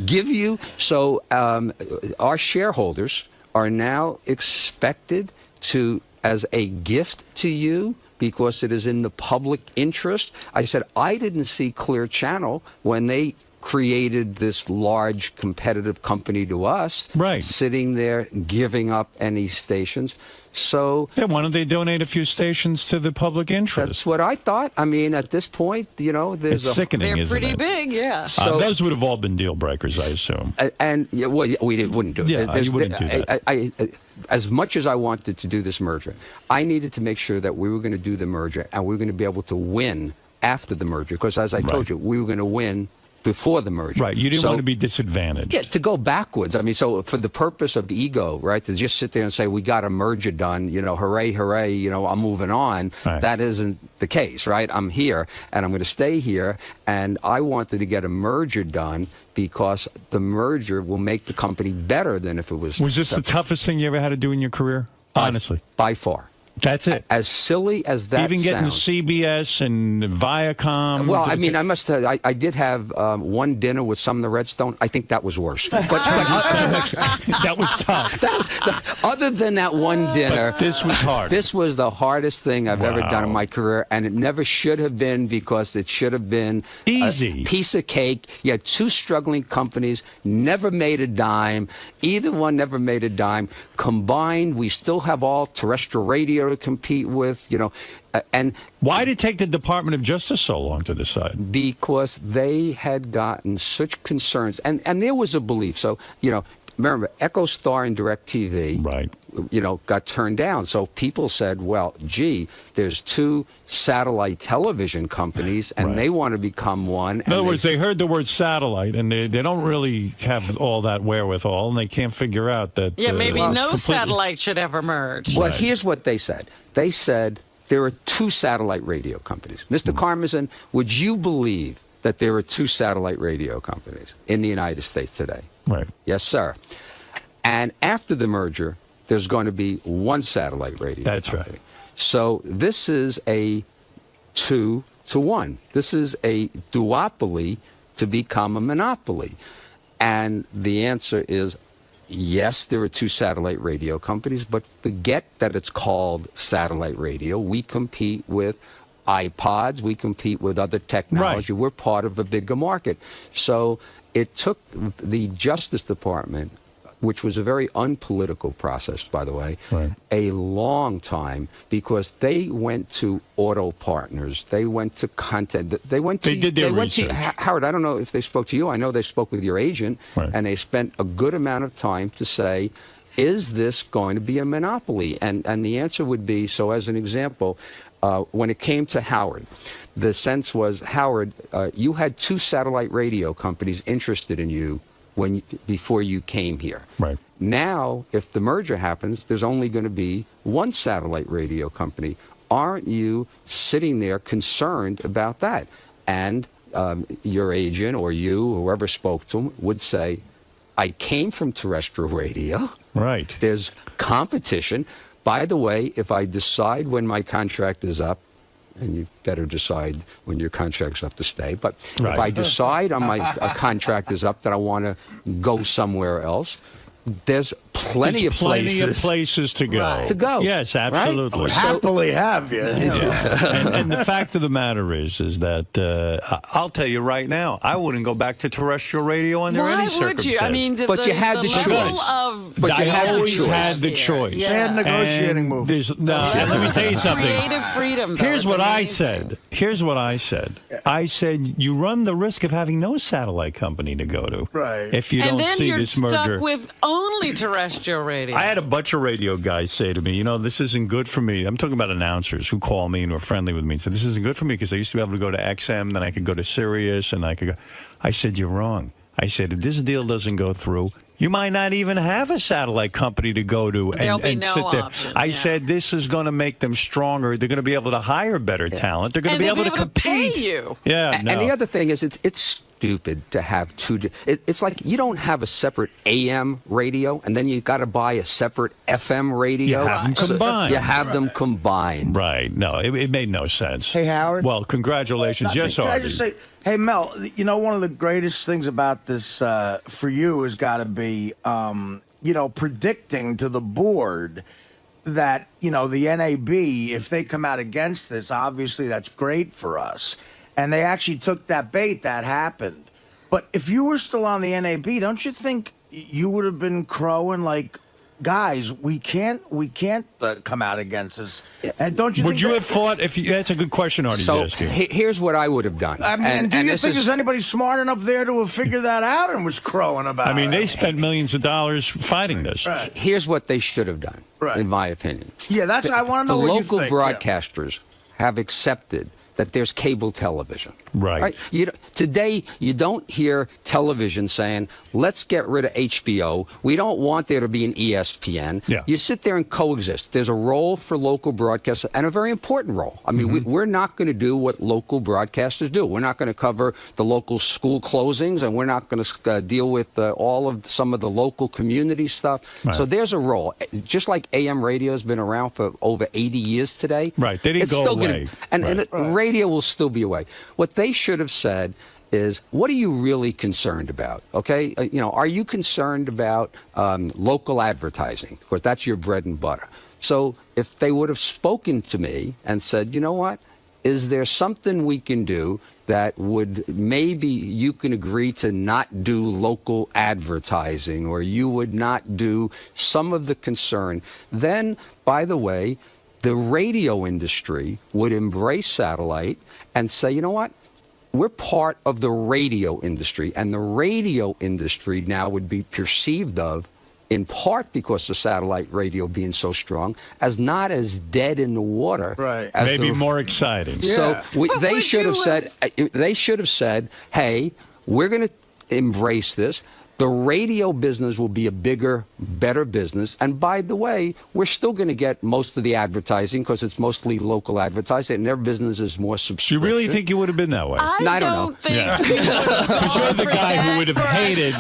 Give you? So our shareholders are now expected to, as a gift to you, because it is in the public interest. I said, I didn't see Clear Channel when they created this large competitive company to us, sitting there giving up any stations. So yeah, why don't they donate a few stations to the public interest? That's what I thought. I mean, at this point, there's it's sickening, They're isn't pretty it? big, yeah. So those would have all been deal breakers, I assume. And we wouldn't do it. Yeah, you wouldn't do that. As much as I wanted to do this merger, I needed to make sure that we were going to do the merger and we were going to be able to win after the merger. Because as I told you, we were going to win before the merger. Right. You didn't want to be disadvantaged. Yeah, to go backwards. I mean, so for the purpose of ego, right, to just sit there and say, we got a merger done, hooray, hooray, I'm moving on. Right. That isn't the case, right? I'm here and I'm going to stay here. And I wanted to get a merger done because the merger will make the company better than if it was... Was this the toughest thing you ever had to do in your career? Honestly. By far. That's it. As silly as that Even getting sounds. CBS and Viacom. Well, I mean, I must have, I did have one dinner with some of the Redstone. I think that was worse. But that was tough. Other than that one dinner, But this was hard. This was the hardest thing I've ever done in Wow. my career, and it never should have been, because it should have been easy. A piece of cake. You had two struggling companies, never made a dime. Either one never made a dime. Combined, we still have all terrestrial radio to compete with, you know. And why did it take the Department of Justice so long to decide? Because they had gotten such concerns, and there was a belief. So, you know, remember, EchoStar and DirecTV, right, you know, got turned down. So people said, well, gee, there's two satellite television companies, and they want to become one. In other words, they heard the word satellite, and they don't really have all that wherewithal, and they can't figure out that. Yeah, maybe no completely- satellite should ever merge. Well, here's what they said. They said there are two satellite radio companies. Mr. Karmazin, would you believe that there are two satellite radio companies in the United States today? Right. Yes, sir. And after the merger, there's going to be one satellite radio company. That's right. So this is a 2-to-1. This is a duopoly to become a monopoly. And the answer is, yes, there are two satellite radio companies, but forget that it's called satellite radio. We compete with iPods. We compete with other technology. We're part of a bigger market. So it took the Justice Department, which was a very unpolitical process, by the way, a long time, because they went to auto partners, they went to content, they went to... They did their went to, research. Howard, I don't know if they spoke to you. I know they spoke with your agent, and they spent a good amount of time to say, is this going to be a monopoly? And the answer would be, so as an example, when it came to Howard, the sense was, Howard, you had two satellite radio companies interested in you before you came here. Right. Now, if the merger happens, there's only going to be one satellite radio company. Aren't you sitting there concerned about that? And your agent or you, whoever spoke to him, would say, I came from terrestrial radio. Right. There's competition. By the way, if I decide when my contract is up, and you better decide when your contract's up to stay. But if I decide on my contract is up that I want to go somewhere else, there's plenty of places to go. To go. Yes, absolutely. Right? Happily have you. And the fact of the matter is that I'll tell you right now, I wouldn't go back to terrestrial radio under any circumstance. Would you? I mean, but you had the level choice. Of But you I had always the choice. had the choice. Yeah. They had negotiating move. Let me tell you something. Creative freedom. Though. Here's It's what I amazing. said. Here's what I said. I said you run the risk of having no satellite company to go to. Right. If you And don't then see you're this merger. stuck with only terrestrial radio. I had a bunch of radio guys say to me, you know, this isn't good for me. I'm talking about announcers who call me and are friendly with me and said, this isn't good for me because I used to be able to go to XM, then I could go to Sirius, and I could go. I said, you're wrong. I said, if this deal doesn't go through, you might not even have a satellite company to go to There'll be and no sit there. option, I said, this is going to make them stronger. They're going to be able to hire better talent. They're going to And be they'll able to compete. pay you. Yeah, And the other thing is, it's stupid to have two. It's like you don't have a separate AM radio, and then you got to buy a separate FM radio. You have them combined. You have them combined. Right. No, it made no sense. Hey, Howard. Well, congratulations. Yes, Can I Artie. just say, hey, Mel, you know, one of the greatest things about this for you has got to be, you know, predicting to the board that, you know, the NAB, if they come out against this, obviously that's great for us. And they actually took that bait. That happened. But if you were still on the NAB, don't you think you would have been crowing like, guys, we can't come out against this? And don't you? Would think you that- have fought if you? That's a good question, Artie. So to ask you. here's what I would have done. I mean, do you think there's anybody smart enough there to have figured that out and was crowing about it? I mean, they spent millions of dollars fighting this. Right. Here's what they should have done, in my opinion. Yeah, that's. I want to The know what local you think. Yeah. broadcasters have accepted that there's cable television. Right. Today, you don't hear television saying, let's get rid of HBO. We don't want there to be an ESPN. Yeah. You sit there and coexist. There's a role for local broadcasters, and a very important role. I mean, we're not going to do what local broadcasters do. We're not going to cover the local school closings, and we're not going to deal with some of the local community stuff. Right. So there's a role. Just like AM radio has been around for over 80 years today. Right. They didn't go away. And radio will still be away. What they should have said is, what are you really concerned about? Okay, are you concerned about local advertising? Of course, that's your bread and butter. So if they would have spoken to me and said, you know what, is there something we can do that would maybe you can agree to not do local advertising, or you would not do some of the concern, then, by the way, the radio industry would embrace satellite and say, you know what? We're part of the radio industry, and the radio industry now would be perceived of, in part because of satellite radio being so strong, as not as dead in the water. Right. Maybe more exciting. So they should have said, hey, we're going to embrace this. The radio business will be a bigger, better business. And by the way, we're still going to get most of the advertising because it's mostly local advertising, and their business is more subscription. You really think you would have been that way? I don't know. Because you're the guy who would have hated.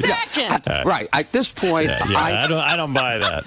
Right. At this point, I don't buy that.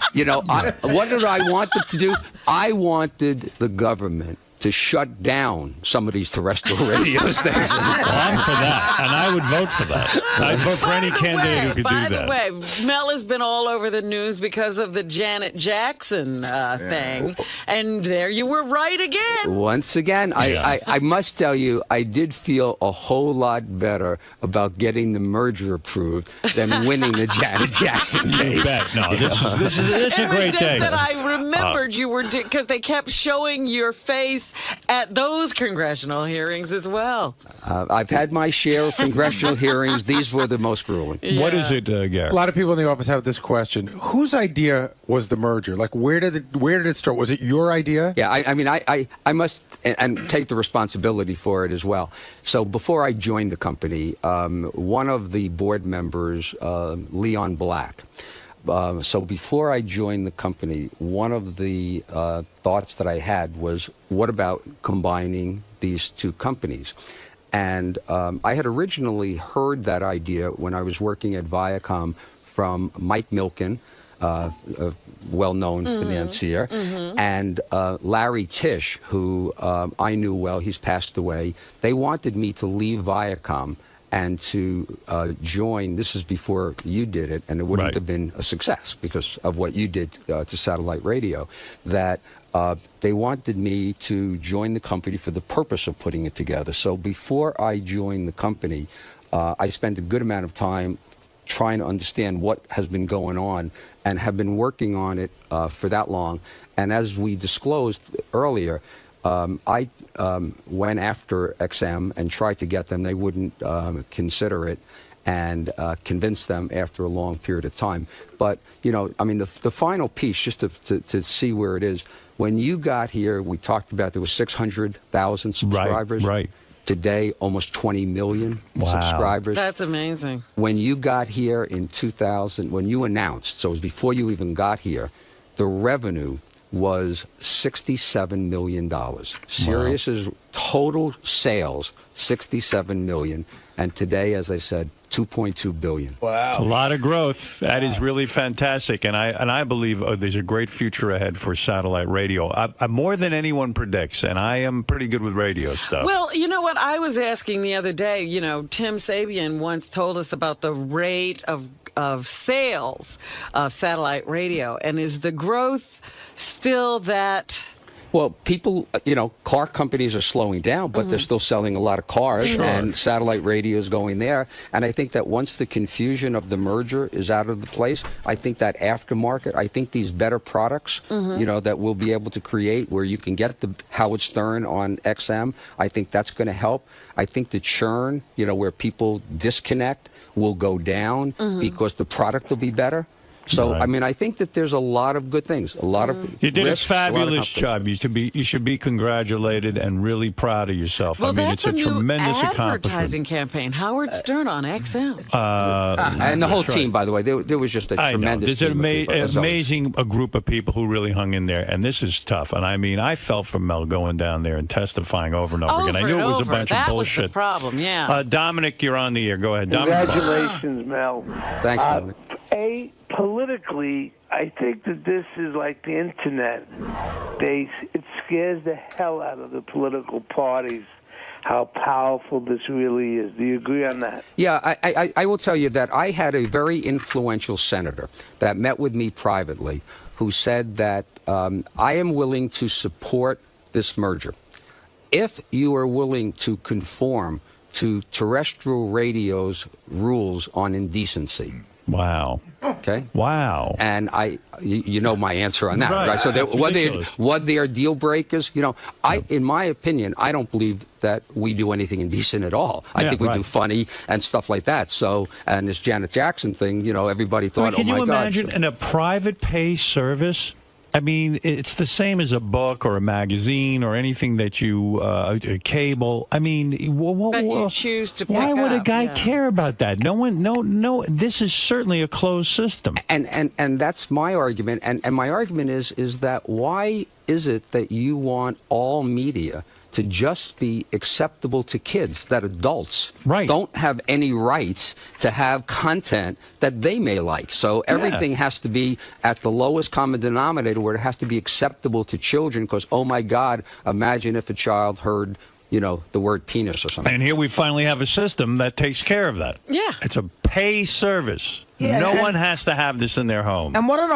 What did I want them to do? I wanted the government to shut down some of these terrestrial radio stations. Well, I'm for that, and I would vote for that. I'd vote for any candidate who could do that. By the way, Mel has been all over the news because of the Janet Jackson thing, and there you were right again. Once again, I must tell you, I did feel a whole lot better about getting the merger approved than winning the Janet Jackson case. You bet. No, it's a great day. It was just that I remembered you were, because they kept showing your face at those congressional hearings as well. I've had my share of congressional hearings. These were the most grueling. What is it, Gary? A lot of people in the office have this question: whose idea was the merger? Like, where did it start? Was it your idea? Yeah, I must and take the responsibility for it as well. So before I joined the company, one of the board members, Leon Black. So before I joined the company, one of the thoughts that I had was, what about combining these two companies? And I had originally heard that idea when I was working at Viacom from 𝗦𝗵cie𝘄, a well-known financier, and Larry Tisch, who I knew well. He's passed away. They wanted me to leave Viacom and to join. This is before you did it, and it wouldn't have been a success because of what you did to satellite radio, that they wanted me to join the company for the purpose of putting it together. So before I joined the company, I spent a good amount of time trying to understand what has been going on, and have been working on it for that long. And as we disclosed earlier, I went after XM and tried to get them. They wouldn't consider it, and convinced them after a long period of time. But, the final piece, just to see where it is, when you got here, we talked about there was 600,000 subscribers. Right. Today, almost 20 million subscribers. That's amazing. When you got here in 2000, when you announced, so it was before you even got here, the revenue was $67 million. Sirius's total sales, $67 million. And today, as I said, $2.2 billion. Wow. A lot of growth. That is really fantastic. And I believe there's a great future ahead for satellite radio. More than anyone predicts, and I am pretty good with radio stuff. Well, you know what? I was asking the other day, Tim Sabian once told us about the rate of sales of satellite radio. And is the growth still that? Well, people, car companies are slowing down, but they're still selling a lot of cars, and satellite radio is going there. And I think that once the confusion of the merger is out of the place, I think that aftermarket, I think these better products, that we'll be able to create where you can get the Howard Stern on XM, I think that's going to help. I think the churn, where people disconnect, will go down because the product will be better. So, I mean, I think that there's a lot of good things, a lot of You did risks, a lot of fabulous competition. job. You should be congratulated and really proud of yourself. Well, I mean, that's it's a new tremendous accomplishment. advertising campaign. Howard Stern on XM. And the whole That's team, right. by the way, there was just a I know. tremendous There's an team of people, as always. amazing a group of people who really hung in there, and this is tough. And I mean, I felt for Mel going down there and testifying over and over again. I knew it was a bunch that of was the bullshit. problem, yeah. Dominic, you're on the air. Go ahead, Dominic. Congratulations, Mel. Thanks, Dominic. Politically, I think that this is like the internet. It scares the hell out of the political parties how powerful this really is. Do you agree on that? Yeah, I will tell you that I had a very influential senator that met with me privately who said that I am willing to support this merger if you are willing to conform to terrestrial radio's rules on indecency. Wow. Okay. Wow. And you know my answer on that, Right. right? So That's ridiculous. what they are deal breakers? You know, in my opinion, I don't believe that we do anything indecent at all. I think we do funny and stuff like that. So, and this Janet Jackson thing, you know, everybody thought, Can oh my you God. imagine in a private pay service? I mean, it's the same as a book or a magazine or anything that you cable. I mean, That you choose to pick why would a up, guy yeah. care about that? No one, no. This is certainly a closed system. And that's my argument. And my argument is that why is it that you want all media to just be acceptable to kids, that adults don't have any rights to have content that they may like? So everything has to be at the lowest common denominator where it has to be acceptable to children because, oh my God, imagine if a child heard, you know, the word penis or something. And here we finally have a system that takes care of that. Yeah. It's a pay service. Yeah, no and- one has to have this in their home. And what an